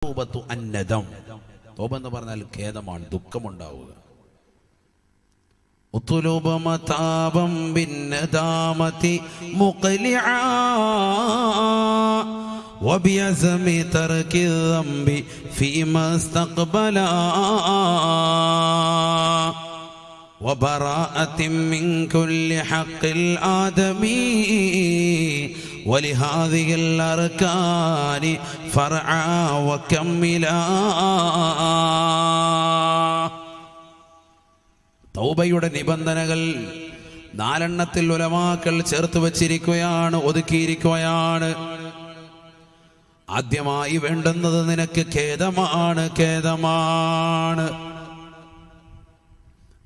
അന്നദം. തൗബ എന്ന് പറഞ്ഞാൽ ഖേദമാണ്, ദുഃഖമുണ്ടാവുക. ഉത്ലുബ മതാബം ബിന്നദാമതി മുഖ്ലിആ വബിഅസ്മി തർകി ദംബി ഫീമാ ഇസ്തഖ്ബലാ وبراءة من كل حق الآدمي ولهذه الأركان فرعا وكملا. തൗബയുടെ നിബന്ധനകൾ 4 ഉലമാക്കൾ ചേർത്ത് വച്ചിരിക്കുകയാണ്, ഒതുക്കിയിരിക്കുകയാണ്. ആദ്യമായി വേണ്ടുന്നത് നിനക്ക് ഖേദമാണ്, ഖേദമാണ്.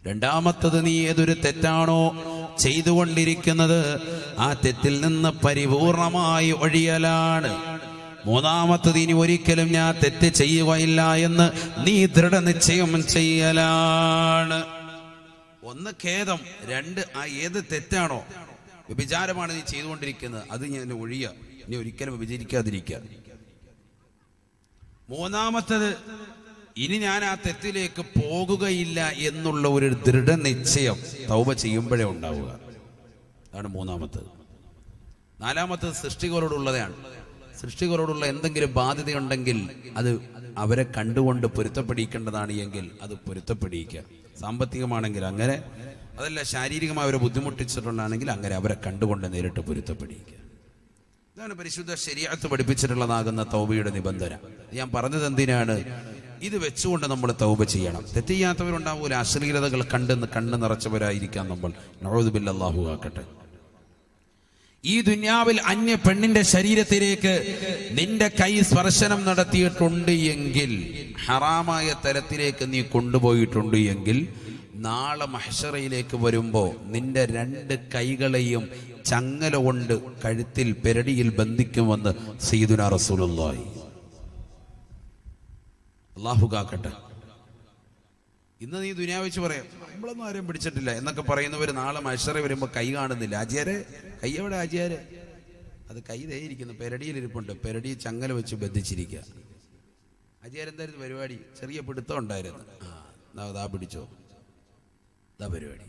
രണ്ടാമത്തത്, നീ ഏതൊരു തെറ്റാണോ ചെയ്തുകൊണ്ടിരിക്കുന്നത് ആ തെറ്റിൽ നിന്ന് പരിപൂർണമായി ഒഴിയലാണ്. മൂന്നാമത്തത്, ഇനി ഒരിക്കലും ഞാൻ തെറ്റ് ചെയ്യുകയില്ല എന്ന് നീ ദൃഢനിശ്ചയം ചെയ്യലാണ്. 1 ഖേദം, 2 ആ ഏത് തെറ്റാണോ, വ്യഭിചാരമാണ് നീ ചെയ്തുകൊണ്ടിരിക്കുന്നത്, അത് ഞാൻ ഒഴിയുക, ഇനി ഒരിക്കലും വ്യഭിചരിക്കാതിരിക്കുക. മൂന്നാമത്തത്, ഇനി ഞാൻ ആ തെറ്റിലേക്ക് പോകുകയില്ല എന്നുള്ള ഒരു ദൃഢനിശ്ചയം തൗബ ചെയ്യുമ്പോഴേ ഉണ്ടാവുക. അതാണ് മൂന്നാമത്തത്. നാലാമത്തത് സൃഷ്ടികളോടുള്ളതാണ്. സൃഷ്ടികളോടുള്ള എന്തെങ്കിലും ബാധ്യതയുണ്ടെങ്കിൽ അത് അവരെ കണ്ടുകൊണ്ട് പൊരുത്തപ്പെടിക്കേണ്ടതാണ് എങ്കിൽ അത് പൊരുത്തപ്പെടിക്കുക. സാമ്പത്തികമാണെങ്കിൽ അങ്ങനെ, അതല്ല ശാരീരികമായി അവരെ ബുദ്ധിമുട്ടിച്ചിട്ടുണ്ടാണെങ്കിൽ അങ്ങനെ അവരെ കണ്ടുകൊണ്ട് നേരിട്ട് പൊരുത്തപ്പെടിക്കുക. ഇതാണ് പരിശുദ്ധ ശരീഅത്ത് പഠിപ്പിച്ചിട്ടുള്ളതാകുന്ന തൗബയുടെ നിബന്ധന. ഞാൻ പറഞ്ഞത് എന്തിനാണ്? ഇത് വെച്ചുകൊണ്ട് നമ്മൾ തൗബ ചെയ്യണം. തെറ്റ് ചെയ്യാത്തവരുണ്ടാവൂല, അശ്ലീലതകൾ കണ്ണ് നിറച്ചവരായിരിക്കാം നമ്മൾ. നഊദു ബില്ലാഹി, അല്ലാഹു ആക്കട്ടെ. ഈ ദുനിയാവിൽ അന്യ പെണ്ണിന്റെ ശരീരത്തിലേക്ക് നിന്റെ കൈ സ്പർശനം നടത്തിയിട്ടുണ്ട് എങ്കിൽ, ഹറാമായ തലത്തിലേക്ക് നീ കൊണ്ടുപോയിട്ടുണ്ട് എങ്കിൽ, നാളെ മഹ്ശറയിലേക്ക് വരുമ്പോ നിന്റെ 2 കൈകളെയും ചങ്ങല കൊണ്ട് കഴുത്തിൽ പെരടിയിൽ ബന്ധിക്കുമെന്ന് സയ്യിദുനാ റസൂലുള്ളാഹി. അല്ലാഹു കാക്കട്ടെ. ഇന്ന് നീ ദുനിയാവ് വെച്ച് പറയാം, നമ്മളൊന്നും ആരെയും പിടിച്ചിട്ടില്ല എന്നൊക്കെ പറയുന്നവർ നാളെ മഹ്ശറ വരുമ്പോ കൈ കാണുന്നില്ല. ആചാരെ കൈ എവിടെ? ആചാരെ അത് കൈ ഇരിക്കുന്നു, പെരടിയിലിരിപ്പുണ്ട്, പെരടി ചങ്ങല വെച്ച് ബന്ധിച്ചിരിക്കുക. ആചാരെന്തായിരുന്നു പരിപാടി? ചെറിയ പിടുത്തം ഉണ്ടായിരുന്നു, ദാ പിടിച്ചോ, ദാ പരിപാടി.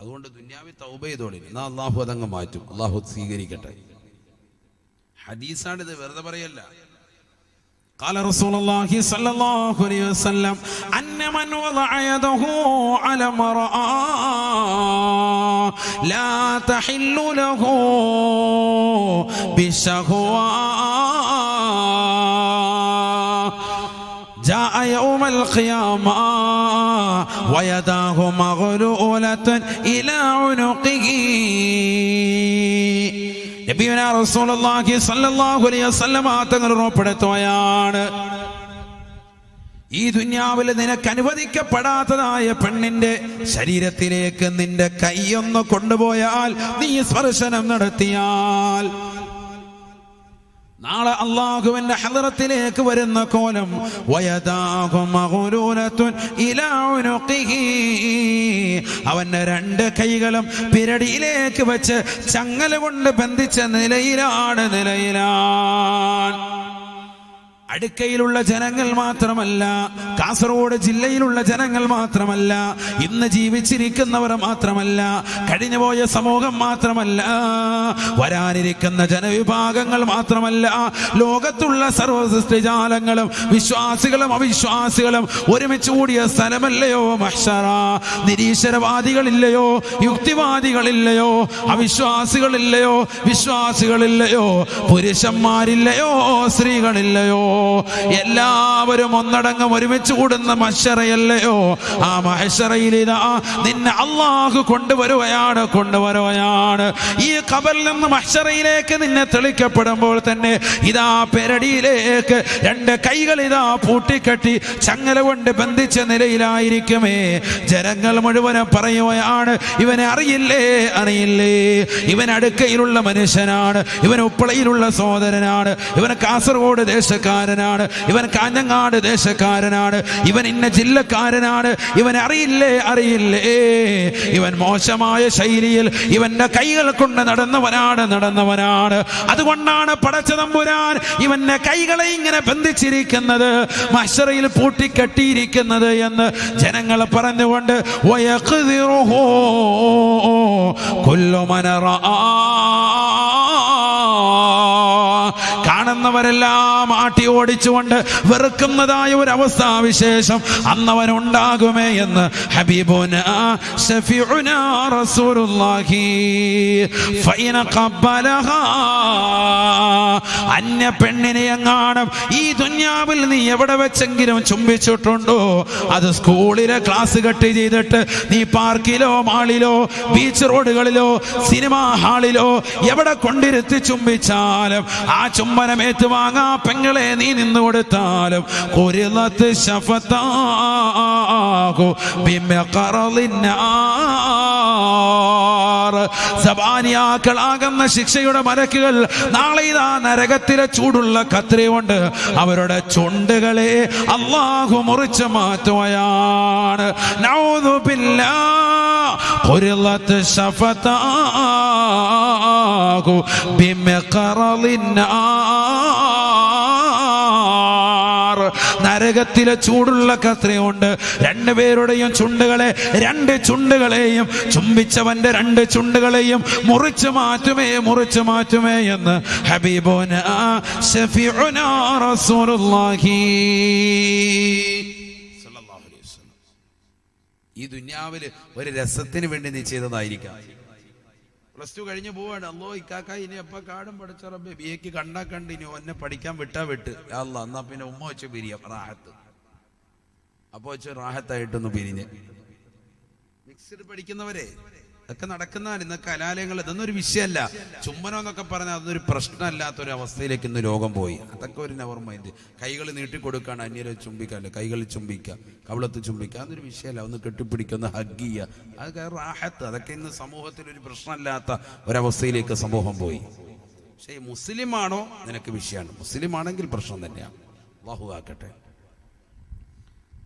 അതുകൊണ്ട് ദുനിയാവി തൗബ ചെയ്തോളി. എന്നാ അള്ളാഹു അതങ്ങ് മാറ്റും. അള്ളാഹു സ്വീകരിക്കട്ടെ. ഹദീസാണിത്, വെറുതെ പറയല്ല. قال رسول الله صلى الله عليه وسلم أن من وضع يده على امرأة لا تحل له بشهوة جاء يوم القيامة ويداه مغلولة إلى عنقه. നബിയുനാ റസൂലുള്ളാഹി സ്വല്ലല്ലാഹു അലൈഹി വസല്ലം തങ്ങൾ ഉറപ്പെടുത്തുകയാണ്, ഈ ദുനിയാവിൽ നിനക്ക് അനുവദിക്കപ്പെടാത്തതായ പെണ്ണിന്റെ ശരീരത്തിലേക്ക് നിന്റെ കൈയൊന്ന് കൊണ്ടുപോയാൽ, നീ സ്പർശനം നടത്തിയാൽ, നാളെ അല്ലാഹുവിന്റെ ഹദ്റത്തിലേക്ക് വരുന്ന കോലം അവന്റെ 2 കൈകളും പിരടിയിലേക്ക് വെച്ച് ചങ്ങല കൊണ്ട് ബന്ധിച്ച നിലയിലാണ്. അടുക്കയിലുള്ള ജനങ്ങൾ മാത്രമല്ല, കാസർഗോഡ് ജില്ലയിലുള്ള ജനങ്ങൾ മാത്രമല്ല, ഇന്ന് ജീവിച്ചിരിക്കുന്നവർ മാത്രമല്ല, കഴിഞ്ഞുപോയ സമൂഹം മാത്രമല്ല, വരാനിരിക്കുന്ന ജനവിഭാഗങ്ങൾ മാത്രമല്ല, ലോകത്തുള്ള സർവ്വ സൃഷ്ടിജാലങ്ങളും വിശ്വാസികളും അവിശ്വാസികളും ഒരുമിച്ച് കൂടിയ സ്ഥലമല്ലയോ മഹ്ശറ. നിരീശ്വരവാദികളില്ലയോ, യുക്തിവാദികളില്ലയോ, അവിശ്വാസികളില്ലയോ, വിശ്വാസികളില്ലയോ, പുരുഷന്മാരില്ലയോ, സ്ത്രീകളില്ലയോ, എല്ലാവരും ഒന്നടങ്കം ഒരുമിച്ച് കൂടുന്ന മഹ്ശറയല്ലയോ. ആ മഹ്ശറയിൽ ഇതാ നിന്നെ അല്ലാഹു കൊണ്ടുവരുകയാണ്. ഈ ഖബറിൽ നിന്ന് മഹ്ശറയിലേക്ക് നിന്നെ തെളിക്കപ്പെടുമ്പോൾ തന്നെ ഇതാ പെരടിയിലേക്ക് 2 കൈകൾ ഇതാ പൂട്ടിക്കെട്ടി ചങ്ങല കൊണ്ട് ബന്ധിച്ച നിലയിലായിരിക്കുമേ. ജനങ്ങൾ മുഴുവനും പറയുകയാണ്, ഇവനെ അറിയില്ലേ, ഇവൻ അടുക്കയിലുള്ള മനുഷ്യനാണ്, ഇവൻ ഉപ്പളയിലുള്ള സഹോദരനാണ്, ഇവൻ കാസർഗോഡ് ദേശക്കാരൻ, ദേശക്കാരനാണ്, ഇവൻ കാഞ്ഞങ്ങാട് ദേശക്കാരനാണ്, ഇവൻ ഇന്ന ജില്ലക്കാരനാണ്, ഇവൻ അറിയില്ലേ ഇവൻ മോശമായ ശൈലിയിൽ ഇവന്റെ കൈകൾ കൊണ്ട് നടന്നവനാണ്. അതുകൊണ്ടാണ് പടച്ച തമ്പുരാൻ ഇവന്റെ കൈകളെ ഇങ്ങനെ ബന്ധിച്ചിരിക്കുന്നത്, മഹ്ശറയിൽ പൂട്ടിക്കെട്ടിയിരിക്കുന്നത് എന്ന് ജനങ്ങൾ പറഞ്ഞുകൊണ്ട് വയഖ്ദിറുഹു കുല്ലു മൻ റആ, കാണുന്നവരെല്ലാം ആട്ടി ഓടിച്ചുകൊണ്ട് വെറുക്കുന്നതായ ഒരു അവസ്ഥാവിശേഷം അന്നവനുണ്ടാകുമേ എന്ന് ഹബീബുനാ ശഫീഉനാ റസൂലുള്ളാഹി ഫൈന ഖബ്ബലഹാ. അന്യ പെണ്ണിനെ എങ്ങാനും ഈ ദുനിയാവിൽ നീ എവിടെ വെച്ചെങ്കിലും ചുംബിച്ചിട്ടുണ്ടോ, അത് സ്കൂളിലെ ക്ലാസ് കട്ട് ചെയ്തിട്ട് നീ പാർക്കിലോ മാളിലോ ബീച്ച് റോഡുകളിലോ സിനിമാ ഹാളിലോ എവിടെ കൊണ്ടിരുത്തി ചുംബിച്ചാലും ആ ചുംബനം ഏറ്റുവാങ്ങാ പെങ്ങളെ നീ നിന്ന് കൊടുത്താലും ഖുരിളത്ത് ശഫതാഹു ബിമഖറളിന്നാർ, സബാനിയാക്കളാകുന്ന ശിക്ഷയുടെ മലക്കുകൾ നാളെ ഇതാ നരകത്തിലെ ചൂടുള്ള കത്രി കൊണ്ട് അവരുടെ ചുണ്ടുകളെ അല്ലാഹു മുറിച്ചു മാറ്റുകയാണ്. നഊദു ബില്ലാഹ് ഖുരിളത്ത് ശഫതാഹു ബിമഖറളിന്നാർ, നരകത്തിലെ ചൂടുള്ള കത്രികൊണ്ട് രണ്ടുപേരുടെയും ചുണ്ടുകളെ, രണ്ട് ചുണ്ടുകളെയും ചുംബിച്ചവന്റെ രണ്ട് ചുണ്ടുകളെയും മുറിച്ചു മാറ്റുമേ എന്ന് ഹബീബുനാ ശഫീഉനാ റസൂലുള്ളാഹി സ്വല്ലല്ലാഹു അലൈഹി വസല്ലം. ഈ ദുനിയാവില് ഒരു രസത്തിന് വേണ്ടി നീ ചെയ്തതായിരിക്കാം. +2 കഴിഞ്ഞ് പോവാണ്, അല്ലോ ഇക്കാക്ക ഇനി എപ്പ കാടും പഠിച്ച റബ്ബേ BA കണ്ടാ കണ്ട് ഇനി ഒന്നെ പഠിക്കാൻ വിട്ടാ വിട്ട് അല്ലാ, എന്നാ പിന്നെ ഉമ്മ വെച്ച് പിരിയാം റാഹത്ത്. അപ്പൊ വെച്ച് റാഹത്തായിട്ടൊന്ന് പിരിഞ്ഞ് മിക്സ്ഡ് പഠിക്കുന്നവരെ അതൊക്കെ നടക്കുന്നതാണ് ഇന്നൊക്കെ കലാലയങ്ങൾ. ഇതൊന്നും ഒരു വിഷയമല്ല. ചുമ്മനം എന്നൊക്കെ പറഞ്ഞാൽ അതൊരു പ്രശ്നമല്ലാത്തൊരു അവസ്ഥയിലേക്ക് ഇന്ന് ലോകം പോയി. അതൊക്കെ ഒരു നെവർ മൈൻഡ്. കൈകൾ നീട്ടിക്കൊടുക്കാണ്, അന്യരെ ചുംബിക്കാല്ലേ, കൈകളിൽ ചുംബിക്കുക, കവിളത്ത് ചുംബിക്കുക, അതൊരു വിഷയമല്ല. ഒന്ന് കെട്ടിപ്പിടിക്കുക, ഒന്ന് ഹഗ് ചെയ്യുക, അതൊക്കെ റാഹത്ത്. അതൊക്കെ ഇന്ന് സമൂഹത്തിൽ ഒരു പ്രശ്നമല്ലാത്ത ഒരവസ്ഥയിലേക്ക് സമൂഹം പോയി. പക്ഷേ മുസ്ലിമാണോ നിനക്ക് വിഷയമാണ്, മുസ്ലിം ആണെങ്കിൽ പ്രശ്നം തന്നെയാണ്. അല്ലാഹു ആക്കട്ടെ.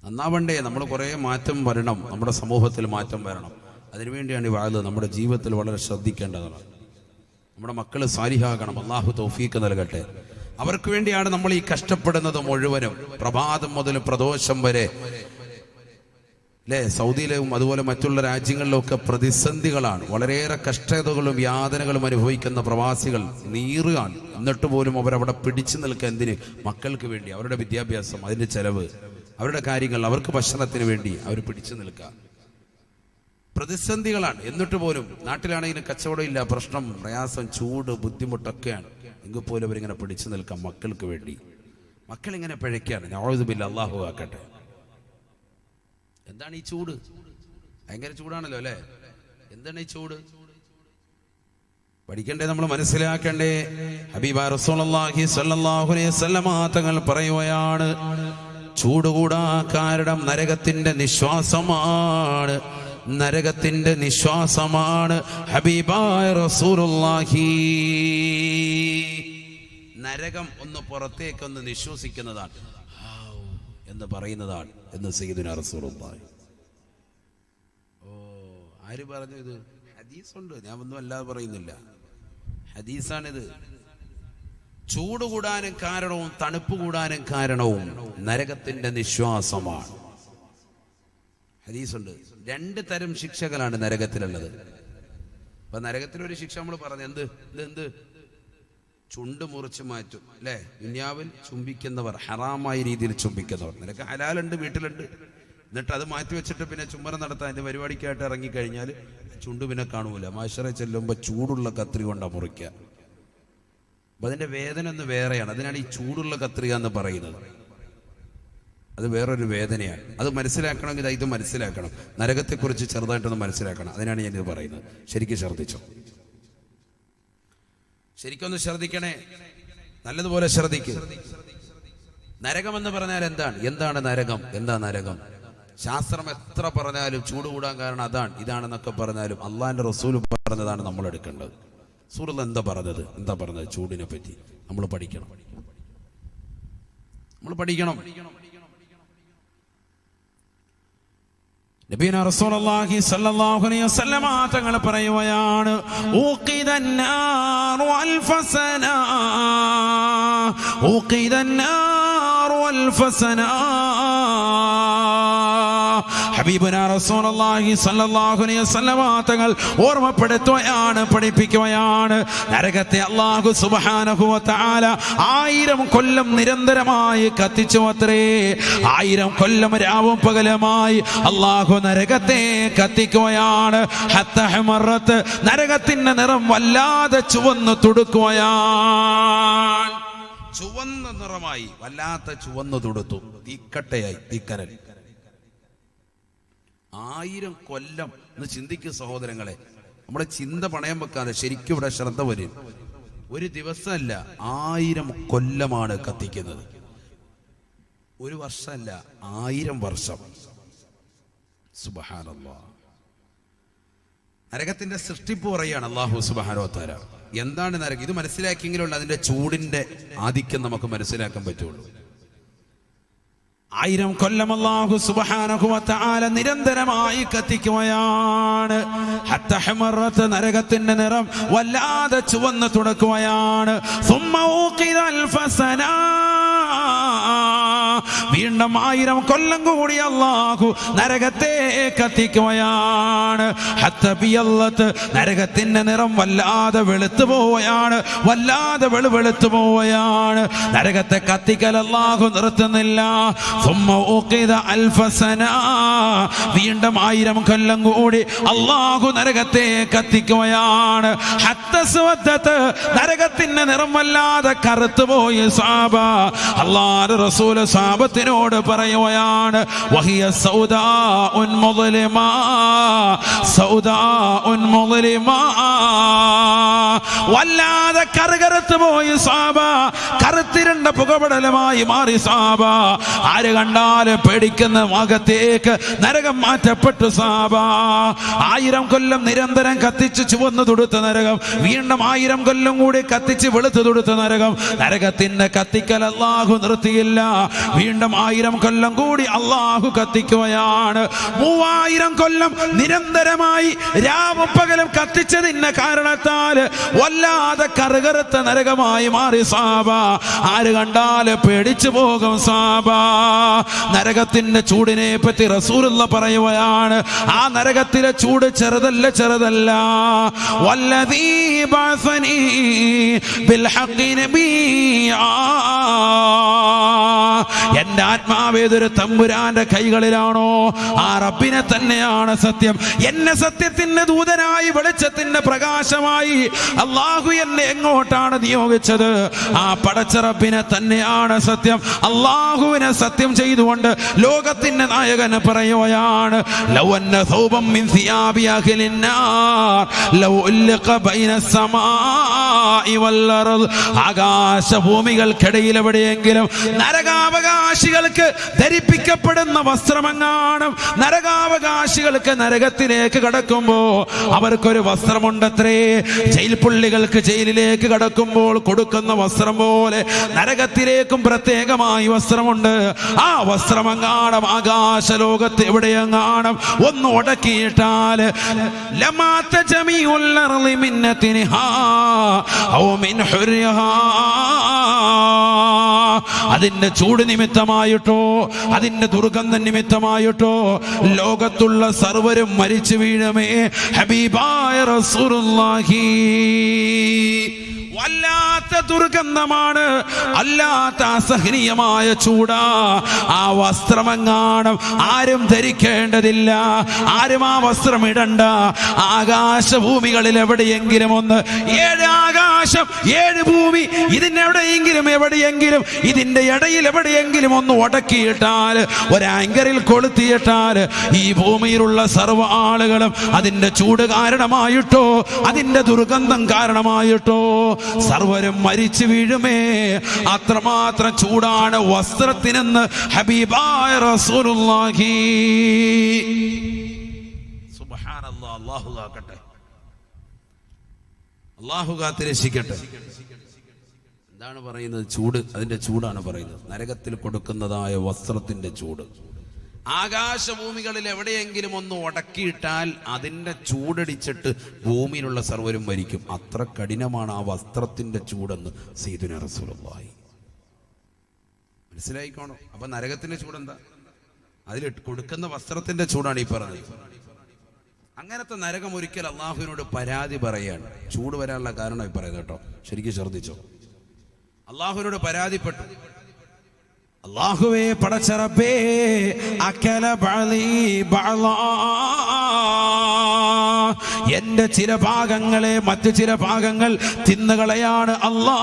നന്നാവണ്ടേ, നമ്മൾ കുറേ മാറ്റം വരണം, നമ്മുടെ സമൂഹത്തിൽ മാറ്റം വരണം. അതിനുവേണ്ടിയാണ് ഈ വാഴ് നമ്മുടെ ജീവിതത്തിൽ വളരെ ശ്രദ്ധിക്കേണ്ടതാണ്. നമ്മുടെ മക്കൾ സാലിഹാകണം, അല്ലാഹു തൗഫീക്ക് നൽകട്ടെ. അവർക്ക് വേണ്ടിയാണ് നമ്മൾ ഈ കഷ്ടപ്പെടുന്നത് മുഴുവനും, പ്രഭാതം മുതൽ പ്രദോഷം വരെ അല്ലേ. സൗദിയിലും അതുപോലെ മറ്റുള്ള രാജ്യങ്ങളിലൊക്കെ പ്രതിസന്ധികളാണ്, വളരെയേറെ കഷ്ടതകളും യാതനകളും അനുഭവിക്കുന്ന പ്രവാസികൾ നീറുകയാണ്. എന്നിട്ട് പോലും അവരവിടെ പിടിച്ചു നിൽക്കുക. എന്തിന്? മക്കൾക്ക് വേണ്ടി, അവരുടെ വിദ്യാഭ്യാസം, അതിൻ്റെ ചെലവ്, അവരുടെ കാര്യങ്ങൾ, അവർക്ക് ഭക്ഷണത്തിന് വേണ്ടി അവർ പിടിച്ചു നിൽക്കുക. പ്രതിസന്ധികളാണ്. എന്നിട്ട് പോലും നാട്ടിലാണെങ്കിലും കച്ചവടം ഇല്ല, പ്രശ്നം, പ്രയാസം, ചൂട്, ബുദ്ധിമുട്ടൊക്കെയാണ്. എങ്കിൽ പോലും അവരിങ്ങനെ പിടിച്ചു നിൽക്കാം മക്കൾക്ക് വേണ്ടി. മക്കളിങ്ങനെ പിഴയ്ക്കാണ്. നഊദു ബില്ലാഹ്, അല്ലാഹു ആക്കട്ടെ. എന്താണ് ഈ ചൂട്? ഭയങ്കര ചൂടാണല്ലോ അല്ലേ? എന്താണ് ഈ ചൂട്? പഠിക്കണ്ടേ, നമ്മൾ മനസ്സിലാക്കണ്ടേ. ഹബീബ റസൂലുള്ളാഹി സ്വല്ലല്ലാഹു അലൈഹി വസല്ലം തങ്ങൾ പറയുകയാണ്, ചൂട് കൂടാൻ കാരണം നരകത്തിന്റെ നിശ്വാസമാണ്, നരകത്തിന്റെ നിശ്വാസമാണ്. ഹബീബായ റസൂലുള്ളാഹി, നരകം ഒന്ന് പുറത്തേക്കൊന്ന് നിശ്വസിക്കുന്നതാണ്, എന്ന് പറയുന്നതാണ് എന്ന് സയ്യിദുനാ റസൂലുള്ളാഹി. ആര് പറഞ്ഞു ഇത്? ഹദീസുണ്ട്, ഞാൻ ഒന്നും അല്ലാതെ പറയുന്നില്ല, ഹദീസാണിത്. ചൂട് കൂടാനും കാരണവും തണുപ്പ് കൂടാനും കാരണവും നരകത്തിന്റെ നിശ്വാസമാണ്. ഹദീസുണ്ട്. 2 തരം ശിക്ഷകളാണ് നരകത്തിലുള്ളത്. അപ്പൊ നരകത്തിലൊരു ശിക്ഷ നമ്മൾ പറഞ്ഞു, എന്ത് ചുണ്ട് മുറിച്ച് മാറ്റും അല്ലേ. ദുനിയാവിൽ ചുംബിക്കുന്നവർ, ഹറാമായ രീതിയിൽ ചുംബിക്കുന്നവർ, നിനക്ക് ഹലാലുണ്ട്, വീട്ടിലുണ്ട്, എന്നിട്ട് അത് മാറ്റി വെച്ചിട്ട് പിന്നെ ചുംബനം നടത്താൻ അതിന്റെ പരിപാടിക്കായിട്ട് ഇറങ്ങിക്കഴിഞ്ഞാൽ ചുണ്ട് പിന്നെ കാണൂല. മഹ്ശറയിൽ ചെല്ലുമ്പോൾ ചൂടുള്ള കത്രി കൊണ്ടാണ് മുറിക്കുക. അപ്പൊ അതിന്റെ വേദന ഒന്ന് വേറെയാണ്. അതിനാണ് ഈ ചൂടുള്ള കത്രിക എന്ന് പറയുന്നത്. അത് വേറൊരു വേദനയാണ്. അത് മനസ്സിലാക്കണമെങ്കിൽ ഇത് മനസ്സിലാക്കണം. നരകത്തെക്കുറിച്ച് ചെറുതായിട്ടൊന്ന് മനസ്സിലാക്കണം. അതിനാണ് ഞാനിത് പറയുന്നത്. ശരിക്കും ശ്രദ്ധിച്ചോ, ശരിക്കൊന്ന് ശ്രദ്ധിക്കണേ, നല്ലതുപോലെ ശ്രദ്ധിക്കുക. നരകം എന്ന് പറഞ്ഞാൽ എന്താണ് നരകം? എന്താ നരകം? ശാസ്ത്രം എത്ര പറഞ്ഞാലും ചൂട് കൂടാൻ കാരണം അതാണ് ഇതാണെന്നൊക്കെ പറഞ്ഞാലും അള്ളാഹിന്റെ റസൂൽ പറഞ്ഞതാണ് നമ്മൾ എടുക്കേണ്ടത്. റസൂൽ എന്താ പറഞ്ഞത് ചൂടിനെ പറ്റി നമ്മൾ പഠിക്കണം. നമ്മൾ പഠിക്കണം. നബിന റസൂലുള്ളാഹി സ്വല്ലല്ലാഹു അലൈഹി വസല്ലമ തങ്ങൾ പറയുകയാണ്, ഊഖിദന്നാറു അൽഫസനാ, ഊഖിദന്നാറു അൽഫസനാ. ഹബീബുനാ റസൂലുള്ളാഹി സ്വല്ലല്ലാഹു അലൈഹി വസല്ലമ തങ്ങൾ ഓർമ്മപ്പെടുത്തുകയാണ്, പഠിപ്പിക്കുകയാണ്, നരകത്തെ അല്ലാഹു സുബ്ഹാനഹു വ തആല 1000 കൊല്ലം നിരന്തരമായി കത്തിച്ചു അത്രേ. 1000 കൊല്ലം രാവും പകലുമായി അല്ലാഹു നരകത്തെ കത്തിക്കുകയാണ്. ഹത്ത ഹമറത്ത്, നരകത്തിന്റെ നിറം വല്ലാതെ ചുവന്നു തുടുക്കുകയാണ്. ചുവന്ന നിറമായി, വല്ലാത്ത ചുവന്നു തുടുത്തു, തീക്കട്ടയായി, തീക്കനൽ. 1000 കൊല്ലം എന്ന് ചിന്തിക്കുക സഹോദരങ്ങളെ. നമ്മുടെ ചിന്ത പണയം വെക്കാതെ ശരിക്കും ഇവിടെ ശ്രദ്ധ വരും. ഒരു ദിവസമല്ല, 1000 കൊല്ലമാണ് കത്തിക്കുന്നത്. ഒരു വർഷമല്ല, 1000 വർഷം. സുബ്ഹാനല്ലാഹ്. നരകത്തിന്റെ സൃഷ്ടിപ്പ് പറയാണ് അല്ലാഹു സുബ്ഹാനഹു വ തആല. എന്താണ് നരകം? ഇത് മനസ്സിലാക്കിയെങ്കിലുള്ള അതിന്റെ ചൂടിന്റെ ആധിക്യം നമുക്ക് മനസ്സിലാക്കാൻ പറ്റുള്ളൂ. 1000 കൊല്ലം അല്ലാഹു സുബ്ഹാനഹു വ തആല നിരന്തരമായി കത്തിക്കുകയാണ്. ഹത്ത ഹമറത്ത്, നരകത്തിന്റെ നിറം വല്ലാതെ ചുവന്ന് തുടക്കുകയാണ്. സുമ്മ ഊഖിദ അൽഫസനാ, വീണ്ടും 1000 കൊല്ലം കൂടി അല്ലാഹു നരകത്തെ കത്തിക്കുകയാണ്. ഹത്ത ബിയല്ലത്ത്, നരകത്തിന്റെ നിറം വല്ലാതെ വെളുത്തു പോവുകയാണ്, വല്ലാതെ വെളുത്തു പോവുകയാണ്. നരകത്തെ കത്തിക്കൽ അല്ലാഹു നിർത്തുന്നില്ല. സുമ്മ ഊഖിദ അൽഫസനാ, വീണ്ടും 1000 കൊല്ലം കൂടി അല്ലാഹു നരകത്തെ കത്തിക്കുകയാണ്. ഹത്ത സ്വദ്ദത്ത്, നരകത്തിന്റെ നിറം വല്ലാതെ കറുത്തുപോയി. സഹാബ, അല്ലാഹുവിന്റെ റസൂൽ സഹാബത്തിനോട് പറയുകയാണ്, വഹിയ സൗദാഉൻ മുദ്ലിമാ, സൗദാഉൻ മുദ്ലിമാ, വല്ലാതെ കറുകറുത്തു പോയി സഹാബ, കറുത്തിരണ്ട പുകപടലമായി മാറി സഹാബ. ആര് കണ്ടാലും പേടിക്കുന്ന ഭാഗത്തേക്ക് നരകം മാറ്റപ്പെട്ടു സഹാബ. 1000 കൊല്ലം നിരന്തരം കത്തിച്ച് ചുവന്നു തുടുത്ത നരകം, വീണ്ടും 1000 കൊല്ലം കൂടി കത്തിച്ച് വെളുത്തു തുടുത്ത നരകം. നരകത്തിന്റെ കത്തിക്കൽ അല്ലാഹു നിർത്തിയില്ല. വീണ്ടും 1000 കൊല്ലം കൂടി അല്ലാഹു കത്തിക്കുകയാണ്. 3000 കൊല്ലം നിരന്തരമായി രാവും പകലും കത്തിച്ചതിന്റെ കാരണത്താൽ വല്ലാതെ കറുകറുത്ത നരകമായി മാറി സഹാബ. ആര് കണ്ടാല് പേടിച്ചു പോകും സഹാബ. നരകത്തിന്റെ ചൂടിനെ പറ്റി റസൂലുള്ള പറയുകയാണ്, ആ നരകത്തിലെ ചൂട് ചെറുതല്ല, ചെറുതല്ല. വല്ലദീ ബഅസനീ ബിൽ ഹഖി നബിയ്യാ, എന്റെ ആത്മാവേതൊരു തമ്പുരാന്റെ കൈകളിലാണോ ആ റബ്ബിനെ തന്നെയാണ് സത്യം. എന്നെ സത്യത്തിന്റെ ദൂതനായി, വെളിച്ചത്തിന്റെ പ്രകാശമായി അല്ലാഹു എന്നെ എങ്ങോട്ടാണ് നിയോഗിച്ചത്? ആ പടച്ച റബ്ബിനെ തന്നെയാണ് സത്യം. അല്ലാഹുവിനെ സത്യം ചെയ്തുകൊണ്ട് ലോകത്തിന്റെ നായകന് പറയുകയാണ്, ലൗ അന്ന സൗബം മിൻ സിയാബി അഹ്ലിൻ നാർ ലൗ ഉൽഖ ബൈന സമാഇ വൽ അർദ്, ആകാശഭൂമികൾക്കിടയിൽ എവിടെയെങ്കിലും നരകാവകാശികൾക്ക് ധരിപ്പിക്കപ്പെടുന്ന വസ്ത്രമെങ്ങാനും, നരകാവകാശികൾക്ക് നരകത്തിലേക്ക് കടക്കുമ്പോ അവർക്കൊരു വസ്ത്രമുണ്ടത്രേ. ജയിൽ പുള്ളികൾക്ക് ജയിലിലേക്ക് കടക്കുമ്പോൾ കൊടുക്കുന്ന വസ്ത്രം പോലെ നരകത്തിലേക്കും പ്രത്യേകമായി വസ്ത്രമുണ്ട്. ആ വസ്ത്രമെങ്ങാനും ആകാശലോകത്ത് എവിടെയെങ്ങാനും ഒന്ന് ഉടക്കിയിട്ടാൽ ലമാത ജമീഉൽ അർളി മിന്നതിൻഹാ ഔ മിൻ ഹുർരിഹാ, അതിന്റെ ചൂട് നിമിത്തമായിട്ടോ അതിന്റെ ദുർഗന്ധ നിമിത്തമായിട്ടോ ലോകത്തുള്ള സർവരും മരിച്ചു വീഴുമേ. ഹബീബായ റസൂലുള്ളാഹി, വല്ലാത്ത ദുർഗന്ധമാണ്, അല്ലാത്ത അസഹനീയമായ ചൂടാ. ആ വസ്ത്രമെങ്ങാനും ആരും ധരിക്കേണ്ടതില്ല, ആരും ആ വസ്ത്രം ഇടണ്ട. ആകാശഭൂമികളിൽ എവിടെയെങ്കിലും ഒന്ന്, 7 ആകാശം 7 ഭൂമി, എവിടെയെങ്കിലും ഇതിന്റെ ഇടയിൽ എവിടെയെങ്കിലും ഒന്ന് ഉടക്കിയിട്ടാൽ, ഒരാങ്കറിൽ കൊളുത്തിയിട്ടാൽ ഈ ഭൂമിയിലുള്ള സർവ്വ ആളുകളും അതിന്റെ ചൂട് കാരണമായിട്ടോ അതിന്റെ ദുർഗന്ധം കാരണമായിട്ടോ സർവരും മരിച്ചു വീഴുമേ. അത്രമാത്രം ചൂടാണ് വസ്ത്രത്തിനെന്ന് ഹബീബായ റസൂലുള്ളാഹി. സുബ്ഹാനല്ലാഹ്. അല്ലാഹു കാക്കട്ടെ, അല്ലാഹു കാത്ത് രക്ഷിക്കട്ടെ. എന്താണ് പറയുന്നത്? ചൂട്. അതിന്റെ ചൂടാണ് പറയുന്നത്. നരകത്തിൽ കൊടുക്കുന്നതായ വസ്ത്രത്തിന്റെ ചൂട്. ആകാശഭൂമികളിൽ എവിടെയെങ്കിലും ഒന്ന് ഉടക്കിയിട്ടാൽ അതിന്റെ ചൂടടിച്ചിട്ട് ഭൂമിയിലുള്ള സർവ്വരും മരിക്കും. അത്ര കഠിനമാണ് ആ വസ്ത്രത്തിന്റെ ചൂടെന്ന് സയ്യിദുനാ റസൂലുള്ളാഹി. മനസ്സിലായിക്കോണോ? അപ്പൊ നരകത്തിന്റെ ചൂടെന്താ? അതിൽ കൊടുക്കുന്ന വസ്ത്രത്തിന്റെ ചൂടാണ് ഈ പറഞ്ഞത്. അങ്ങനത്തെ നരകം ഒരിക്കൽ അള്ളാഹുവിനോട് പരാതി പറയാണ്. ചൂട് വരാനുള്ള കാരണമായി പറയുന്നത് കേട്ടോ, ശരിക്കും ശ്രദ്ധിച്ചോ. അള്ളാഹുവിനോട് പരാതിപ്പെട്ടു, അല്ലാഹുവേ പടച്ച റബ്ബേ, അകല ബഅലി ബഅലാ, എന്റെ ചില ഭാഗങ്ങളെ മറ്റു ചില ഭാഗങ്ങൾ തിന്നുകളയാണ് അല്ലാ,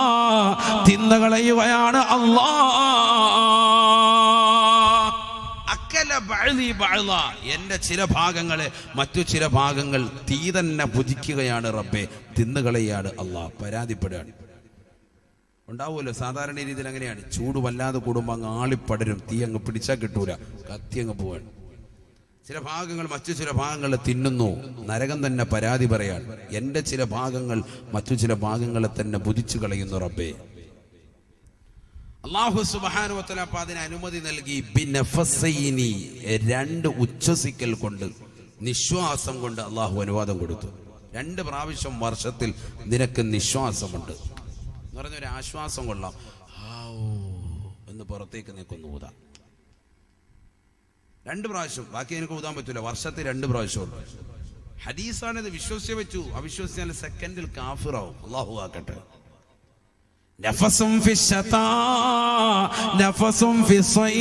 തിന്നുകളയുകയാണ് അല്ലാ. അകല ബഅലി ബഅലാ, എന്റെ ചില ഭാഗങ്ങളെ മറ്റു ചില ഭാഗങ്ങൾ തീ തന്നെ ഭുജിക്കുകയാണ് റബ്ബേ, തിന്നുകളയാണ് അല്ലാ. പരാതിപ്പെടുകയാണ്. ഉണ്ടാവുമല്ലോ സാധാരണ രീതിയിൽ. അങ്ങനെയാണ്. ചൂട് വല്ലാതെ കൂടുമ്പോൾ അങ്ങ് ആളിപ്പടരും, തീ അങ്ങ് പിടിച്ചാൽ കിട്ടൂല, കത്തി അങ്ങ് പോവാണ്. ചില ഭാഗങ്ങൾ മറ്റു ചില ഭാഗങ്ങൾ തിന്നുന്നു. നരകം തന്നെ പരാതി പറയാണ്, എന്റെ ചില ഭാഗങ്ങൾ മറ്റു ചില ഭാഗങ്ങളെ തന്നെ ഭുജിച്ചു കളയുന്നു റബ്ബേ. അല്ലാഹു സുബ്ഹാനഹു വ തആല അപ്പോൾ അതിന് അനുമതി നൽകി. ബിനഫസൈനി, രണ്ട് ഉച്ഛസിക്കൽ കൊണ്ട്, നിശ്വാസം കൊണ്ട് അള്ളാഹു അനുവാദം കൊടുത്തു. 2 പ്രാവശ്യം വർഷത്തിൽ നിനക്ക് നിശ്വാസമുണ്ട് എന്ന് പറഞ്ഞൊരു ആശ്വാസം കൊള്ളാം. എന്ന് പുറത്തേക്ക് നിൽക്കൊന്ന് ഊതാം. 2 പ്രാവശ്യം. ബാക്കി എനിക്ക് ഊതാൻ പറ്റൂല. വർഷത്തിൽ 2 പ്രാവശ്യമുണ്ട്. ഹദീസാണിത്. വിശ്വസിച്ചേ വെച്ചു. അവിശ്വസിച്ചാൽ സെക്കൻഡിൽ കാഫിറാവും. അല്ലാഹു ആക്കട്ടെ. നഫസും ഫിശ്ശതാ നഫസും ഫിസ്സൈഫ്,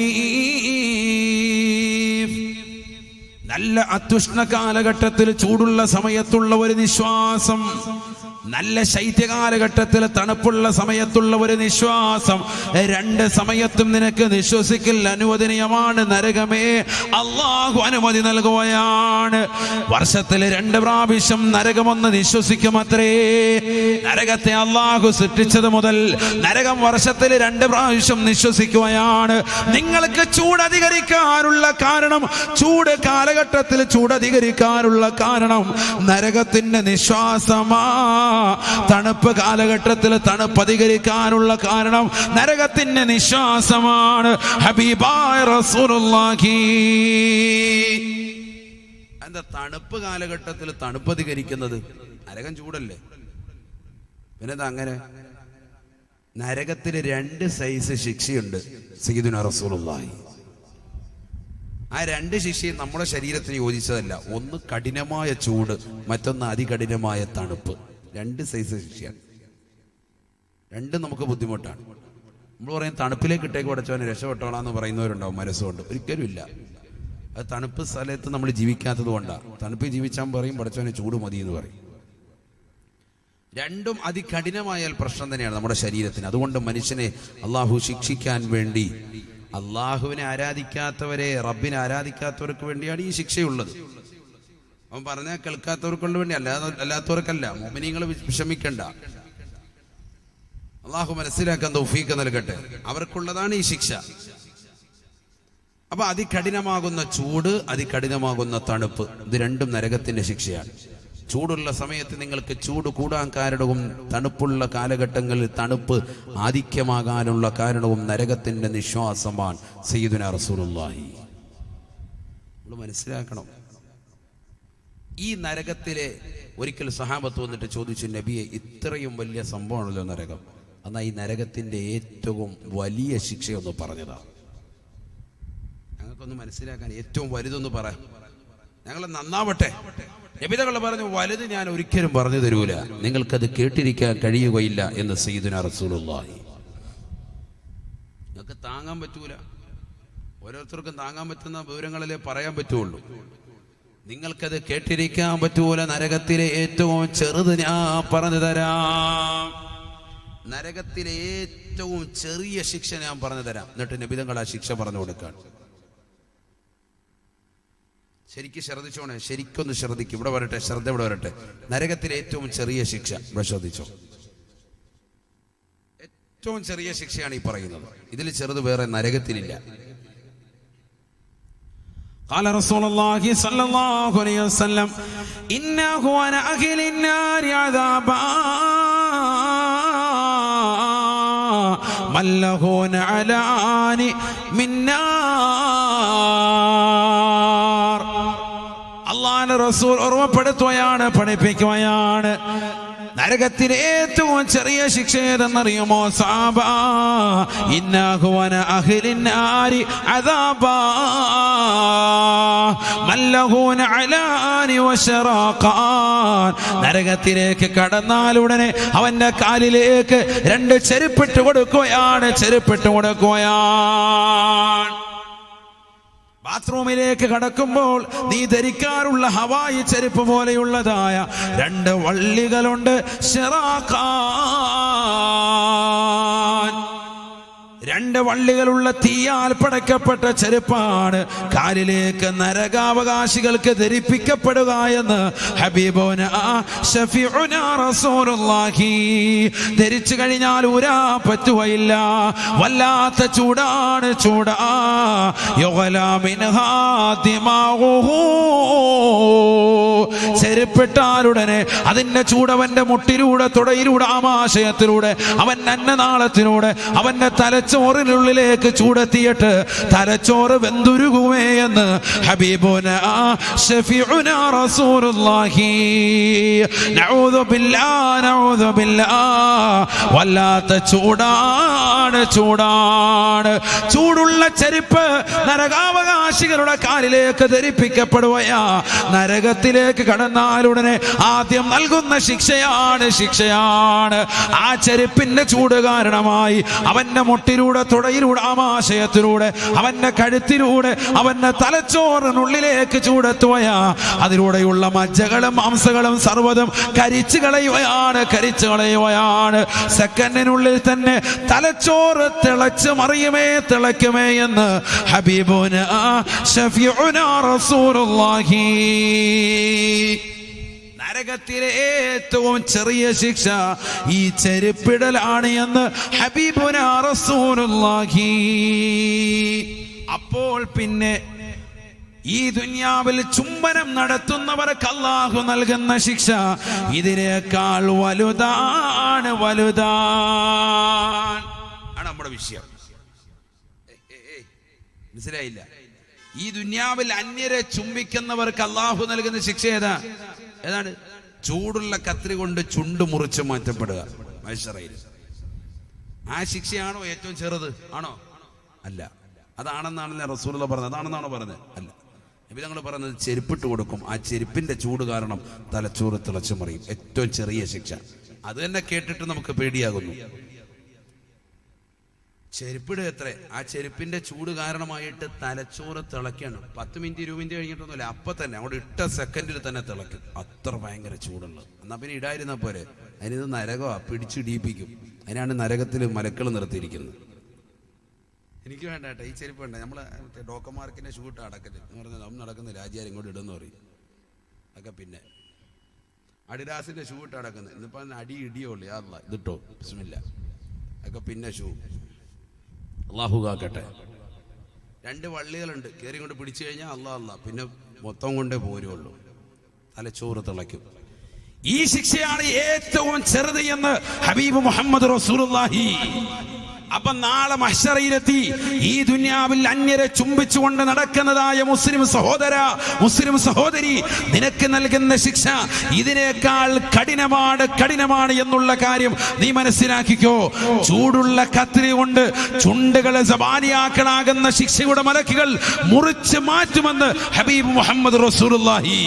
നല്ല അത്യുഷ്ണ കാലഘട്ടത്തിൽ ചൂടുള്ള സമയത്തുള്ള ഒരു നിശ്വാസം, നല്ല ശൈത്യകാലഘട്ടത്തിൽ തണുപ്പുള്ള സമയത്തുള്ള ഒരു നിശ്വാസം, 2 സമയത്തും നിനക്ക് നിശ്വസിക്കൽ അനുവദനീയമാണ്. നരകമേ, അള്ളാഹു അനുമതി നൽകുകയാണ്. വർഷത്തിൽ 2 പ്രാവശ്യം നരകമൊന്ന് നിശ്വസിക്കുമത്രേ. നരകത്തെ അള്ളാഹു സൃഷ്ടിച്ചത് മുതൽ നരകം വർഷത്തിൽ 2 പ്രാവശ്യം നിശ്വസിക്കുകയാണ്. നിങ്ങൾക്ക് ചൂടധികരിക്കാനുള്ള കാരണം, ചൂട് കാലഘട്ടത്തിൽ ചൂടധികരിക്കാനുള്ള കാരണം നരകത്തിന്റെ നിശ്വാസമാ. തണുപ്പ് കാലഘട്ടത്തിൽ തണുപ്പ് അധികരിക്കാനുള്ള കാരണം നരകത്തിന്റെ നിശ്വാസമാണ്. ഹബീബായ റസൂലുള്ളാഹി. എന്താ തണുപ്പ് കാലഘട്ടത്തിൽ തണുപ്പ് അധികരിക്കുന്നത്? നരകം ചൂടല്ലേ, പിന്നെന്താ അങ്ങനെ? നരകത്തിന് 2 സൈസ് ശിക്ഷയുണ്ട് സയ്യിദുനാ റസൂലുള്ളാഹി. ആ 2 ശിക്ഷയും നമ്മുടെ ശരീരത്തിന് യോജിച്ചതല്ല. ഒന്ന് കഠിനമായ ചൂട്, മറ്റൊന്ന് അതികഠിനമായ തണുപ്പ്. 2 സൈസ് ശിക്ഷയാണ്. 2 നമുക്ക് ബുദ്ധിമുട്ടാണ്. നമ്മൾ പറയും തണുപ്പിലേക്ക് ഇട്ടേക്ക് പഠിച്ചവന് രക്ഷപ്പെട്ടോളാന്ന് പറയുന്നവരുണ്ടാവും മനസ്സുകൊണ്ട്. ഒരിക്കലും ഇല്ല. അത് തണുപ്പ് സ്ഥലത്ത് നമ്മൾ ജീവിക്കാത്തത് കൊണ്ടാണ്. തണുപ്പ് ജീവിച്ചാൽ പറയും പഠിച്ചവന് ചൂട് മതി എന്ന് പറയും. 2ഉം അതികഠിനമായാൽ പ്രശ്നം തന്നെയാണ് നമ്മുടെ ശരീരത്തിന്. അതുകൊണ്ട് മനുഷ്യനെ അള്ളാഹു ശിക്ഷിക്കാൻ വേണ്ടി, അള്ളാഹുവിനെ ആരാധിക്കാത്തവരെ, റബ്ബിനെ ആരാധിക്കാത്തവർക്ക് വേണ്ടിയാണ് ഈ ശിക്ഷയുള്ളത്. അവൻ പറഞ്ഞാൽ കേൾക്കാത്തവർക്കുള്ള വേണ്ടി, അല്ലാത്തവർക്കല്ല. മുഅ്മിനീങ്ങൾ വിഷമിക്കണ്ട. അള്ളാഹു മനസ്സിലാക്കാൻ തൗഫീഖ് നൽകട്ടെ. അവർക്കുള്ളതാണ് ഈ ശിക്ഷ. അപ്പൊ അതികഠിനമാകുന്ന ചൂട്, അതികഠിനമാകുന്ന തണുപ്പ്, ഇത് 2ഉം നരകത്തിന്റെ ശിക്ഷയാണ്. ചൂടുള്ള സമയത്ത് നിങ്ങൾക്ക് ചൂട് കൂടാൻ കാരണവും, തണുപ്പുള്ള കാലഘട്ടങ്ങളിൽ തണുപ്പ് ആധിക്യമാകാനുള്ള കാരണവും നരകത്തിന്റെ നിശ്വാസമാണ് സയ്യിദുനാ റസൂലുള്ളാഹി. നമ്മൾ മനസ്സിലാക്കണം. ഈ നരകത്തിലെ ഒരിക്കൽ സഹാബത്ത് വന്നിട്ട് ചോദിച്ചു, നബിയെ, ഇത്രയും വലിയ സംഭവമാണല്ലോ നരകം, എന്നാൽ ഈ നരകത്തിന്റെ ഏറ്റവും വലിയ ശിക്ഷയൊന്ന് പറഞ്ഞതാ. ഞങ്ങൾക്കൊന്ന് മനസ്സിലാക്കാൻ ഏറ്റവും വലുതൊന്ന് പറ, ഞങ്ങൾ നന്നാവട്ടെ. നബിതകൾ പറഞ്ഞു, വലുത് ഞാൻ ഒരിക്കലും പറഞ്ഞു തരൂല, നിങ്ങൾക്കത് കേട്ടിരിക്കാൻ കഴിയുകയില്ല എന്ന് സയ്യിദുനാ റസൂലുള്ളാഹി. നിങ്ങൾക്ക് താങ്ങാൻ പറ്റൂല. ഓരോരുത്തർക്കും താങ്ങാൻ പറ്റുന്ന വിവരങ്ങളിലേ പറയാൻ പറ്റുള്ളൂ. നിങ്ങൾക്കത് കേട്ടിരിക്കാൻ പറ്റൂല. നരകത്തിലെ ഏറ്റവും ചെറുത് ഞാൻ പറഞ്ഞു തരാം. നരകത്തിലെ ഏറ്റവും ചെറിയ ശിക്ഷ ഞാൻ പറഞ്ഞു തരാം. എന്നിട്ട് നബിതങ്ങൾ ആ ശിക്ഷ പറഞ്ഞു കൊടുക്കാൻ. ശരിക്കും ശ്രദ്ധിച്ചോണേ, ശരിക്കൊന്ന് ശ്രദ്ധിക്കും. ഇവിടെ വരട്ടെ, ശ്രദ്ധ ഇവിടെ വരട്ടെ. നരകത്തിലെ ഏറ്റവും ചെറിയ ശിക്ഷ ഇവിടെ ശ്രദ്ധിച്ചോ. ഏറ്റവും ചെറിയ ശിക്ഷയാണ് ഈ പറയുന്നത്. ഇതിൽ ചെറുത് വേറെ നരകത്തിലില്ല. قال رسول الله صلى الله عليه وسلم إنه أنا أهل النار عذابا മല്ലഹൂന അലാനി മിന്നാർ. അല്ലാഹുവിന്റെ റസൂൽ ഓർമ്മപ്പെടുത്തുകയാണ്, പഠിപ്പിക്കുകയാണ്. നരകത്തിലെ ഏറ്റവും ചെറിയ ശിക്ഷ ഏതെന്നറിയുമോ സഹാബാ? ഇന്നഹു വന അഹ്ലിന്നാരി അദാബാ മല്ലഹൂന അലാനി വശറാഖാൻ. നരകത്തിലേക്ക് കടന്നാലുടനെ അവന്റെ കാലിലേക്ക് 2 ചെരുപ്പിട്ട് കൊടുക്കുകയാണ്, ചെരുപ്പിട്ട് കൊടുക്കുകയാണ്. ബാത്റൂമിലേക്ക് കടക്കുമ്പോൾ നീ ധരിക്കാറുള്ള ഹവായി ചെരുപ്പ് പോലെയുള്ളതായ 2 വള്ളികളുണ്ട്. ശറാഖാൻ, 2 വള്ളികളുള്ള തീയാൽ പടക്കപ്പെട്ട ചെരുപ്പാണ് കാലിലേക്ക് നരകാവകാശികൾക്ക് ധരിപ്പിക്കപ്പെടുക എന്ന് ഹബീബുനാ ശഫീഉനാ റസൂലുള്ളാഹി. ധരിച്ചു കഴിഞ്ഞാൽ ഊരാ പറ്റുകയില്ല. വല്ലാത്ത ചൂടാണ്, ചൂടാ. യുഗ്ലാ മിൻഹാ ദിമാഉഹു. ചെരുപ്പിട്ടാലുടനെ അതിന്റെ ചൂടവന്റെ മുട്ടിലൂടെ, തുടയിലൂടെ, ആമാശയത്തിലൂടെ, അവൻ അന്നനാളത്തിലൂടെ, അവന്റെ തലച്ചോറിനുള്ളിലേക്ക് ചൂടെത്തിയിട്ട് തലച്ചോറ് വെന്തുരുകുമേ എന്ന് ഹബീബുനാ ശഫീഉനാ റസൂലുള്ളാഹി. നഊദു ബില്ലാഹ്, നഊദു ബില്ലാഹ്. വല്ലാത്ത ചൂടാണ്, ചൂടാണ്. ചൂടുള്ള ചെരുപ്പ് നരകാവകാശികളുടെ കാലിലേക്ക് ധരിപ്പിക്കപ്പെടുകയാ. നരകത്തിലേക്ക് കടന്നാലുടനെ ആദ്യം നൽകുന്ന ശിക്ഷയാണ്, ശിക്ഷയാണ്. ആ ചെരുപ്പിന്റെ ചൂട് കാരണമായി അവന്റെ മുട്ടിലൂടെ, തുടയിലൂടെ, ആമാശയത്തിലൂടെ, അവന്റെ കഴുത്തിലൂടെ, അവന്റെ തലച്ചോറിനുള്ളിലേക്ക് ചൂടെത്തുകയാ. അതിലൂടെയുള്ള മജ്ജകളും മാംസങ്ങളും സർവ്വതും കരിച്ചു കളയുകയാണ്, കരിച്ചു കളയുകയാണ്. സെക്കൻഡിനുള്ളിൽ തന്നെ തലച്ചോറ് തിളച്ച് മറിയുമേ, തിളയ്ക്കുമേ എന്ന് ഹബീബുനാ ശഫീഉനാ റസൂലുള്ളാഹി. നരകത്തിലെ ഏറ്റവും ചെറിയ ശിക്ഷ ഈ ചെരുപ്പിടലാണ് എന്ന് ഹബീബുനാ റസൂലുള്ളാഹി. അപ്പോൾ പിന്നെ ഈ ദുനിയാവിൽ ചുംബനം നടത്തുന്നവർക്ക് അല്ലാഹു നൽകുന്ന ശിക്ഷ ഇതിനേക്കാൾ വലുതാണ്, വലുതാണ്. ആണ് നമ്മുടെ വിഷയം. മനസ്സിലായില്ല? ഈ ദുനിയാവിൽ അന്യരെ ചുംബിക്കുന്നവർക്ക് അല്ലാഹു നൽകുന്ന ശിക്ഷ ഏതാണ്? ചൂടുള്ള കത്രി കൊണ്ട് ചുണ്ട് മുറിച്ച് മാറ്റപ്പെടുക. മഹ്ശറയിൽ ആ ശിക്ഷയാണോ ഏറ്റവും ചെറുത്? ആണോ? അല്ല. അതാണെന്നാണല്ലേ റസൂലുള്ളാഹി പറഞ്ഞത്? അതാണെന്നാണോ പറഞ്ഞത്? അല്ല. നബി തങ്ങൾ പറഞ്ഞത് ചെരുപ്പിട്ട് കൊടുക്കും. ആ ചെരുപ്പിന്റെ ചൂട് കാരണം തലച്ചോറ് തിളച്ചു മറിയും. ഏറ്റവും ചെറിയ ശിക്ഷ. അത് തന്നെ കേട്ടിട്ട് നമുക്ക് പേടിയാകുന്നു. ചെരുപ്പിട് എത്ര? ആ ചെരുപ്പിന്റെ ചൂട് കാരണമായിട്ട് തലച്ചോറ് തിളയ്ക്കാണ്. 10 മിനിറ്റ് 20 മിനിറ്റ് കഴിഞ്ഞിട്ടൊന്നുമില്ല, അപ്പൊ തന്നെ അവിടെ ഇട്ട സെക്കൻഡിൽ തന്നെ തിളയ്ക്കും. അത്ര ഭയങ്കര ചൂടുള്ളത്. എന്നാ പിന്നെ ഇടായിരുന്ന പോലെ. അതിനിത് നരകമാ, പിടിച്ചിടിയിപ്പിക്കും. അതിനാണ് നരകത്തിൽ മലക്കൾ നിർത്തിയിരിക്കുന്നത്. എനിക്ക് വേണ്ട കേട്ടോ ഈ ചെരുപ്പ് വേണ്ട. നമ്മളെ ഡോക്കന്മാർക്കിന്റെ ഷൂട്ട് അടക്കല് എന്ന് പറഞ്ഞാൽ നമ്മൾ നടക്കുന്ന രാജ്യാരും ഇങ്ങോട്ട് ഇടുന്ന പറയും. അതൊക്കെ പിന്നെ അഡിഡാസിന്റെ ഷൂട്ട് അടക്കുന്നത്. ഇന്നിപ്പോ അടി ഇടിയോളൂ. അല്ല ഇതിട്ടോ ബിസ്മില്ലാ. അതൊക്കെ പിന്നെ ഷൂ. അള്ളാഹു കാക്കട്ടെ. 2 വള്ളികളുണ്ട്. കയറി കൊണ്ട് പിടിച്ചു കഴിഞ്ഞാൽ അല്ലാ പിന്നെ മൊത്തം കൊണ്ടേ പോരുള്ളൂ. തലച്ചോറ് തിളയ്ക്കും. ഈ ശിക്ഷയാണ് ഏറ്റവും ചെറുത് എന്ന് ഹബീബ് മുഹമ്മദ് റസൂലുള്ളാഹി. അപ്പൊ നാളെ മഹ്ശറയിലെത്തി ഈ ദുനിയാവിൽ അന്യരെ ചുംബിച്ചുകൊണ്ട് നടക്കുന്നതായ മുസ്ലിം സഹോദര, മുസ്ലിം സഹോദരി, നിനക്ക് നൽകുന്ന ശിക്ഷ ഇതിനേക്കാൾ കഠിനമാണ്, കഠിനമാണ് എന്നുള്ള കാര്യം നീ മനസ്സിലാക്കിക്കോ. ചൂടുള്ള കത്രി കൊണ്ട് ചുണ്ടുകളെ സബാനിയാക്കണാകുന്ന ശിക്ഷയുടെ മലക്കുകൾ മുറിച്ച് മാറ്റുമെന്ന് ഹബീബ് മുഹമ്മദ് റസൂലുള്ളാഹി.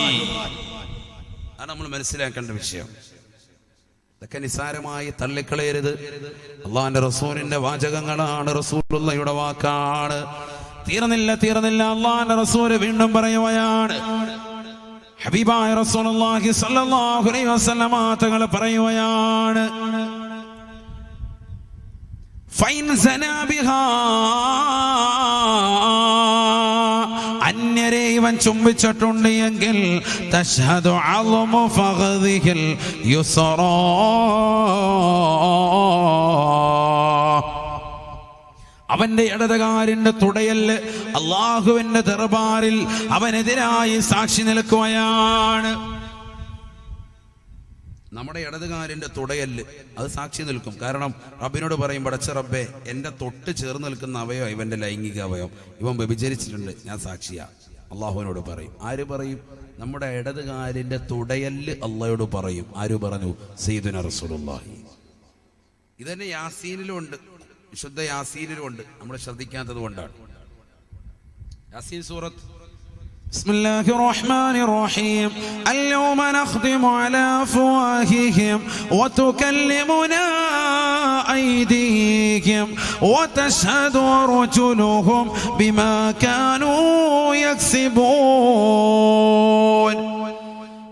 അതാണ് നമ്മൾ മനസ്സിലാക്കേണ്ട വിഷയം. ഇതൊക്കെ നിസ്സാരമായി തള്ളിക്കളയരുത്. അള്ളാന്റെ റസൂലിന്റെ വാചകങ്ങളാണ്, റസൂലുള്ളാഹിയുടെ വാക്കാണ്. തീർന്നില്ല, തീർന്നില്ല. അള്ളാന്റെ റസൂല് വീണ്ടും പറയുകയാണ്. ഹബീബായ റസൂലുള്ളാഹി സ്വല്ലല്ലാഹു അലൈഹി വസല്ലമ തങ്ങൾ പറയുകയാണ്, ഫൈൻ സനാ ബിഹാ, അന്യരെ ഇവൻ ചുംബിച്ചിട്ടുണ്ട് എങ്കിൽ തശ്ഹദു അളമു ഫഖദിഹിൽ യുസ്റാ, അവന്റെ ഇടതുകാലിന്റെ തുടയല് അള്ളാഹുവിന്റെ ദർബാറിൽ അവനെതിരായി സാക്ഷി നിൽക്കുകയാണ്. നമ്മുടെ ഇടതുകാലിൻ്റെ തുടയല്ല് അത് സാക്ഷി നിൽക്കും. കാരണം റബ്ബിനോട് പറയും, പടച്ച റബ്ബേ, എൻ്റെ തൊട്ട് ചേർന്ന് നിൽക്കുന്ന അവയവം ഇവൻ്റെ ലൈംഗിക അവയവം, ഇവൻ വ്യഭിചരിച്ചിട്ടുണ്ട്, ഞാൻ സാക്ഷിയാ. അള്ളാഹുവിനോട് പറയും. ആര് പറയും? നമ്മുടെ ഇടതുകാലിൻ്റെ തുടയല്ല് അള്ളാഹയോട് പറയും. ആര് പറഞ്ഞു? സയ്യിദുനാ റസൂലുള്ളാഹി. ഇതന്നെ യാസീനിലും ഉണ്ട്, വിശുദ്ധ യാസീനിലും ഉണ്ട്. നമ്മൾ ശ്രദ്ധിക്കാത്തത് കൊണ്ടാണ്. യാസീൻ സൂറത്ത്. بسم الله الرحمن الرحيم. اليوم نختم على أفواههم وتكلمنا أيديهم وتشهد أرجلهم بما كانوا يكسبون.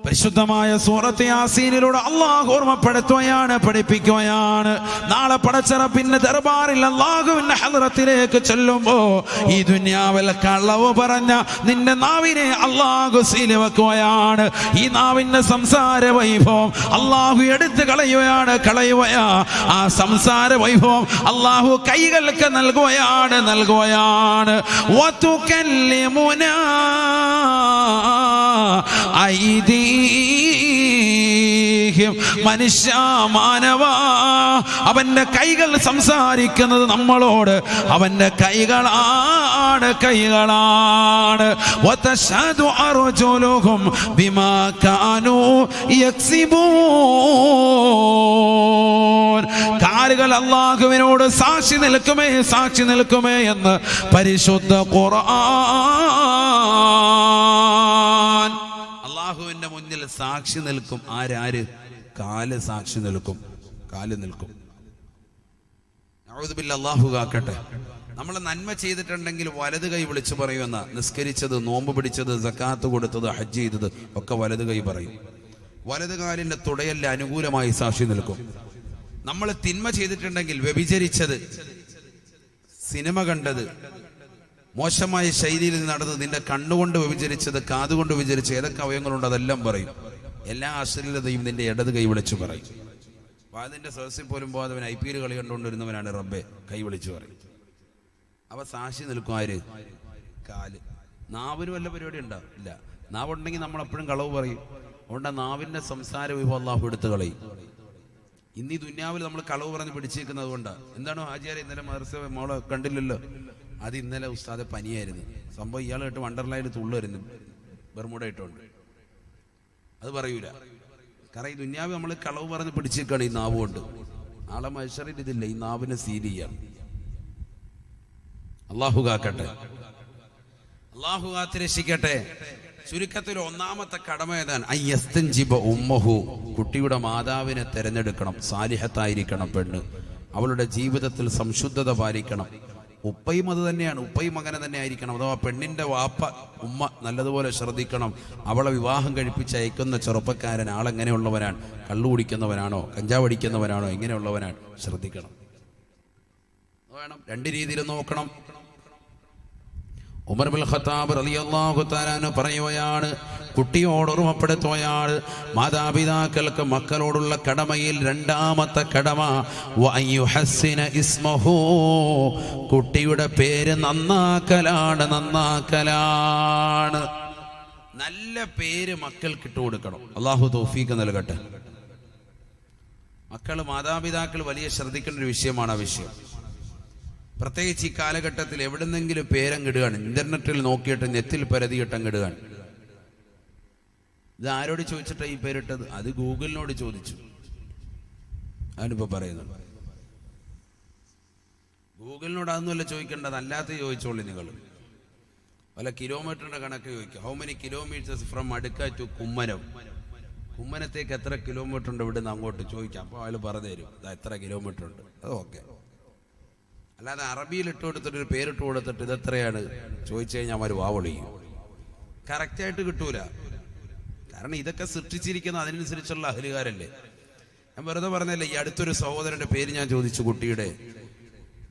പരിശുദ്ധമായ സൂറത്ത് യാസീനിലൂടെ അള്ളാഹു ഓർമ്മപ്പെടുത്തുകയാണ്, പഠിപ്പിക്കുകയാണ്. നാളെ പടച്ച റബ്ബിന്റെ ദർബാറിൽ അള്ളാഹുവിന്റെ ഹദ്റത്തിലേക്ക് ചെല്ലുമ്പോ ഈ ദുനിയാവിൽ കളവ് പറഞ്ഞ നിന്റെ നാവിനെ അള്ളാഹു സീൽ വെക്കുകയാണ്. ഈ നാവിന്റെ സംസാര വൈഭവം അള്ളാഹു എടുത്ത് കളയുകയാ. ആ സംസാര വൈഭവം അള്ളാഹു കൈകൾക്ക് നൽകുകയാണ്. വതുകല്ലിമുനാ ഐദി മനുഷ്യ മാനവ, അവന്റെ കൈകൾ സംസാരിക്കുന്നത് നമ്മളോട്. അവന്റെ കൈകളാണ്. വതശഹദു അർജുലുഹും ബിമാ കാനൂ യക്സിബൂൻ. കാലുകൾ അല്ലാഹുവിനോട് സാക്ഷി നിൽക്കുമേ എന്ന് പരിശുദ്ധ ഖുർആൻ. അള്ളാഹുവിന്റെ മുന്നിൽ സാക്ഷി നിൽക്കും. ആര്? കാല് സാക്ഷി നിൽക്കും. അല്ലാഹു കാക്കട്ടെ. നമ്മൾ നന്മ ചെയ്തിട്ടുണ്ടെങ്കിൽ വലത് കൈ വിളിച്ചു പറയുമെന്ന, നിസ്കരിച്ചത്, നോമ്പ് പിടിച്ചത്, സക്കാത്ത് കൊടുത്തത്, ഹജ്ജ് ചെയ്തത് ഒക്കെ വലത് കൈ പറയും. വലത് കാലിന്റെ തുടയല്ല അനുകൂലമായി സാക്ഷി നിൽക്കും. നമ്മൾ തിന്മ ചെയ്തിട്ടുണ്ടെങ്കിൽ, വ്യഭിചരിച്ചത്, സിനിമ കണ്ടത്, മോശമായ ശൈലിയിൽ നടന്നത്, നിന്റെ കണ്ണുകൊണ്ട് വ്യഭിചരിച്ചത്, കാതുകൊണ്ട് വ്യഭിചരിച്ചത്, ഏതൊക്കെ അവയവങ്ങളുണ്ട് അതെല്ലാം പറയും. എല്ലാ അശ്ലീലതയും നിന്റെ ഇടത് കൈ വിളിച്ചു പറയും. അതിന്റെ സദസ്സിൽ പോലും പോകാതവൻ IPL കളി കണ്ടുകൊണ്ടിരുന്നവനാണ് റബ്ബെ കൈ വിളിച്ചു പറയും. അവ സാക്ഷി നിൽക്കും. ആര്? കാല്. നാവിന് വല്ല പരിപാടി ഉണ്ടാവും? ഇല്ല. നാവുണ്ടെങ്കിൽ നമ്മളെപ്പോഴും കളവ് പറയും. അതുകൊണ്ട് നാവിന്റെ സംസാര വിഭവം അല്ലാഹു എടുത്ത് കളയും. ഇന്നീ ദുന്യാവിൽ നമ്മൾ കളവ് പറഞ്ഞ് പിടിച്ചേക്കുന്നത് കൊണ്ടാണ്. എന്താണോ ഹാജിയാരെ ഇന്നലെ മദ്രസ മോളെ കണ്ടില്ലല്ലോ? അത് ഇന്നലെ ഉസ്താദെ പനിയായിരുന്നു. സംഭവം ഇയാളായിട്ട് വണ്ടർലായിൽ തുള്ളുവരുന്നു, ബർമുട ഇട്ടുകൊണ്ട്. അത് പറയൂല. കാരണം ഈ ദുന്യാവ് നമ്മൾ കളവ് പറഞ്ഞ് പിടിച്ചേക്കാണ് ഈ നാവ് കൊണ്ട്. നാളെ മനുഷ്യരിൽ ഇതില്ല, ഈ നാവിനെ സീൽ ചെയ്യാം. അള്ളാഹു കാക്കട്ടെ, അള്ളാഹു കാത്തിരക്ഷിക്കട്ടെ. ചുരുക്കത്തിൽ ഒന്നാമത്തെ കടമ ഏതാണ്? അയ്യസ്തൻജിബ ഉമ്മഹു. കുട്ടിയുടെ മാതാവിനെ തിരഞ്ഞെടുക്കണം. സാലിഹത്തായിരിക്കണം പെണ്ണ്. അവളുടെ ജീവിതത്തിൽ സംശുദ്ധത പാലിക്കണം. ഉപ്പയും അത് തന്നെയാണ്. ഉപ്പയും അങ്ങനെ തന്നെ ആയിരിക്കണം. അഥവാ പെണ്ണിന്റെ വാപ്പ ഉമ്മ നല്ലതുപോലെ ശ്രദ്ധിക്കണം. അവളെ വിവാഹം കഴിപ്പിച്ച് അയക്കുന്ന ചെറുപ്പക്കാരൻ ആളെങ്ങനെയുള്ളവനാണ്? കള്ളു കുടിക്കുന്നവനാണോ, കഞ്ചാവ് അടിക്കുന്നവനാണോ, എങ്ങനെയുള്ളവനാണ് ശ്രദ്ധിക്കണം. വേണം. രണ്ട് രീതിയിൽ നോക്കണം. ഉമർ ബിൻ ഖത്താബ് റളിയല്ലാഹു തആല അൻഹു പറയുകയാണ്, കുട്ടിയോട് ഓർമ്മപ്പെടുത്തുകയാണ്, മാതാപിതാക്കൾക്ക് മക്കളോടുള്ള കടമയിൽ രണ്ടാമത്തെ കടമ വഅയ്യുഹസ്സിന ഇസ്മഹു. കുട്ടിയുടെ പേര് നന്നാക്കലാണ്. നല്ല പേര് മക്കൾക്ക് ഇട്ടു കൊടുക്കണം. അല്ലാഹു തൗഫീഖ് നൽകട്ടെ. മക്കൾ, മാതാപിതാക്കൾ വലിയ ശ്രദ്ധിക്കേണ്ട ഒരു വിഷയമാണ് ആ വിഷയം. പ്രത്യേകിച്ച് ഈ കാലഘട്ടത്തിൽ എവിടെന്നെങ്കിലും പേരങ്ങിടുകയാണ്. ഇന്റർനെറ്റിൽ നോക്കിയിട്ട് നെറ്റിൽ പരതിയിട്ടങ്ങിടുകയാണ്. ഇത് ആരോട് ചോദിച്ചിട്ടാണ് ഈ പേരിട്ടത്? അത് ഗൂഗിളിനോട് ചോദിച്ചു. അതിനിപ്പോ പറയുന്നത് ഗൂഗിളിനോട് അതൊന്നുമല്ല ചോദിക്കേണ്ടത്, അല്ലാത്ത ചോദിച്ചോളൂ. നിങ്ങൾ പല കിലോമീറ്ററിന്റെ കണക്ക് ചോദിക്കുക. ഹൗ മെനി കിലോമീറ്റേഴ്സ് ഫ്രം അടുക്ക ടു കുമ്മനം. കുമ്മനത്തേക്ക് എത്ര കിലോമീറ്റർ ഉണ്ട് ഇവിടുന്ന് അങ്ങോട്ട് ചോദിക്കാം. അപ്പോൾ അയാൾ പറഞ്ഞു തരും എത്ര കിലോമീറ്റർ ഉണ്ട്. അത് ഓക്കെ. അല്ലാതെ അറബിയിൽ ഇട്ട് കൊടുത്തിട്ട് ഒരു പേരിട്ട് കൊടുത്തിട്ട് ഇതെത്രയാണ് ചോദിച്ചു കഴിഞ്ഞാൽ അവർ വാവൊളിയും. കറക്റ്റായിട്ട് കിട്ടൂല. കാരണം ഇതൊക്കെ സൃഷ്ടിച്ചിരിക്കുന്ന അതിനനുസരിച്ചുള്ള അഹലുകാരല്ലേ. ഞാൻ വെറുതെ പറഞ്ഞല്ലേ. ഈ അടുത്തൊരു സഹോദരന്റെ പേര് ഞാൻ ചോദിച്ചു, കുട്ടിയുടെ.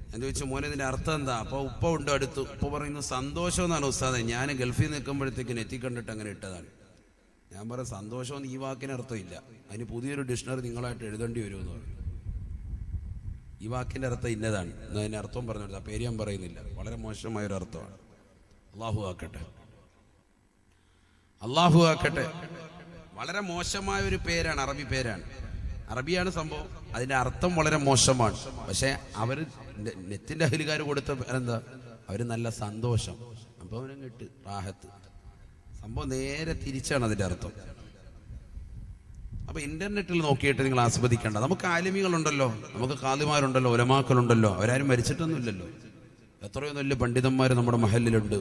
ഞാൻ ചോദിച്ചു, മോനെ ഇതിന്റെ അർത്ഥം എന്താ? അപ്പോൾ ഉപ്പ ഉണ്ട് അടുത്ത്. ഉപ്പ പറയുന്നു സന്തോഷം എന്നാണ് ഉസ്താദെ. ഞാൻ ഗൾഫിൽ നിൽക്കുമ്പോഴത്തേക്ക് നെറ്റി കണ്ടിട്ട് അങ്ങനെ ഇട്ടതാണ്. ഞാൻ പറയാം, സന്തോഷം ഈ വാക്കിന് അർത്ഥമില്ല. അതിന് പുതിയൊരു ഡിക്ഷണറി നിങ്ങളായിട്ട് എഴുതേണ്ടി വരുമെന്ന് പറഞ്ഞു. ഈ വാക്കിന്റെ അർത്ഥം ഇന്നതാണ്. അതിന്റെ അർത്ഥം പറഞ്ഞു. ആ പേര് ഞാൻ പറയുന്നില്ല. വളരെ മോശമായൊരു അർത്ഥമാണ്. അള്ളാഹു ആക്കട്ടെ. വളരെ മോശമായ ഒരു പേരാണ്, അറബി പേരാണ്. അറബിയാണ് സംഭവം, അതിന്റെ അർത്ഥം വളരെ മോശമാണ്. പക്ഷെ അവർ നെറ്റിന്റെ അഹലുകാർ കൊടുത്ത എന്താ, അവര് നല്ല സന്തോഷം, അപ്പൊ അവനും കിട്ട് റാഹത്ത്. സംഭവം നേരെ തിരിച്ചാണ് അതിന്റെ അർത്ഥം. അപ്പൊ ഇന്റർനെറ്റിൽ നോക്കിയിട്ട് നിങ്ങൾ ആസ്വദിക്കേണ്ട. നമുക്ക് ആലിമികളുണ്ടല്ലോ, നമുക്ക് ഖാദിമാരുണ്ടല്ലോ, ഉലമാക്കളുണ്ടല്ലോ, അവരാരും മരിച്ചിട്ടൊന്നുമില്ലല്ലോ. എത്രയോ വലിയ പണ്ഡിതന്മാർ നമ്മുടെ മഹലിലുണ്ട്,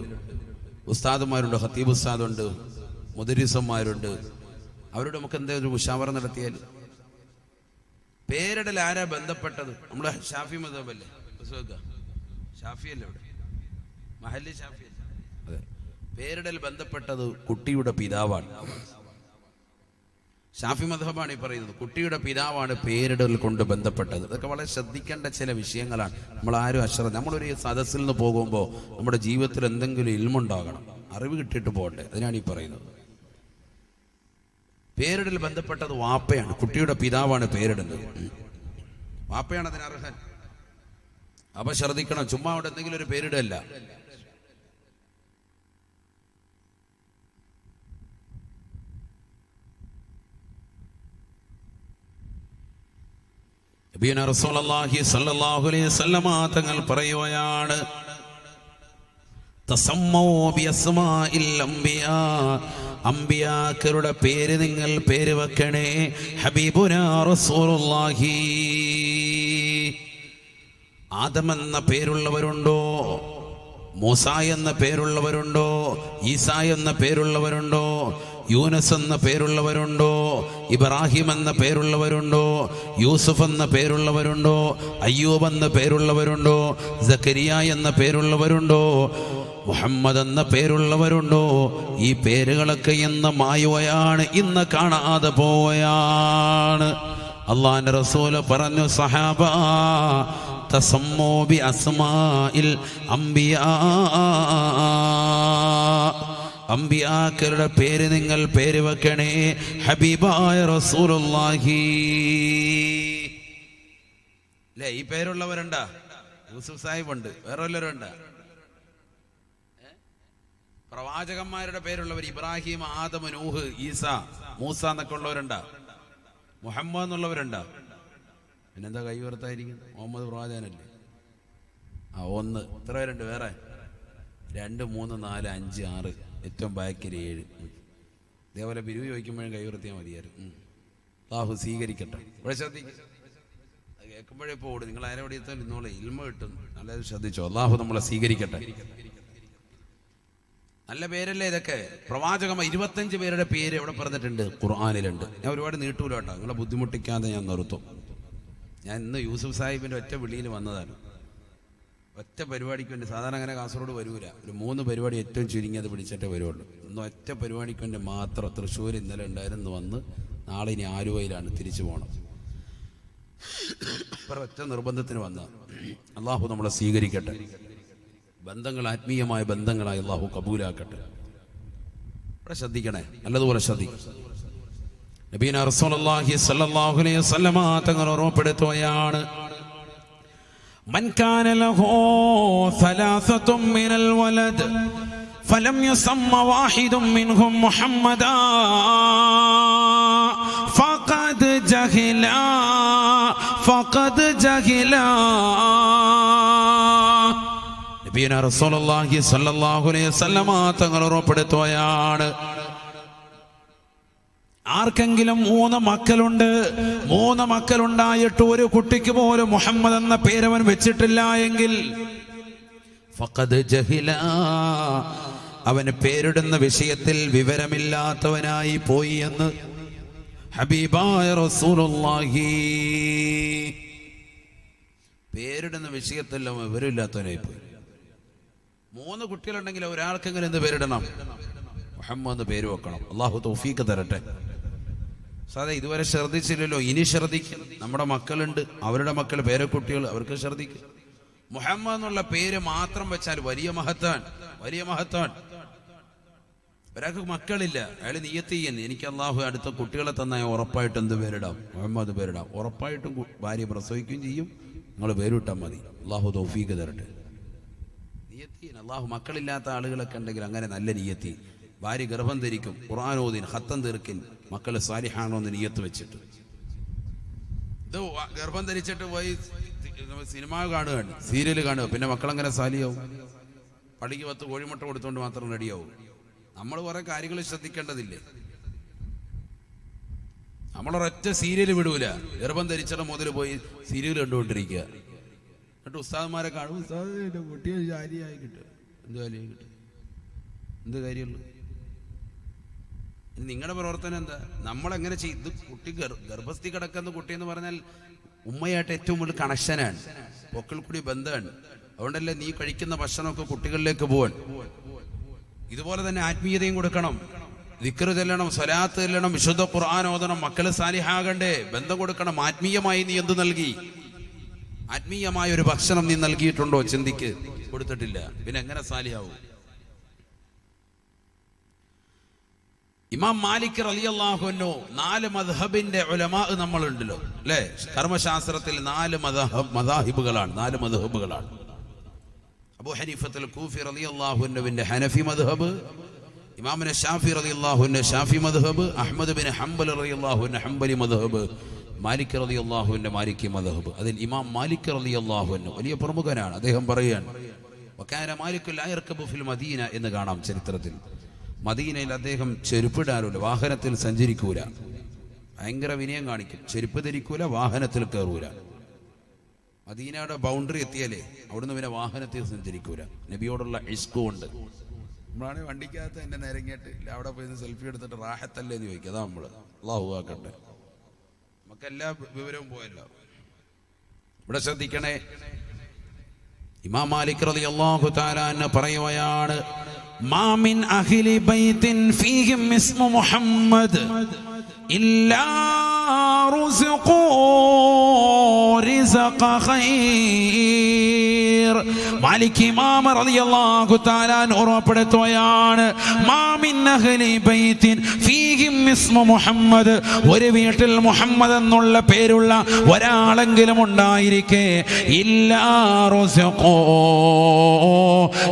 ഉസ്താദുമാരുണ്ട്, ഖത്തീബ് ഉസ്താദുണ്ട്, മുദരിസന്മാരുണ്ട്. അവരോട് നമുക്ക് എന്തെങ്കിലും ഒരു മുശാവറ നടത്തിയാൽ. പേരിടൽ ആരാ ബന്ധപ്പെട്ടത്? നമ്മുടെ ഷാഫി മദ്ഹബല്ലേ, ഷാഫിയല്ലേ ഇവിടെ മഹല്ലി ഷാഫി? അതെ, പേരിടൽ ബന്ധപ്പെട്ടത് കുട്ടിയുടെ പിതാവാണ്. ഷാഫി മദ്ഹബാണ് ഈ പറയുന്നത്. കുട്ടിയുടെ പിതാവാണ് പേരിടൽ കൊണ്ട് ബന്ധപ്പെട്ടത്. ഇതൊക്കെ വളരെ ശ്രദ്ധിക്കേണ്ട ചില വിഷയങ്ങളാണ്. നമ്മളാരും നമ്മളൊരു സദസ്സിൽ നിന്ന് പോകുമ്പോൾ നമ്മുടെ ജീവിതത്തിൽ എന്തെങ്കിലും ഇൽമുണ്ടാകണം, അറിവ് കിട്ടിയിട്ട് പോകണ്ടേ, അതിനാണ് ഈ പറയുന്നത്. പേരിടൽ ബന്ധപ്പെട്ടത് വാപ്പയാണ്, കുട്ടിയുടെ പിതാവാണ് പേരിടുന്നത്. വാപ്പയാണ് അതിനർഹൻ. അപ്പൊ ശ്രദ്ധിക്കണം, ചുമ്മാ അവിടെ എന്തെങ്കിലും ഒരു പേരിടല്ല. റസൂലുള്ളാഹി സ്വല്ലല്ലാഹു അലൈഹി വസല്ലമ തങ്ങൾ പറയുകയാണ്, തസമ്മൂ ബിഅസ്മാഇൽ അംബിയാ, അംബിയാക്കളുടെ പേര് നിങ്ങൾ പേര് വെക്കണേ. ഹബീബുനാ റസൂലുള്ളാഹി, ആദം എന്ന പേരുള്ളവരുണ്ടോ? മൂസ എന്ന പേരുള്ളവരുണ്ടോ? ഈസ എന്ന പേരുള്ളവരുണ്ടോ? യൂനസ് എന്ന പേരുള്ളവരുണ്ടോ? ഇബ്രാഹിം എന്ന പേരുള്ളവരുണ്ടോ? യൂസുഫ് എന്ന പേരുള്ളവരുണ്ടോ? അയ്യൂബ് എന്ന പേരുള്ളവരുണ്ടോ? സക്കരിയ എന്ന പേരുള്ളവരുണ്ടോ? മുഹമ്മദ് എന്ന പേരുള്ളവരുണ്ടോ? ഈ പേരുകളൊക്കെ ഇന്ന് മായുകയാണ്, ഇന്ന് കാണാതെ പോവുകയാണ്. അള്ളാന്റെ റസൂല് പറഞ്ഞു, സഹാബ തസമ്മൂ ബി അസ്മാഇൽ അംബിയാ, അംബിയാക്കളുടെ പേര് നിങ്ങൾ പേര് വെക്കണേ. ഹബീബായ റസൂലുള്ളാഹി. അല്ലേ, ഈ പേരുള്ളവരുണ്ടാ? യൂസുഫ് സാഹിബ് ഉണ്ട്, വേറെ വല്ലവരുണ്ടാ? പ്രവാചകന്മാരുടെ പേരുള്ളവർ ഇബ്രാഹിം, ആദം, നൂഹ്, ഈസ, മൂസ എന്നൊക്കെ ഉള്ളവരുണ്ടാ? മുഹമ്മദ് എന്നുള്ളവരുണ്ടാ? പിന്നെന്താ കൈ ഉയർത്തായിരിക്കും? മുഹമ്മദ് പ്രവാചകനല്ലേ? ഒന്ന്. എത്ര പേരുണ്ട് വേറെ? 2, 3, 4, 5, 6, ഏറ്റവും ബാക്കിൽ 7. ഇതേപോലെ ബിരുവ് ചോദിക്കുമ്പോഴും കൈ ഉയർത്തിയാൽ മതിയായിരുന്നു. അല്ലാഹു സ്വീകരിക്കട്ടെ. ഇവിടെ ശ്രദ്ധിക്കുക, കേൾക്കുമ്പോഴേ ഇപ്പോൾ ഓടും. നിങ്ങൾ ആരോടെ എത്താൻ ഇന്നോളെ ഇൽമ കിട്ടും. നല്ലത് ശ്രദ്ധിച്ചോ. അല്ലാഹു നമ്മളെ സ്വീകരിക്കട്ടെ. നല്ല പേരല്ലേ ഇതൊക്കെ? പ്രവാചകൻ 25 പേരുടെ പേര് എവിടെ പറഞ്ഞിട്ടുണ്ട്? ഖുർആനിലുണ്ട്. ഞാൻ ഒരുപാട് നീട്ടൂല കേട്ടോ, നിങ്ങളെ ബുദ്ധിമുട്ടിക്കാതെ ഞാൻ നിർത്തും. ഞാൻ ഇന്ന് യൂസുഫ് സാഹിബിന്റെ ഒറ്റ വിളിയിൽ വന്നതാണ്. ഒറ്റ പരിപാടിക്ക് വേണ്ടി. സാധാരണ അങ്ങനെ കാസർഗോഡ് വരൂല. ഒരു 3 പരിപാടി ഏറ്റവും ചുരുങ്ങിയത് പിടിച്ചിട്ടേ വരുള്ളൂ. ഇന്ന് ഒറ്റ പരിപാടിക്ക് വേണ്ടി മാത്രം തൃശ്ശൂർ ഇന്നലെ ഉണ്ടായിരുന്നു വന്ന്. നാളെ ഇനി ആലുവയിലാണ്, തിരിച്ചു പോകണം. ഒറ്റ നിർബന്ധത്തിന് വന്ന. അള്ളാഹു നമ്മളെ സ്വീകരിക്കട്ടെ. ബന്ധങ്ങൾ ആത്മീയമായ ബന്ധങ്ങളായി അള്ളാഹു കബൂലാക്കട്ടെ. ഇവിടെ ശ്രദ്ധിക്കണേ, നല്ലതുപോലെ ശ്രദ്ധിക്കും. നബീന റസൂലുള്ളാഹി സ്വല്ലല്ലാഹു അലൈഹി വസല്ലമ തങ്ങൾ ഓർമ്മപ്പെടുത്തുകയാണ്, മൻ കാന ലഹു സലാസത്തും മിനൽ വലദ് ഫലം യുസമ്മ വാഹിദും മിൻഹും മുഹമ്മദാ ഫഖദ് ജഹില. നബിയുനാ റസൂലുള്ളാഹി സ്വല്ലല്ലാഹു അലൈഹി വസല്ലമ തങ്ങൾ ഉറപ്പെടുത്തുകയാണ്, ആർക്കെങ്കിലും 3 മക്കളുണ്ട്, 3 മക്കളുണ്ടായിട്ട് ഒരു കുട്ടിക്ക് പോലും മുഹമ്മദ് എന്ന പേരവൻ വെച്ചിട്ടില്ല എങ്കിൽ ഫഖദ് ജഹില, അവന് പേരിടുന്ന വിഷയത്തിൽ വിവരമില്ലാത്തവനായി പോയി എന്ന് ഹബീബായ റസൂലുള്ളാഹി. പേരിടുന്ന വിഷയത്തിൽ വിവരമില്ലാത്തവനായി പോയി. 3 കുട്ടികളുണ്ടെങ്കിൽ ഒരാൾക്കെങ്കിലും എന്ത് പേരിടണം? മുഹമ്മദ് പേര് വെക്കണം. അള്ളാഹു തൗഫീഖ് തരട്ടെ. സാധാ ഇതുവരെ ശ്രദ്ധിച്ചില്ലല്ലോ, ഇനി ശ്രദ്ധിക്കും. നമ്മുടെ മക്കളുണ്ട്, അവരുടെ മക്കൾ, പേരക്കുട്ടികൾ, അവർക്ക് ശ്രദ്ധിക്കും. മുഹമ്മദ് എന്നുള്ള പേര് മാത്രം വെച്ചാൽ വലിയ മഹത്താണ്, വലിയ മഹത്താണ്. ഒരാൾക്ക് മക്കളില്ല, അയാൾ നിയ്യത്ത് ചെയ്യുന്നു, എനിക്ക് അള്ളാഹു അടുത്ത കുട്ടികളെ തന്നാൽ ഉറപ്പായിട്ടും എന്ത് പേരിടാം? മുഹമ്മദ് പേരിടാം. ഉറപ്പായിട്ടും ഭാര്യ പ്രസവിക്കുകയും ചെയ്യും. നിങ്ങൾ പേരിട്ടാൽ മതി. അള്ളാഹു തൗഫീഖ് തരട്ടെ. നിയ്യത്ത് ചെയ്യുന്നു. അള്ളാഹു മക്കളില്ലാത്ത ആളുകളൊക്കെ ഉണ്ടെങ്കിൽ അങ്ങനെ നല്ല നിയ്യത്ത്. ഭാര്യ ഗർഭം ധരിക്കും, ഖുർആനോദിൻ ഖത്തം തീർക്കിൻ, മക്കള് സാലിഹാണോ എന്ന് നിയ്യത്ത് വെച്ചിട്ട്. ഇത് ഗർഭം ധരിച്ചിട്ട് പോയി സിനിമ കാണുകയാണ്, സീരിയൽ കാണുക, പിന്നെ മക്കളെങ്ങനെ സാലിയാവും? പള്ളിക്ക് 10 കോഴിമുട്ട കൊടുത്തുകൊണ്ട് മാത്രം റെഡിയാവും. നമ്മൾ കുറെ കാര്യങ്ങൾ ശ്രദ്ധിക്കേണ്ടതില്ലേ? നമ്മളൊരൊറ്റ സീരിയൽ വിടൂല, ഗർഭം ധരിച്ചിട്ട് മുതൽ പോയി സീരിയൽ കണ്ടുകൊണ്ടിരിക്കുക. എന്നിട്ട് ഉസ്താദ്മാരെ കാണും, ഉസ്താദ് കുട്ടിയെ ജാലിയായി കിട്ടും. എന്ത് ജാലിയായി കിട്ടും? എന്ത് കാര്യമുള്ളൂ? നിങ്ങളുടെ പ്രവർത്തനം എന്താ? നമ്മളെങ്ങനെ ചെയ്ത് കുട്ടി ഗർഭസ്ഥി കിടക്കുന്ന കുട്ടി എന്ന് പറഞ്ഞാൽ ഉമ്മയായിട്ട് ഏറ്റവും വലിയ കണക്ഷനാണ്, പൊക്കിൾ കൂടി ബന്ധമാണ്. അതുകൊണ്ടല്ലേ നീ കഴിക്കുന്ന ഭക്ഷണമൊക്കെ കുട്ടികളിലേക്ക് പോവാൻ. ഇതുപോലെ തന്നെ ആത്മീയതയും കൊടുക്കണം, ദിക്ർ ചെല്ലണം, സ്വലാത്ത് ചെല്ലണം, വിശുദ്ധ ഖുർആൻ ഓതണം, മക്കള് സാലിഹാകണ്ടേ, ബന്ധം കൊടുക്കണം. ആത്മീയമായി നീ എന്ത് നൽകി? ആത്മീയമായ ഒരു ഭക്ഷണം നീ നൽകിയിട്ടുണ്ടോ? ചിന്തിക്ക്. കൊടുത്തിട്ടില്ല, പിന്നെ എങ്ങനെ സാലിഹാവും? ഇമാം മാലിക് റളിയല്ലാഹു അൻഹു 4 മദ്ഹബിന്റെ ഉലമാ നമ്മളുണ്ടല്ലോ അല്ലേ? കർമ്മശാസ്ത്രത്തിൽ 4 മദാഹിബുകളാണ്, 4 മദ്ഹബുകളാണ്. അബൂ ഹനീഫത്തുൽ കൂഫി റളിയല്ലാഹു അൻഹുവിന്റെ ഹനഫി മദ്ഹബ്, ഇമാമുന ഷാഫി റളിയല്ലാഹു അൻഹു ഷാഫി മദ്ഹബ്, അഹ്മദ് ബിൻ ഹംബൽ റളിയല്ലാഹു അൻഹു ഹംബലി മദ്ഹബ്, മാലിക് റളിയല്ലാഹു അൻഹു മാലിക്കി മദ്ഹബ്. അതിൽ ഇമാം മാലിക് റളിയല്ലാഹു അൻഹു വലിയ പ്രമുഖനാണ്. അദ്ദേഹം പറയുകയാണ്, വകാന മാലികു ലാ യർകബു ഫിൽ മദീന എന്ന് കാണാം ചരിത്രത്തിൽ. മദീനയിൽ അദ്ദേഹം ചെരുപ്പിടാറില്ല, വാഹനത്തിൽ സഞ്ചരിക്കൂല. ഭയങ്കര വിനയം കാണിക്കും, ചെരുപ്പ് ധരിക്കൂല, വാഹനത്തിൽ കയറൂല. മദീനയുടെ ബൗണ്ടറി എത്തിയാലേ അവിടുന്ന് പിന്നെ വാഹനത്തിൽ സഞ്ചരിക്കൂല. നബിയോടുള്ള ഇഷ്ക് കൊണ്ട്. നമ്മളാണ് വണ്ടിക്കകത്ത് എന്നെ നിരങ്ങിയിട്ട് അവിടെ പോയി സെൽഫി എടുത്തിട്ട് റാഹത്തല്ലേ എന്ന് ചോദിക്കുക. അതാ നമ്മള്. അല്ലാഹു ആക്കട്ടെ, നമുക്കെല്ലാ വിവരവും പോയല്ലോ. ഇവിടെ ശ്രദ്ധിക്കണേ, ഇമാം മാലിക് റളിയല്ലാഹു തആല അൻഹു പറയുകയാണ്, മാ മിൻ അഹ്ലി ബൈത്തിൻ ഫീഹിം ഇസ്മു മുഹമ്മദ് ഇല്ലാ റുസിഖൂ റിസഖ ഖൈർ. മാലിക് ഇമാം റളിയല്ലാഹു തആല ഉറപ്പെടുത്തുകയാണ്, മാ മിൻ അഹ്ലി ബൈത്തിൻ ഫീഹിം ഇസ്മു മുഹമ്മദ്, ഒരു വീട്ടിൽ മുഹമ്മദ് എന്നുള്ള പേരുള്ള ഒരാളെങ്കിലും ഉണ്ടായിരിക്കെ, ഇല്ലാ റുസിഖൂ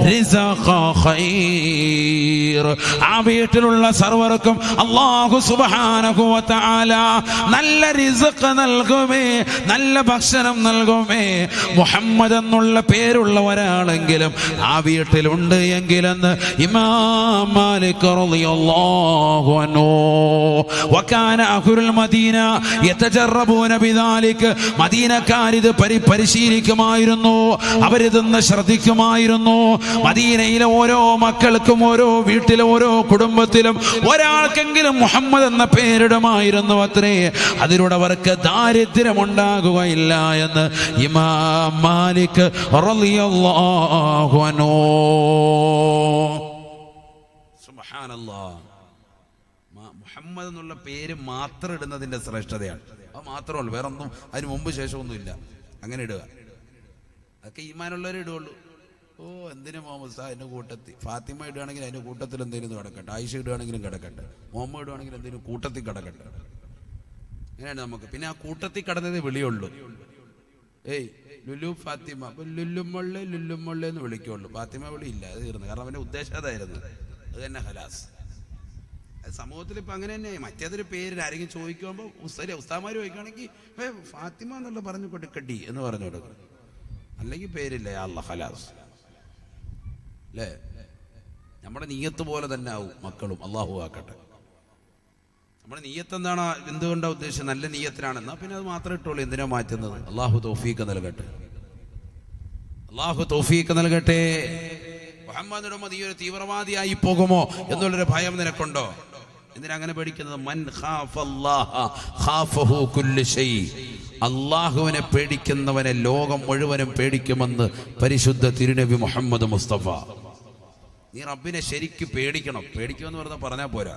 റിസഖ ഖൈർ, ആ വീട്ടിലുള്ള സർവർക്കും അല്ലാഹു സുബ്ഹാനഹു വ തആല നല്ല റിസ്ക് നൽകുമേ, നല്ല ഭക്ഷണം നൽകുമേ. മുഹമ്മദ് എന്നുള്ള പേരുള്ള ഒരാളെങ്കിലും ആ വീട്ടിലുണ്ട് എങ്കിലെന്ന് ഇമാം മാലിക് റളിയല്ലാഹു അൻഹു. വകാന അഹ്ലുൽ മദീന യതജറബൂന ബിദാലിക, മദീനക്കാരിത് പരിശീലിക്കുമായിരുന്നു, അവരിതൊന്ന് ശ്രദ്ധിക്കുമായിരുന്നു. മദീനയിലെ ഓരോ മക്കൾക്കും, ഓരോ വീട്ടിലും, ഓരോ കുടുംബത്തിലും ഒരാൾക്കെങ്കിലും മുഹമ്മദ് എന്ന പേരിടുമായിരുന്നു അത്രേ. അതിലൂടെ അവർക്ക് ദാരിദ്ര്യം ഉണ്ടാകുകയില്ല എന്ന് ഇമാം മാലിക് റളിയല്ലാഹു അൻഹു. സുബ്ഹാനല്ലാഹ്, മുഹമ്മദ് എന്നുള്ള പേര് മാത്രം ഇടുന്നതിന്റെ ശ്രേഷ്ഠതയാണ്. അത് മാത്രമല്ല, വേറെ ഒന്നും അതിന് മുമ്പ് ശേഷമൊന്നും ഇല്ല. അങ്ങനെ ഇടുക, അതൊക്കെ ഈമാനുള്ളവരെ ഇടുകയുള്ളൂ. ഓ എന്തിനു മുഹമ്മദ് സാ എൻ്റെ കൂട്ടത്തിൽ, ഫാത്തിമ ഇടുകയാണെങ്കിൽ അതിൻ്റെ കൂട്ടത്തിൽ എന്തെങ്കിലും കിടക്കട്ടെ, ആയിഷ ഇടുകയാണെങ്കിലും കിടക്കട്ടെ, മുഹമ്മദ് ഇടുകയാണെങ്കിൽ എന്തെങ്കിലും കൂട്ടത്തിൽ കിടക്കട്ടെ. അങ്ങനെയാണ് നമുക്ക്. പിന്നെ ആ കൂട്ടത്തിൽ കടന്നതേ വിളിയുള്ളൂ. ഏയ് ലുലു ഫാത്തിമ, അപ്പൊ ലുല്ലുമൊള്ളേ എന്ന് വിളിക്കുള്ളൂ. ഫാത്തിമ വിളി ഇല്ല, അത് തീർന്നു. കാരണം അവൻ്റെ ഉദ്ദേശം അതായിരുന്നു. അത് തന്നെ ഹലാസ്. അത് സമൂഹത്തിൽ ഇപ്പം അങ്ങനെ തന്നെ. മറ്റേതൊരു പേര് ആരെങ്കിലും ചോദിക്കുമ്പോൾ ഉസ്താമാര് ചോദിക്കുകയാണെങ്കിൽ ഫാത്തിമ എന്നുള്ള പറഞ്ഞു കൊടുക്കട്ടി എന്ന് പറഞ്ഞു കൊടുക്കും. അല്ലെങ്കിൽ പേരില്ല, യാ അല്ലാഹ് ഹലാസ് അല്ലേ? നമ്മുടെ നീയത്ത് പോലെ തന്നെ ആവും മക്കളും. അള്ളാഹു ആക്കട്ടെ. നമ്മുടെ നീയത്ത് എന്താണ്, എന്തുകൊണ്ടാണ് ഉദ്ദേശിച്ചത്? നല്ല നീയത്തിനാണെന്നാ പിന്നെ അത് മാത്രമേ ഇട്ടുള്ളൂ. എന്തിനാ മാറ്റുന്നത്? അള്ളാഹു തൗഫീഖ് നൽകട്ടെ, അള്ളാഹു തൗഫീഖ് നൽകട്ടെ. മുഹമ്മദ് നീ ഒരു തീവ്രവാദിയായി പോകുമോ എന്നുള്ളൊരു ഭയം നിനക്കുണ്ടോ? എന്തിനാ അങ്ങനെ പേടിക്കുന്നത്? മൻ ഖാഫല്ലാഹ ഖാഫഹു കുല്ലു ശൈ, അള്ളാഹുവിനെ പേടിക്കുന്നവനെ ലോകം മുഴുവനും പേടിക്കുമെന്ന് പരിശുദ്ധ തിരുനബി മുഹമ്മദ് മുസ്തഫ. നീ റബ്ബിനെ ശരിക്ക് പേടിക്കണം. പേടിക്കുമെന്ന് പറഞ്ഞാൽ പോരാ,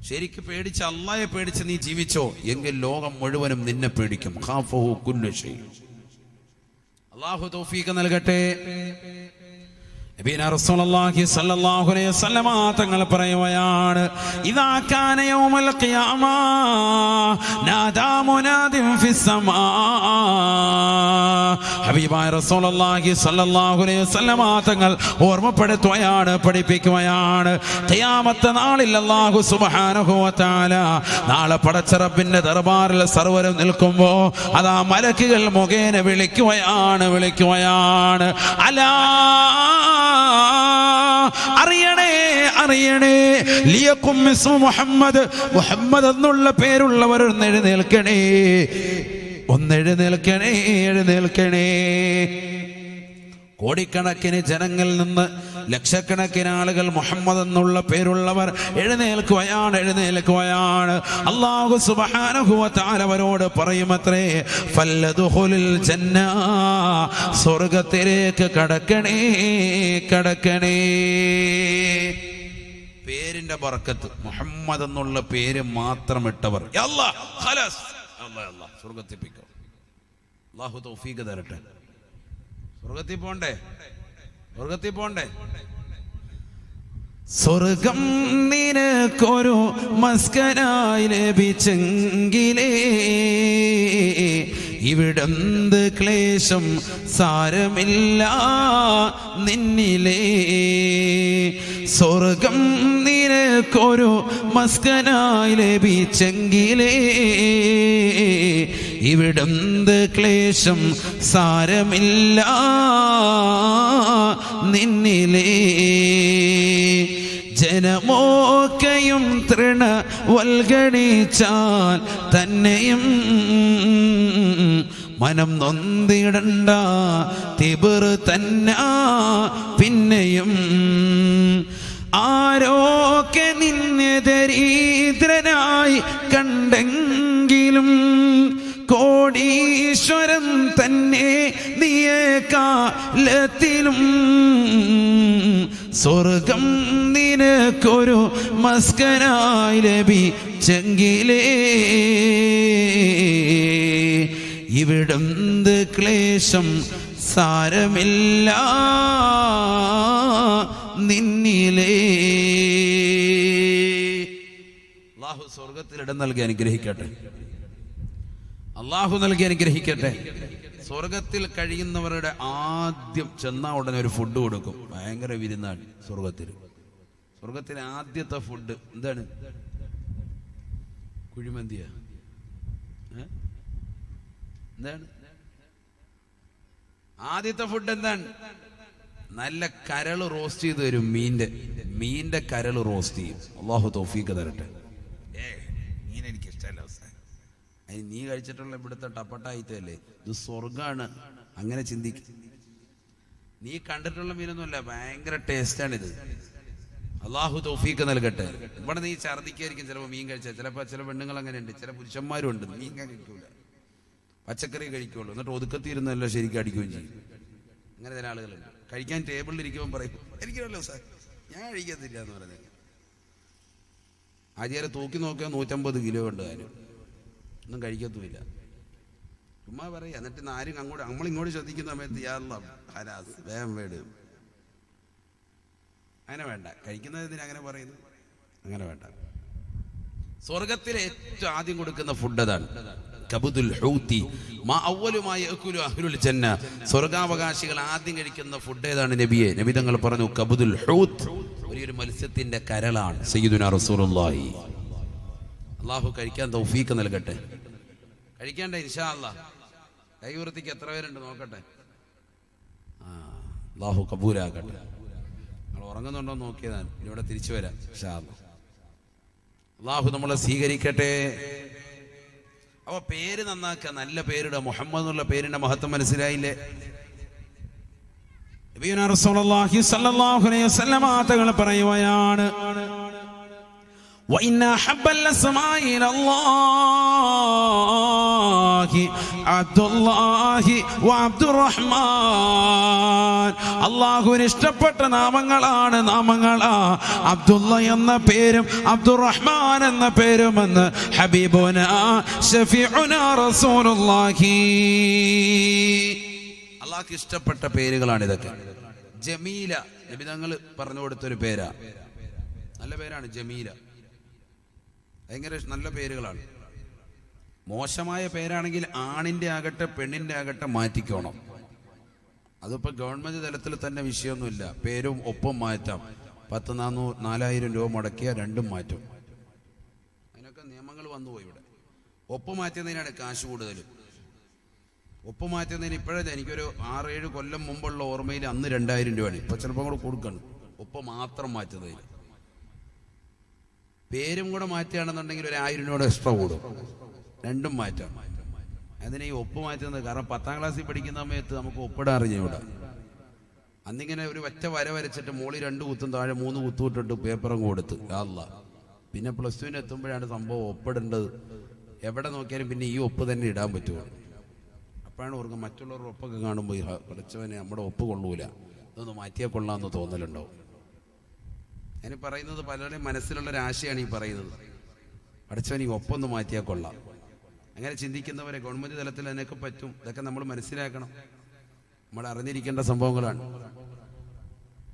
ശരിക്ക് പേടിച്ച് അള്ളാഹയെ പേടിച്ച് നീ ജീവിച്ചോ എങ്കിൽ ലോകം മുഴുവനും നിന്നെ പേടിക്കും. ഖാഫഹു കുല്ലു ശൈ. അള്ളാഹു തൗഫീഖ് നൽകട്ടെ. നബിയുനാ റസൂലുള്ളാഹി സ്വല്ലല്ലാഹു അലൈഹി വസല്ലമ തങ്ങൾ പറയുകയാണ്, ഇദാ കാന യൗമൽ ഖിയാമ നാദാ മുനാദിൻ ഫിസ്സമാ. ഹബീബായ റസൂലുള്ളാഹി സ്വല്ലല്ലാഹു അലൈഹി വസല്ലമ തങ്ങൾ ഓർമ്മപ്പെടുത്തുകയാണ്, പഠിപ്പിക്കുകയാണ്, ഖിയാമത്ത് നാളിൽ അല്ലാഹു സുബ്ഹാനഹു വ തആല നാളെ പടച്ച റബ്ബിന്റെ ദർബാറിൽ സർവരും നിൽക്കുമ്പോൾ അതാ മലക്കുകൾ മുഖേന വിളിക്കുകയാണ് അലാ, അറിയണേ ലിയഖും ഇസ്മു മുഹമ്മദ് എന്നുള്ള പേരുള്ളവർ എഴുന്നേൽക്കണേ. കോടിക്കണക്കിന് ജനങ്ങളിൽ നിന്ന് ലക്ഷക്കണക്കിന് ആളുകൾ മുഹമ്മദ് എന്നുള്ള പേരുള്ളവർ എഴുന്നേൽക്കുകയാണ്. അല്ലാഹു സുബ്ഹാനഹു വ തആല അവരോട് പറയുമത്രേ, ഫല്ലദ്ഖുലുൽ ജന്ന, സ്വർഗ്ഗത്തിലേക്ക് കടക്കണേ. പേരിന്റെ ബർക്കത്ത്, മുഹമ്മദ് എന്നുള്ള പേര് മാത്രം ഇട്ടവർ സ്വർഗ്ഗത്തിപ്പിക്കും. അല്ലാഹു തൗഫീഖ് തരട്ടെ. സ്വർഗത്തിൽ പോണ്ടേ. സ്വർഗം നിനക്കൊരു മസ്കനായി ലഭിച്ചെങ്കിലേ ഇവിടെന്ത് ക്ലേശം സാരമില്ല നിന്നിലേ. സ്വർഗം നിനക്കൊരു മസ്കനായി ലഭിച്ചെങ്കിലേ ഇവിടെന്ത് ക്ലേശം സാരമില്ല നിന്നിലേ. ജനമോക്കയും തൃണവൽഗണിച്ചാൽ തന്നെയും മനം നൊന്തിടണ്ട, തിബർ തന്ന പിന്നെയും. ആരോക്കെ നിന്നെ ദരിദ്രനായി കണ്ടെങ്കിലും കോടീശ്വരൻ തന്നെ നീയേക്കാലത്തിലും. സ്വർഗം നിനക്കൊരു മസ്കനായി ലഭിച്ചെങ്കിലേ ഇവിടെന്ത് ക്ലേശം സാരമില്ല നിന്നിലേ. അല്ലാഹു സ്വർഗത്തിൽ ഇടം നൽകി അനുഗ്രഹിക്കട്ടെ. സ്വർഗത്തിൽ കഴിയുന്നവരുടെ ആദ്യം ചെന്നാ ഉടനെ ഒരു ഫുഡ് കൊടുക്കും. ഭയങ്കര വിരുന്നാണ് സ്വർഗത്തിലെ ആദ്യത്തെ ഫുഡ് എന്താണ്? കുഴിമന്തിയാ? എന്താണ് ആദ്യത്തെ ഫുഡ്? എന്താണ്? നല്ല കരള് റോസ്റ്റ് ചെയ്ത് തരും. മീന്റെ കരള് റോസ്റ്റ് ചെയ്യും. അല്ലാഹു തൗഫീഖ് തരട്ടെ. മീൻ എനിക്ക് ഇഷ്ടമല്ല. അതിന് നീ കഴിച്ചിട്ടുള്ള ഇവിടുത്തെ ടപ്പട്ടായിത്തല്ലേ, ഇത് സ്വർഗാണ്. അങ്ങനെ ചിന്തിക്കും. നീ കണ്ടിട്ടുള്ള മീനൊന്നുമല്ല, ഭയങ്കര ടേസ്റ്റാണിത്. അല്ലാഹു തൗഫീഖ് നൽകട്ടെ. ഇവിടെ നീ ഛർദിക്കായിരിക്കും ചിലപ്പോൾ മീൻ കഴിച്ചാൽ. ചിലപ്പോൾ ചില പെണ്ണുങ്ങൾ അങ്ങനെ ഉണ്ട്, ചില പുരുഷന്മാരും ഉണ്ട്. മീൻ കഴിക്കൂല, പച്ചക്കറി കഴിക്കുള്ളൂ. എന്നിട്ട് ഒതുക്കത്തിരുന്നല്ലോ ശരിക്കും അടിക്കുകയും ചെയ്യും. അങ്ങനെ ചില ആളുകളുണ്ട്. കഴിക്കാൻ ടേബിളിൽ ഇരിക്കുമ്പോൾ പറയും, എനിക്കല്ലോ സാർ ഞാൻ കഴിക്കത്തില്ല എന്ന് പറഞ്ഞത്. ആദ്യം തൂക്കി നോക്കിയാൽ 150 കിലോ ഉണ്ട്. കാര്യം ഒന്നും കഴിക്കത്തുമില്ല, ചുമ്മാ പറയുക. എന്നിട്ട് ആരും നമ്മളിങ്ങോട്ട് ശ്രദ്ധിക്കുന്ന സമയത്ത് ഹരാസ് വേഗം വേട്. അങ്ങനെ വേണ്ട. കഴിക്കുന്നതിന് അങ്ങനെ പറയുന്നു, അങ്ങനെ വേണ്ട. സ്വർഗത്തിലെ ഏറ്റവും ആദ്യം കൊടുക്കുന്ന ഫുഡ് അതാണ്. കബുദുൽ ഹൂതി മാ അവ്വലുമാ യഅകുലു അഹ്ലുൽ ജന്ന. സ്വർഗാവകാശികൾ ആദ്യം കഴിക്കുന്ന ഫുഡ് ഏതാണ് നബിയെ? നബി തങ്ങൾ പറഞ്ഞു, കബുദുൽ ഹൂത്, ഒരു മത്സ്യത്തിന്റെ കരളാണ്. സയ്യിദുനാ റസൂലുള്ളാഹി. അല്ലാഹു കഴിക്കാൻ തൗഫീഖ് നൽകട്ടെ. കഴിക്കണ്ടേ? ഇൻഷാ അല്ലാഹ്. കൈവൃത്തിക്ക് എത്ര പേരുണ്ട് നോക്കട്ടെ. അല്ലാഹു കബൂലാക്കട്ടെ. നിങ്ങൾ ഉറങ്ങുന്നുണ്ടോ നോക്കിയതാണ്. ഇവിടെ തിരിച്ചു വരാം ഇൻഷാ അല്ലാഹ്. അല്ലാഹു നമ്മളെ സ്വീകരിക്കട്ടെ. അപ്പൊ പേര് നന്നാക്കുക, നല്ല പേരിടുക. മുഹമ്മദ് എന്നുള്ള പേരിന്റെ മഹത്വം മനസ്സിലായില്ലേ? നബിയുനാ റസൂലുള്ളാഹി സ്വല്ലല്ലാഹു അലൈഹി വസല്ലം തങ്ങൾ പറയുകയാണ്, وإن أحب الأسماء إلى الله عبد الله وعبد الرحمن. അല്ലാഹുവിന് ഇഷ്ടപ്പെട്ട നാമങ്ങളാണ് അബ്ദുള്ള എന്ന പേരും അബ്ദുറഹ്മാൻ എന്ന പേരുമെന്ന് ഹബീബുന ഷഫീഉന റസൂലുള്ളാഹി. അല്ലാഹുവിന് ഇഷ്ടപ്പെട്ട പേരുകളാണ് ഇതൊക്കെ. ജമീല നബി തങ്ങൾ പറഞ്ഞു കൊടുത്തൊരു പേരാ. നല്ല പേരാണ് ജമീല. ഭയങ്കര നല്ല പേരുകളാണ്. മോശമായ പേരാണെങ്കിൽ ആണിന്റെ ആകട്ടെ പെണ്ണിന്റെ ആകട്ടെ മാറ്റിക്കോണം. അതിപ്പോൾ ഗവൺമെന്റ് തലത്തിൽ തന്നെ വിഷയമൊന്നുമില്ല. പേരും ഒപ്പം മാറ്റാം. 4,000 രൂപ മുടക്കിയ രണ്ടും മാറ്റും. അതിനൊക്കെ നിയമങ്ങൾ വന്നുപോയി. ഇവിടെ ഒപ്പ് മാറ്റുന്നതിനാണ് കാശ് കൂടുതൽ. ഒപ്പ് മാറ്റുന്നതിന് ഇപ്പോഴത്തെ എനിക്കൊരു 6-7 കൊല്ലം മുമ്പുള്ള ഓർമ്മയിൽ അന്ന് 2,000 രൂപയാണ്. ഇപ്പൊ ചിലപ്പോൾ കൂടെ കൊടുക്കണം ഒപ്പ് മാത്രം മാറ്റുന്നതിന്. പേരും കൂടെ മാറ്റുകയാണെന്നുണ്ടെങ്കിൽ ഒരു 1,000 രൂപ എക്സ്ട്രാ കൂടും. രണ്ടും മാറ്റാം. അതിന് ഈ ഒപ്പ് മാറ്റുന്നത് കാരണം 10ാം ക്ലാസ്സിൽ പഠിക്കുന്ന സമയത്ത് നമുക്ക് ഒപ്പിടാൻ അറിഞ്ഞൂടാ. അന്നിങ്ങനെ ഒരു ഒറ്റ വര വരച്ചിട്ട് മോളി 2 കുത്തും താഴെ 3 കുത്തും ഇട്ടിട്ട് പേപ്പറും കൊടുത്ത് അല്ല. പിന്നെ +2 എത്തുമ്പോഴാണ് സംഭവം ഒപ്പിടേണ്ടത്. എവിടെ നോക്കിയാലും പിന്നെ ഈ ഒപ്പ് തന്നെ ഇടാൻ പറ്റുമോ. അപ്പോഴാണ് ഓർക്കും മറ്റുള്ളവരുടെ ഒപ്പൊക്കെ കാണുമ്പോൾ പഠിച്ചവനെ നമ്മുടെ ഒപ്പ് കൊള്ളൂല, ഇതൊന്ന് മാറ്റിയാൽ കൊള്ളാമെന്ന് തോന്നലുണ്ടാവും. ഞാൻ പറയുന്നത് പലരുടെയും മനസ്സിലുള്ളൊരാശയാണ് ഈ പറയുന്നത്. പഠിച്ചവൻ ഈ ഒപ്പൊന്ന് മാറ്റിയാൽ കൊള്ളാം. അങ്ങനെ ചിന്തിക്കുന്നവരെ ഗവൺമെന്റ് തലത്തിൽ അതിനൊക്കെ പറ്റും. ഇതൊക്കെ നമ്മൾ മനസ്സിലാക്കണം. നമ്മൾ അറിഞ്ഞിരിക്കേണ്ട സംഭവങ്ങളാണ്.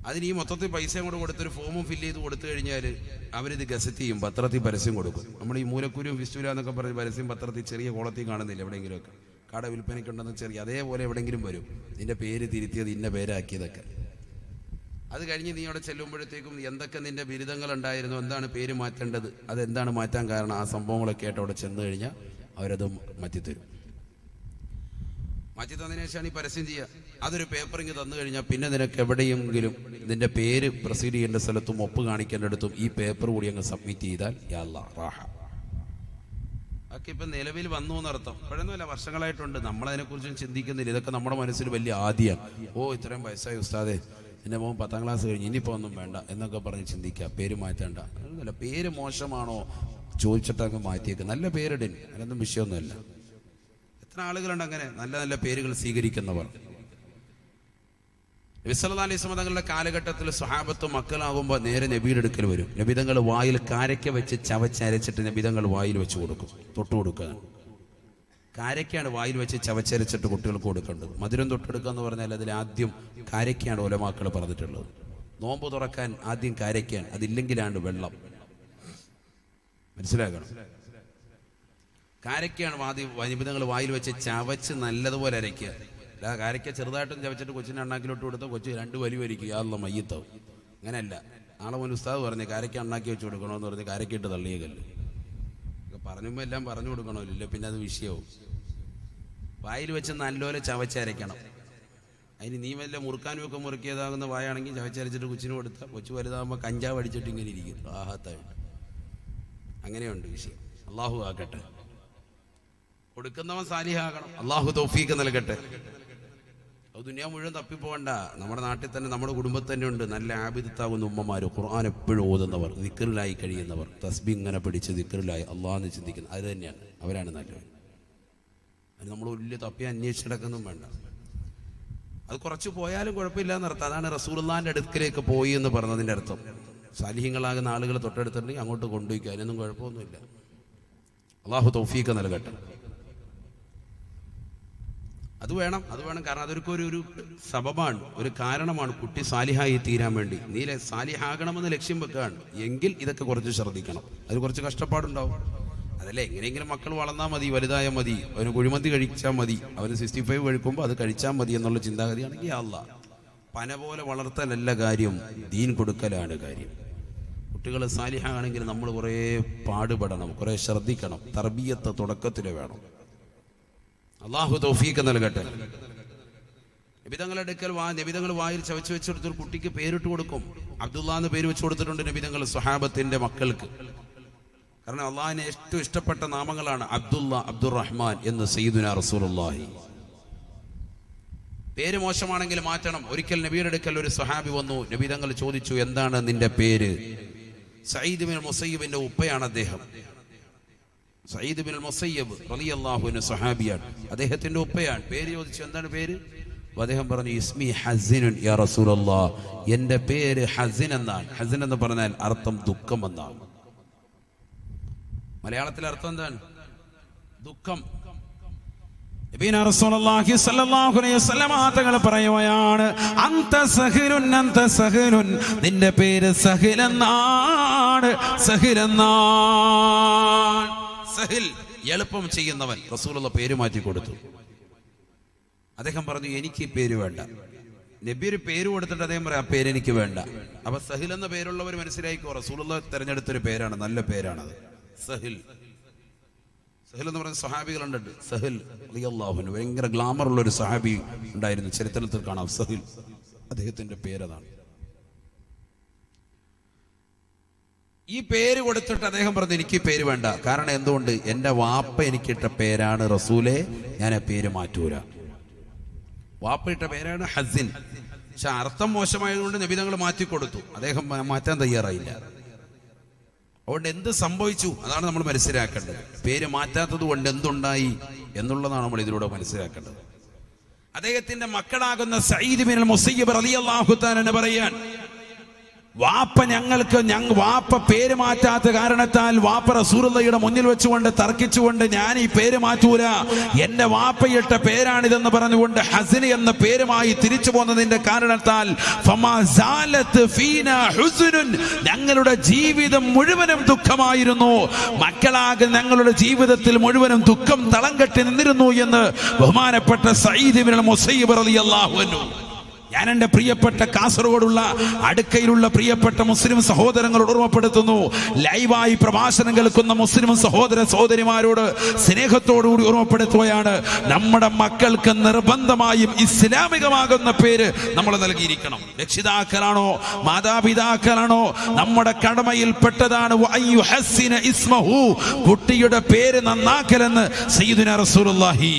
അതിന് ഈ മൊത്തത്തിൽ പൈസയും കൂടെ കൊടുത്തൊരു ഫോമും ഫില്ല് ചെയ്ത് കൊടുത്തു കഴിഞ്ഞാൽ അവരിത് ഗസറ്റ് ചെയ്യും, പത്രത്തിൽ പരസ്യം കൊടുക്കും. നമ്മൾ ഈ മൂലക്കുരും ഫിസ്റ്റൂല എന്നൊക്കെ പറഞ്ഞ് പരസ്യം പത്രത്തിൽ ചെറിയ കോളത്തിൽ കാണുന്നില്ല എവിടെയെങ്കിലുമൊക്കെ. കട വിൽപ്പനയ്ക്കുണ്ടെന്ന് ചെറിയ അതേപോലെ എവിടെയെങ്കിലും വരും. നിന്റെ പേര് തിരുത്തിയത് ഇന്ന പേരാക്കിയതൊക്കെ. അത് കഴിഞ്ഞ് നീ അവിടെ ചെല്ലുമ്പോഴത്തേക്കും എന്തൊക്കെ നിന്റെ ബിരുദങ്ങൾ ഉണ്ടായിരുന്നു, എന്താണ് പേര് മാറ്റേണ്ടത്, അതെന്താണ് മാറ്റാൻ കാരണം, ആ സംഭവങ്ങളൊക്കെ ആയിട്ട് അവിടെ ചെന്ന് കഴിഞ്ഞാൽ അവരത് മാറ്റിത്തരും. മാറ്റി തന്നതിന് ശേഷമാണ് ഈ പരസ്യം ചെയ്യുക. അതൊരു പേപ്പറിങ് തന്നു കഴിഞ്ഞാൽ പിന്നെ നിനക്ക് എവിടെയെങ്കിലും നിന്റെ പേര് പ്രൊസീഡ് ചെയ്യേണ്ട സ്ഥലത്തും ഒപ്പ് കാണിക്കേണ്ടടുത്തും ഈ പേപ്പർ കൂടി അങ്ങ് സബ്മിറ്റ് ചെയ്താൽ യാ അല്ലാഹ് റാഹ. ഒക്കെ ഇപ്പം നിലവിൽ വന്നു എന്നർത്ഥം. ഇപ്പോഴൊന്നുമല്ല, വർഷങ്ങളായിട്ടുണ്ട്. നമ്മളതിനെക്കുറിച്ചും ചിന്തിക്കുന്നില്ല. ഇതൊക്കെ നമ്മുടെ മനസ്സിൽ വലിയ ആദ്യമാണ്. ഓ ഇത്രയും വയസ്സായി ഉസ്താദേ, എൻ്റെ മോൻ 10ാം ക്ലാസ് കഴിഞ്ഞ് ഇനിയിപ്പോൾ ഒന്നും വേണ്ട എന്നൊക്കെ പറഞ്ഞ് ചിന്തിക്കുക. പേര് മാറ്റണ്ട. അല്ല, പേര് മോശമാണോ ചോദിച്ചിട്ടങ്ങ് മാറ്റിയേക്ക്. നല്ല പേരിടൻ, അതിനൊന്നും വിഷയമൊന്നുമല്ല. എത്ര ആളുകളുണ്ട് അങ്ങനെ നല്ല നല്ല പേരുകൾ സ്വീകരിക്കുന്നവർ. നബി സല്ലല്ലാഹു അലൈഹി വസല്ലം തങ്ങളുടെ കാലഘട്ടത്തിൽ സ്വഹാബത്തും മക്കളാകുമ്പോൾ നേരെ നബിയുടെ അടുക്കൽ വരും. നബിതങ്ങൾ വായിൽ കാരയ്ക്ക വെച്ച് ചവച്ചരച്ചിട്ട് നബിതങ്ങൾ വായിൽ വെച്ച് കൊടുക്കും, തൊട്ട് കൊടുക്കുക. കാരയ്ക്കാണ് വായിൽ വെച്ച് ചവച്ചരച്ചിട്ട് കുട്ടികൾക്ക് കൊടുക്കേണ്ടത്. മധുരം തൊട്ടെടുക്കുക എന്ന് പറഞ്ഞാൽ അതിൽ ആദ്യം കാരയ്ക്കാണ് ഉലമാക്കൾ പറഞ്ഞിട്ടുള്ളത്. നോമ്പ് തുറക്കാൻ ആദ്യം കാരയ്ക്കാണ്, അതില്ലെങ്കിലാണ് വെള്ളം. മനസ്സിലാക്കണം. കാരയ്ക്കാണ് നിബിധങ്ങൾ വായിൽ വെച്ച് ചവച്ച് നല്ലതുപോലെ അരയ്ക്കുക. കാരയ്ക്ക ചെറുതായിട്ടും ചവച്ചിട്ട് കൊച്ചിൻ്റെ അണ്ണാക്കിലോട്ട് കൊടുത്താൽ കൊച്ചു 2 വലി വലിക്കുക, യാതൊന്നും മയ്യത്താവും. അങ്ങനെയല്ല. നാളെ മുൻ ഉസ്താദ് പറഞ്ഞ് കാരയ്ക്ക അണ്ണാക്കി വെച്ച് കൊടുക്കണമെന്ന് പറഞ്ഞ് കാരയ്ക്കിട്ട് തള്ളിയ കല്ല് പറഞ്ഞുമ്പോൾ എല്ലാം പറഞ്ഞു കൊടുക്കണമല്ലോ, പിന്നെ അത് വിഷയവും. വായിൽ വെച്ച് നല്ലപോലെ ചവച്ചരയ്ക്കണം. അതിന് നീ വല്ല മുറുക്കാനും ഒക്കെ മുറുക്കിയതാകുന്ന വായാണെങ്കിൽ ചവച്ചരച്ചിട്ട് കൊച്ചിന് കൊടുത്താൽ കൊച്ചു വലുതാകുമ്പോൾ കഞ്ചാവ് അടിച്ചിട്ട് ഇങ്ങനെ ഇരിക്കും ആഹത്തായിട്ട്. അങ്ങനെയുണ്ട് വിഷയം. അള്ളാഹു ആക്കട്ടെ. കൊടുക്കുന്നവൻ സാലിഹാകണം. അള്ളാഹു തൗഫീഖ് നൽകട്ടെ. അത് ദുനിയ മുഴുവൻ തപ്പിപ്പോകണ്ട. നമ്മുടെ നാട്ടിൽ തന്നെ നമ്മുടെ കുടുംബത്തിൽ തന്നെ ഉണ്ട് നല്ല ആബിദത്താകുന്ന ഉമ്മമാർ, ഖുർആൻ എപ്പോഴും ഓതുന്നവർ, ദിക്റിലായി കഴിയുന്നവർ, തസ്ബീഹ് ഇങ്ങനെ പിടിച്ച് ദിക്റിലായി അള്ളാഹെന്ന് ചിന്തിക്കുന്നത്. അത് തന്നെയാണ്, അവരാണ് നല്ലവർ. അത് നമ്മൾ വലിയ തപ്പി അന്വേഷിച്ചെടുക്കൊന്നും വേണ്ട. അത് കുറച്ച് പോയാലും കുഴപ്പമില്ല എന്നർത്ഥം. അതാണ് റസൂലുള്ളാഹിന്റെ അടുക്കലേക്ക് പോയി എന്ന് പറഞ്ഞതിൻ്റെ അർത്ഥം. സാലിഹ്യങ്ങളാകുന്ന ആളുകൾ തൊട്ടടുത്തുണ്ടെങ്കിൽ അങ്ങോട്ട് കൊണ്ടുപോയിക്കുക, അതിനൊന്നും കുഴപ്പമൊന്നുമില്ല. അള്ളാഹു തൗഫീഖ് നൽകട്ടെ. അത് വേണം. കാരണം അതൊരു സബബാണ്, ഒരു കാരണമാണ് കുട്ടി സാലിഹായി തീരാൻ വേണ്ടി. നീ സാലിഹാകണമെന്ന് ലക്ഷ്യം വെക്കുകയാണ് എങ്കിൽ ഇതൊക്കെ കുറച്ച് ശ്രദ്ധിക്കണം. അതിൽ കുറച്ച് കഷ്ടപ്പാടുണ്ടാവും. അതല്ല, എങ്ങനെയെങ്കിലും മക്കൾ വളർന്നാൽ മതി, വലുതായാൽ മതി, അവന് കുഴിമന്തി കഴിച്ചാൽ മതി, അവന് 65 കഴിക്കുമ്പോൾ അത് കഴിച്ചാൽ മതി എന്നുള്ള ചിന്താഗതിയാണെങ്കിൽ യാ അല്ലാഹ്. പന പോലെ വളർത്തലല്ല കാര്യം, ദീൻ കൊടുക്കലാണ് കാര്യം. കുട്ടികൾ സാലിഹാണെങ്കിൽ നമ്മൾ കുറേ പാടുപെടണം, കുറേ ശ്രദ്ധിക്കണം. തർബിയത്ത് തുടക്കത്തിൽ വേണം. അള്ളാഹു തൗഫീഖ് നൽകട്ടെ. നബിതങ്ങളുടെ അടുക്കൽ നബിതങ്ങൾ വായിൽ ചവച്ച് വെച്ചെടുത്തൊരു കുട്ടിക്ക് പേരിട്ട് കൊടുക്കും. അബ്ദുല്ലാ എന്ന് പേര് വെച്ച് കൊടുത്തിട്ടുണ്ട് നബിതങ്ങൾ സ്വഹാബത്തിന്റെ മക്കൾക്ക്. കാരണം അള്ളാഹിനെ ഏറ്റവും ഇഷ്ടപ്പെട്ട നാമങ്ങളാണ് അബ്ദുള്ള, അബ്ദുറഹ്മാൻ എന്ന് സയ്യിദുനാ റസൂലുള്ളാഹി. പേര് മോശമാണെങ്കിൽ മാറ്റണം. ഒരിക്കൽ നബിയുടെ അടുക്കൽ ഒരു സ്വഹാബി വന്നു. നബിതങ്ങൾ ചോദിച്ചു, എന്താണ് നിന്റെ പേര്? സഈദ് ബിൻ മുസയ്യിബിന്റെ ഉപ്പയാണ് അദ്ദേഹം. സഈദ് ബിൻ മുസയ്യിബ് റളിയല്ലാഹു അൻഹു സ്വഹാബിയാണ്, അദ്ദേഹത്തിന്റെ ഉപ്പയാണ്. പേര് ചോദിച്ചു, എന്താണ് പേര്? അദ്ദേഹം പറഞ്ഞു, ഇസ്മി ഹസിനുൻ യാ റസൂലല്ലാഹ്, എന്റെ പേര് ഹസിൻ എന്നാണ്. ഹസിൻ എന്ന് പറഞ്ഞാൽ അർത്ഥം ദുഃഖം എന്നാണ്. മലയാളത്തിലെ അർത്ഥം എന്താണ്? ദുഃഖം. നബിന റസൂലുള്ളാഹി സ്വല്ലല്ലാഹു അലൈഹി വസല്ലം തങ്ങൾ പറയുകയാണ്, അന്ത സഹിലുൻ, അന്ത സഹിലുൻ, നിന്റെ പേര് സഹിൽ എന്നാണ്, സഹിൽ എന്നാണ്. സഹിൽ, എളുപ്പം ചെയ്യുന്നവൻ. റസൂലുള്ള പേര് മാറ്റി കൊടുത്തു. അദ്ദേഹം പറഞ്ഞു, എനിക്ക് ഈ പേര് വേണ്ട. നബി ഒരു പേര് കൊടുത്തിട്ട് അദ്ദേഹം പറയാം, ആ പേര് എനിക്ക് വേണ്ട. അപ്പൊ സഹിൽ എന്ന പേരുള്ളവർ മനസ്സിലായിക്കോ, റസൂലുള്ള തെരഞ്ഞെടുത്തൊരു പേരാണ്, നല്ല പേരാണത്, സഹിൽ. സഹിൽ എന്ന് പറയുന്ന സഹാബികളുണ്ട്. സഹിൽ റളിയല്ലാഹു അൻഹു ഭയങ്കര ഗ്ലാമർ ഉള്ള ഒരു സഹാബി ഉണ്ടായിരുന്നു, ചരിത്രത്തിൽ കാണാം. സഹിൽ, അദ്ദേഹത്തിന്റെ പേരതാണ്. ഈ പേര് കൊടുത്തിട്ട് അദ്ദേഹം പറഞ്ഞു, എനിക്ക് ഈ പേര് വേണ്ട. കാരണം എന്തുകൊണ്ട്? എന്റെ വാപ്പ എനിക്കിട്ട പേരാണ് റസൂലേ, ഞാൻ ആ പേര് മാറ്റൂല. വാപ്പ ഇട്ട പേരാണ് ഹസിൻ. പക്ഷെ അർത്ഥം മോശമായതുകൊണ്ട് നബി തങ്ങൾ മാറ്റിക്കൊടുത്തു. അദ്ദേഹം മാറ്റാൻ തയ്യാറായില്ല. അതുകൊണ്ട് എന്ത് സംഭവിച്ചു അതാണ് നമ്മൾ മനസ്സിലാക്കേണ്ടത്. പേര് മാറ്റാത്തത് കൊണ്ട് എന്തുണ്ടായി എന്നുള്ളതാണ് നമ്മൾ ഇതിലൂടെ മനസ്സിലാക്കേണ്ടത്. അദ്ദേഹത്തിന്റെ മക്കളാകുന്ന സഈദ് ബിൻ മുസയ്യിബ് റളിയല്ലാഹു തആല പറയാൻ, വാപ്പ വാപ്പ പേര് മാറ്റാത്ത കാരണത്താൽ വാപ്പ റസൂലുള്ളാഹിയുടെ മുന്നിൽ വെച്ചുകൊണ്ട് തർക്കിച്ചുകൊണ്ട്, ഞാൻ ഈ പേര് മാറ്റൂല, എന്റെ വാപ്പയിട്ട പേരാണിതെന്ന് പറഞ്ഞുകൊണ്ട് ഹസൻ എന്ന പേരുമായി തിരിച്ചു പോകുന്നതിന്റെ കാരണത്താൽ ഞങ്ങളുടെ ജീവിതം മുഴുവനും ദുഃഖമായിരുന്നു, മക്കളാകെ ഞങ്ങളുടെ ജീവിതത്തിൽ മുഴുവനും ദുഃഖം തളം കെട്ടി നിന്നിരുന്നു എന്ന് ബഹുമാനപ്പെട്ട സഈദ് ഇബ്നുൽ മുസയ്യിബ് റളിയല്ലാഹു അൻഹു. ഞാൻ എൻ്റെ പ്രിയപ്പെട്ട കാസർഗോഡുള്ള അടുക്കയിലുള്ള പ്രിയപ്പെട്ട മുസ്ലിം സഹോദരങ്ങളോട് ഓർമ്മപ്പെടുത്തുന്നു, ലൈവായി പ്രഭാഷണം കേൾക്കുന്ന മുസ്ലിം സഹോദര സഹോദരിമാരോട് സ്നേഹത്തോടുകൂടി ഓർമ്മപ്പെടുത്തുകയാണ്, നമ്മുടെ മക്കൾക്ക് നിർബന്ധമായും ഇസ്ലാമികമാകുന്ന പേര് നമ്മൾ നൽകിയിരിക്കണം. രക്ഷിതാക്കളാണോ മാതാപിതാക്കളാണോ, നമ്മുടെ കടമയിൽപ്പെട്ടതാണ് കുട്ടിയുടെ പേര് നന്നാക്കലെന്ന് സയ്യിദുനാ റസൂലുള്ളാഹി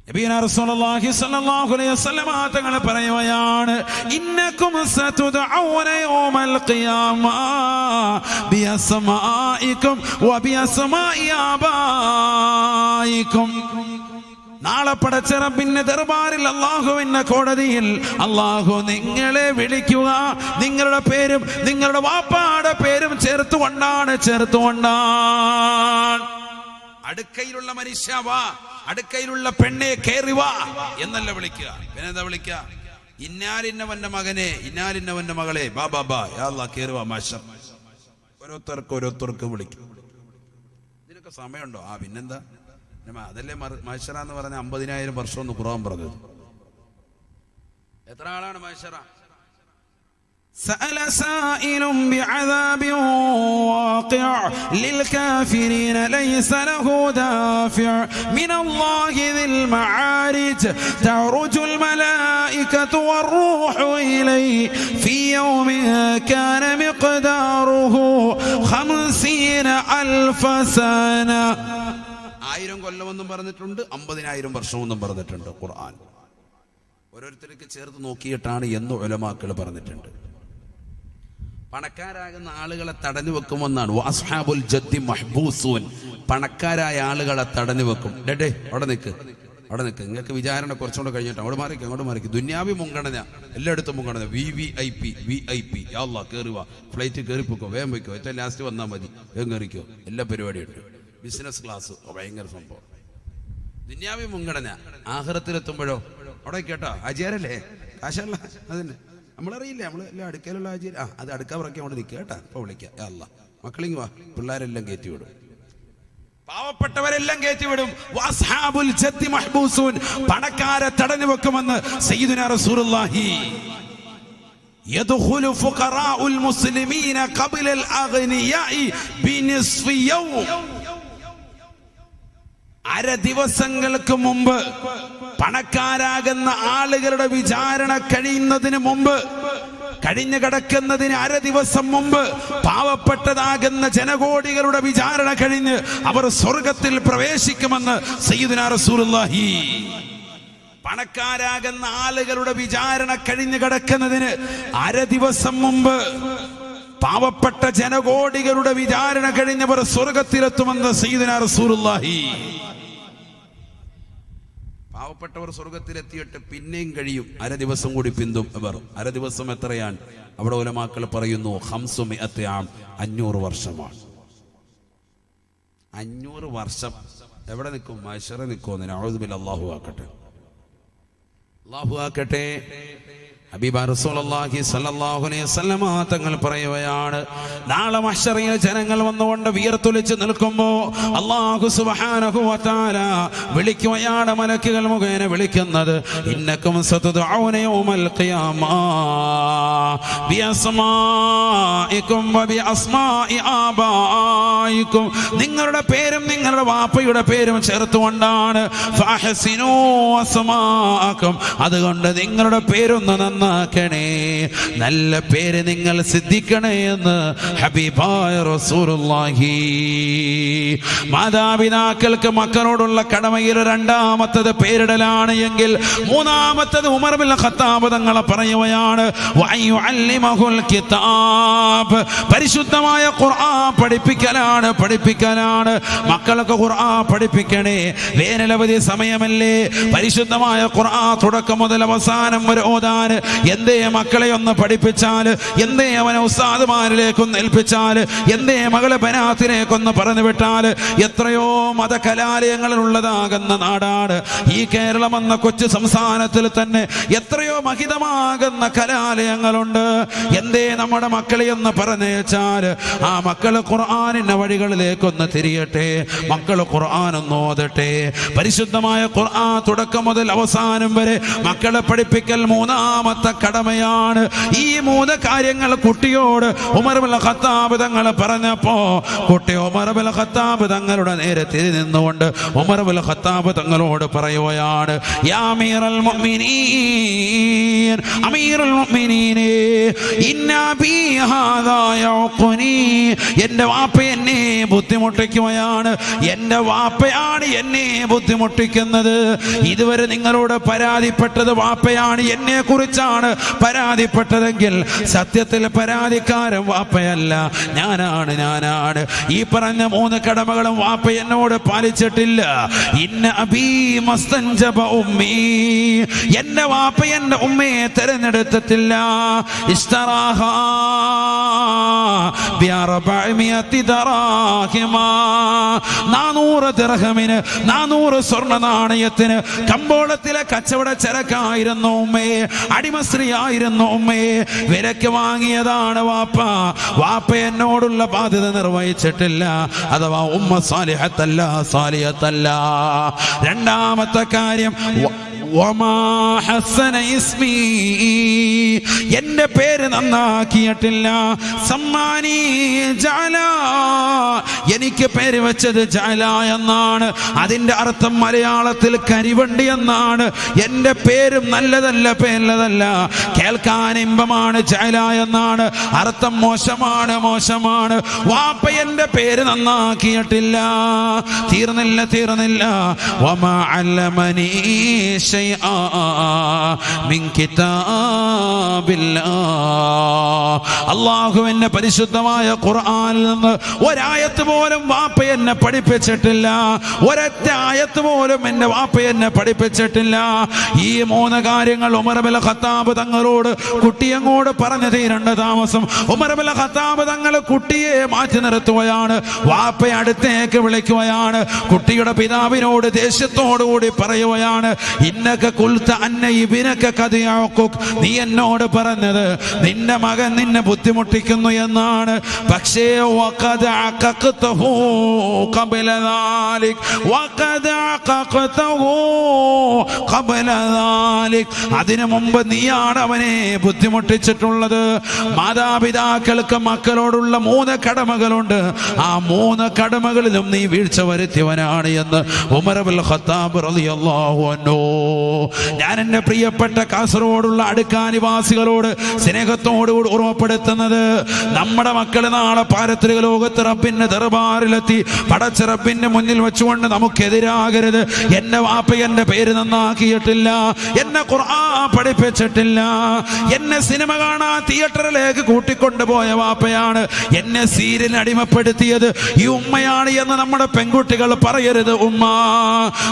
നബിയനാ റസൂലുള്ളാഹി സ്വല്ലല്ലാഹു അലൈഹി വസല്ലം തങ്ങൾ പറയുകയാണ്, ഇന്നകും സതുദഊന യൗമൽ ഖിയാമ ബിഅസ്മാഇകും വബിഅസ്മാഇ ആബായികും. നാളെ പടച്ച റബ്ബിന്റെ ദർബാറിൽ, അല്ലാഹുവിന്റെ കോടതിയിൽ അല്ലാഹു നിങ്ങളെ വിളിക്കുക, നിങ്ങളുടെ പേരും നിങ്ങളുടെ വാപ്പാടെ പേരും ചേർത്തുകൊണ്ടാണ്. അടുക്കയിലുള്ള മനുഷ്യ വാ, അടുക്കയിലുള്ള പെണ്ണെ കേറി വാ എന്നല്ല വിളിക്കുക. പിന്നെന്താ വിളിക്കുക? ഇന്നാലിന്നവന്റെ മകനെ, ഇന്നാലിന്നവന്റെ മകളെ, ബാ ബാ ബാ, യാ അല്ലാഹ് കേറി വാ മാഷ. ഓരോരുത്തർക്ക് വിളിക്കും. ഇതിനൊക്കെ സമയമുണ്ടോ? പിന്നെന്താ, അതല്ലേ മഹ്ശറ എന്ന് പറഞ്ഞ 50,000 വർഷം എന്ന് ഖുർആൻ പറഞ്ഞത്. എത്ര ആളാണ് മഹ്ശറ? سأل سائل بعذاب واقع للكافرين ليس له دافع من الله ذي المعارج تعرج الملائكة والروح إليه في يوم كان مقداره 50,000 سنة. 1000 കൊല്ലമെന്നും പറഞ്ഞിട്ടുണ്ട്, 50,000 വർഷമെന്നും പറഞ്ഞിട്ടുണ്ട് ഖുർആൻ. ഓരോരുത്തർക്ക് ചേർത്ത് നോക്കിയിട്ടാണ് എന്ന് ഉലമാക്കൾ പറഞ്ഞിട്ടുണ്ട്. പണക്കാരാകുന്ന ആളുകളെ തടഞ്ഞു വെക്കുമെന്നാണ്. വഅസ്ഹാബുൽ ജദ്ദി മഹ്ബൂസൂൻ, പണക്കാരായ ആളുകളെ തടഞ്ഞു വെക്കും. ഡേ അവിടെ നിൽക്ക്, നിങ്ങൾക്ക് വിചാരണ കുറച്ചുകൂടെ കഴിഞ്ഞിട്ട് അങ്ങോട്ട് മാറിക്കും. ദുന്യാവി മുൻഗണന, എല്ലായിടത്തും മുൻഗണന. VIP യാ അല്ലാഹ് കയറുക, ഫ്ലൈറ്റ് കയറിപ്പോക്കോ, വേഗം പോയിക്കോ, ഏറ്റവും ലാസ്റ്റ് വന്നാൽ മതി, വേഗം കയറിക്കോ, എല്ലാ പരിപാടിയുണ്ട്. ബിസിനസ് ക്ലാസ് ഭയങ്കര സംഭവം. ദുന്യാവി മുൻഗണന. ആഖിറത്തിലെത്തുമ്പോഴോ അവിടെ കേട്ടോ, ആചാരല്ലേ, കാശല്ല, അതന്നെ നമ്മളറിയില്ല, നമ്മൾ എല്ലാം അടുക്കലുള്ള ആചാര്യ, അത് അടുക്ക പുറക്കെ അവിടെ നിൽക്കുക കേട്ടാ, ഇപ്പൊ വിളിക്കാം, യാ അല്ലാഹ് മക്കളിങ് വാ, പിള്ളേരെല്ലാം കയറ്റിവിടും, പാവപ്പെട്ടവരെല്ലാം കയറ്റിവിടും. വഅസ്ഹാബുൽ ജദ്ദി മഹ്ബൂസൂൻ, പണക്കാരെ തടഞ്ഞു വെക്കുമെന്ന് സയ്യിദുനാ റസൂലുള്ളാഹി. യദ്ഖുലു ഫുഖറാഉൽ മുസ്ലിമീന ഖബലൽ അഗ്നിയാഇ ബിനിസ്ഫി യൗം. അര ദിവസങ്ങൾക്ക് മുമ്പ് പണക്കാരാകുന്ന ആളുകളുടെ വിചാരണ കഴിയുന്നതിന് മുമ്പ്, കഴിഞ്ഞു കിടക്കുന്നതിന് അര ദിവസം മുമ്പ് പാവപ്പെട്ടതാകുന്ന ജനകോടികളുടെ വിചാരണ കഴിഞ്ഞ് അവർ സ്വർഗത്തിൽ പ്രവേശിക്കുമെന്ന് സയ്യിദുനാ റസൂലുള്ളാഹി. പണക്കാരാകുന്ന ആളുകളുടെ വിചാരണ കഴിഞ്ഞു കിടക്കുന്നതിന് അര ദിവസം മുമ്പ് പാവപ്പെട്ട ജനകോടികളുടെ വിചാരണ കഴിഞ്ഞവർ സ്വർഗത്തിലെത്തുമെന്ന് സയ്യിദുനാ റസൂലുള്ളാഹി. പാവപ്പെട്ടവർ സ്വർഗത്തിലെത്തിയിട്ട് പിന്നെയും കഴിയും അര ദിവസം കൂടി പിന്തും. അവർ അര ദിവസം എത്രയാണ്? അവിടെ ഉലമാക്കൾ പറയുന്നു 500 വർഷമാണ്. 500 വർഷം എവിടെ നിൽക്കും? മഹ്ശറിൽ നിൽക്കുമെന്ന്. നഊദു ബില്ലാഹ്. അല്ലാഹു ആക്കട്ടെ, അല്ലാഹു ആക്കട്ടെ. ഹബീബ റസൂലുള്ളാഹി സ്വല്ലല്ലാഹു അലൈഹി വസല്ലമ തങ്ങൾ പറയുകയാണ്, നാളെ മഹ്ശറിൽ ജനങ്ങൾ വന്നുകൊണ്ട് വിയർത്തൊലിച്ച് നിൽക്കുമ്പോൾ അല്ലാഹു സുബ്ഹാനഹു വ തആല വിളിക്കുകയാണ്. മലക്കുകൾ മുഖേന വിളിക്കുന്നത്, ഇന്നക്കും സതുദഊന യൗമൽ ഖിയാമ ബിഅസ്മാഇകും വ ബിഅസ്മാഇ ആബായികും. നിങ്ങളുടെ പേരും നിങ്ങളുടെ വാപ്പയുടെ പേരും ചേർത്തുകൊണ്ടാണ്. ഫഅഹ്സിനൂ അസ്മാഅകും. അതുകൊണ്ട് നിങ്ങളുടെ പേരൊന്ന് നന്നാക്കണേ, നല്ല പേര് നിങ്ങൾ സിദ്ധിക്കണേ എന്ന് ഹബീബായ റസൂലുള്ളാഹി. മാതാപിതാക്കൾക്ക് മക്കളോടുള്ള കടമയിൽ രണ്ടാമത്തത് പേരിടലാണ് എങ്കിൽ മൂന്നാമത്തത് ഉമർ ബിൻ ഖത്താബ് തങ്ങൾ പറയുകയാണ്, വഅയുഅല്ലിമഹുൽ കിതാബ്. പരിശുദ്ധമായ ഖുർആൻ പഠിപ്പിക്കലാണ്. മക്കൾക്ക് ഖുർആൻ പഠിപ്പിക്കണേ. വേനലവധി സമയമല്ലേ, പരിശുദ്ധമായ ഖുർആൻ തുടക്കം മുതൽ അവസാനം വരെ ഓതാൻ എന്തേ മക്കളെ ഒന്ന് പഠിപ്പിച്ചാൽ, എന്തേ അവനെ ഉസ്താദുമാരിലേക്കൊന്ന് ഏൽപ്പിച്ചാൽ, എന്തേ മകളെ ബനാത്തിലേക്കൊന്ന് പറഞ്ഞു വിട്ടാൽ. എത്രയോ മതകലാലയങ്ങളിലുള്ളതാകുന്ന നാടാണ് ഈ കേരളം എന്ന കൊച്ചു സംസ്ഥാനത്തിൽ തന്നെ എത്രയോ മഹിതമാകുന്ന കലാലയങ്ങളുണ്ട്. എന്തേ നമ്മുടെ മക്കളെ ഒന്ന് പറഞ്ഞേച്ചാൽ ആ മക്കള് ഖുർആനിന്റെ വഴികളിലേക്കൊന്ന് തിരിയട്ടെ, മക്കള് ഖുർആൻ ഒന്ന് ഓതട്ടെ. പരിശുദ്ധമായ ഖുർആൻ തുടക്കം മുതൽ അവസാനം വരെ മക്കളെ പഠിപ്പിക്കൽ മൂന്നാമത്തെ കടമയാണ്. ഈ മൂന്ന് കാര്യങ്ങൾ കുട്ടിയോട് ഉമർ ബിൻ ഖത്താബ് തങ്ങൾ പറഞ്ഞപ്പോ കുട്ടി ഉമർ ബിൻ ഖത്താബ് തങ്ങളുടെ നേരെ തിരി നിന്നുകൊണ്ട് ഉമർ ബിൻ ഖത്താബ് തങ്ങളോട് പറയുകയാണ്, യാ അമീറുൽ മുഅ്മിനീൻ, അമീറുൽ മുഅ്മിനീൻ, ഇന്ന ബി ഹാദാ യഖുനി. എൻ്റെ വാപ്പ എന്നെ ബുദ്ധിമുട്ടിക്കുകയാണ്, എൻ്റെ വാപ്പയാണ് എന്നെ ബുദ്ധിമുട്ടിക്കുന്നത്. ഇതുവരെ നിങ്ങളോട് പരാതിപ്പെട്ടത് വാപ്പയാണ്, എന്നെ കുറിച്ചാണ് പരാതിപ്പെട്ടതെങ്കിൽ സത്യത്തിൽ പരാതിക്കാരൻ വാപ്പയല്ല, ഞാനാണ്. ഈ പറഞ്ഞ മൂന്ന് കടമകളും വാപ്പ എന്നോട് പാലിച്ചിട്ടില്ല. ഇന്ന അബീ മസ്തൻജബ ഉമ്മീ, എന്റെ വാപ്പ എന്റെ ഉമ്മയെ തെരഞ്ഞെടുത്തിട്ടില്ല. ഇസ്തറാഹാ ബിഅർബഅമിയത്തി ദറാഹിമ, 400 ദിർഹമിന്, 400 സ്വർണ്ണ നാണയത്തിന് കമ്പോളത്തിലെ കച്ചവട ചരക്കായിരുന്നു ഉമ്മയെ, അടിമസ്ത്രീ ആയിരുന്നു ഉമ്മയെ, വിലക്ക് വാങ്ങിയതാണ് വാപ്പ. വാപ്പ എന്നോടുള്ള ബാധ്യത നിർവഹിച്ചിട്ടില്ല, അഥവാ ഉമ്മ സാലിഹത്തല്ല. രണ്ടാമത്തെ കാര്യം, എന്റെ പേര് നന്നാക്കിയിട്ടില്ല. സമ്മാനി ജഅല, എനിക്ക് പേര് വെച്ചത് ജഅല എന്നാണ്. അതിന്റെ അർത്ഥം മലയാളത്തിൽ കരിവണ്ടി എന്നാണ്. എന്റെ പേരും നല്ലതല്ല, പേരല്ലതല്ല, കേൾക്കാൻ ഇമ്പമാണ്. ജഅല എന്നാണ് അർത്ഥം. മോശമാണ്. വാപ്പ എന്റെ പേര് നന്നാക്കിയിട്ടില്ല. തീർന്നില്ല. വമാ അല്ലമനീ അല്ലാഹുവിന്റെ പരിശുദ്ധമായ ഖുർആനിൽ നിന്ന് ഒരായത്ത് പോലും വാപ്പ എന്നെ പഠിപ്പിച്ചിട്ടില്ല. ഒരൊറ്റ ആയത്ത് പോലും എന്റെ വാപ്പ എന്നെ പഠിപ്പിച്ചിട്ടില്ല. ഈ മൂന്ന് കാര്യങ്ങൾ ഉമർ ബിൻ ഖത്താബ് തങ്ങളോട് കുട്ടിയങ്ങോട് പറഞ്ഞു തീരേണ്ട താമസം. ഉമർ ബിൻ ഖത്താബ് തങ്ങൾ കുട്ടിയെ മാറ്റി നിർത്തുകയാണ്. വാപ്പയെ അടുത്തേക്ക് വിളിക്കുകയാണ്. കുട്ടിയുടെ പിതാവിനോട് ദേഷ്യത്തോടുകൂടി പറയുകയാണ്, ഇന്നക ഖുൽത അന്ന ഇബ്നക ഖദ് യഅഖുക്, നീ എന്നോട് പറഞ്ഞത് നിന്റെ മകൻ നിന്നെ ബുദ്ധിമുട്ടിക്കുന്നു എന്നാണ്. പക്ഷേ വഖദ അഖഖതഹു ഖബല ദാലിക്, അതിനു മുമ്പ് നീയാണ് അവനെ ബുദ്ധിമുട്ടിച്ചിട്ടുള്ളത്. മാതാപിതാക്കൾക്ക് മക്കളോടുള്ള 3 കടമകളുണ്ട്. ആ 3 കടമകളിലും നീ വീഴ്ച വരുത്തിയവനാണ് എന്ന് ഉമർ ബിൻ ഖത്താബ് റളിയല്ലാഹു അൻഹു. ഞാൻ എൻ്റെ പ്രിയപ്പെട്ട കാസർഗോഡുള്ള അടുക്കാനിവാസികളോട് സ്നേഹത്തോടുകൂടി ഓർമ്മപ്പെടുത്തുന്നത്, നമ്മുടെ മക്കൾ നാളെ പാരത്രിക ലോകത്ത് റബ്ബിന്റെ ദർബാറിലെത്തി പടച്ച റബ്ബിന്റെ മുന്നിൽ വെച്ചുകൊണ്ട് നമുക്കെതിരാകരുത്. എന്റെ വാപ്പ എന്റെ പേര് നന്നാക്കിയിട്ടില്ല, എന്നെ ഖുർആൻ പഠിപ്പിച്ചിട്ടില്ല, എന്നെ സിനിമ കാണാൻ തിയേറ്ററിലേക്ക് കൂട്ടിക്കൊണ്ടുപോയ വാപ്പയാണ്, എന്നെ സീരിയലിന് അടിമപ്പെടുത്തിയത് ഈ ഉമ്മയാണ് എന്ന് നമ്മുടെ പെൺകുട്ടികൾ പറയരുത്. ഉമ്മ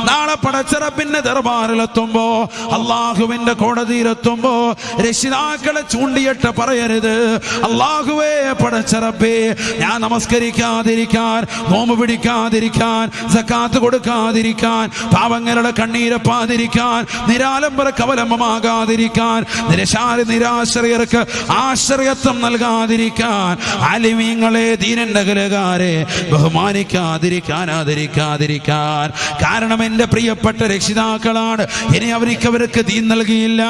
നാളെ പടച്ച റബ്ബിന്റെ ദർബാറിലെത്തുമ്പോ, അള്ളാഹുവിന്റെ കോടതിയിലെത്തുമ്പോ രക്ഷിതാക്കളെ ചൂണ്ടിയിട്ട് പറയരുത്, അല്ലാഹുവേ പടച്ച റബ്ബേ, ഞാൻ നമസ്കരിക്കാതിരിക്കാൻ, നോമ്പ് പിടിക്കാതിരിക്കാൻ, സക്കാത്ത് കൊടുക്കാതിരിക്കാൻ, പാവങ്ങളുടെ കണ്ണീരപ്പാതിരിക്കാൻ, നിരാലംബര കവലംബമാകാതിരിക്കാൻ, നിരാശ്രയർക്ക് ആശ്രയത്വം നൽകാതിരിക്കാൻ, ആലിമീങ്ങളെ ദീനന്റെ അകലുകാരെ ബഹുമാനിക്കാതിരിക്കാൻ, ആദരിക്കാതിരിക്കാൻ. കാരണം എന്റെ പ്രിയപ്പെട്ട രക്ഷിതാക്കളാണ്. ഇനി അവർക്ക് ദീൻ നൽകിയില്ല,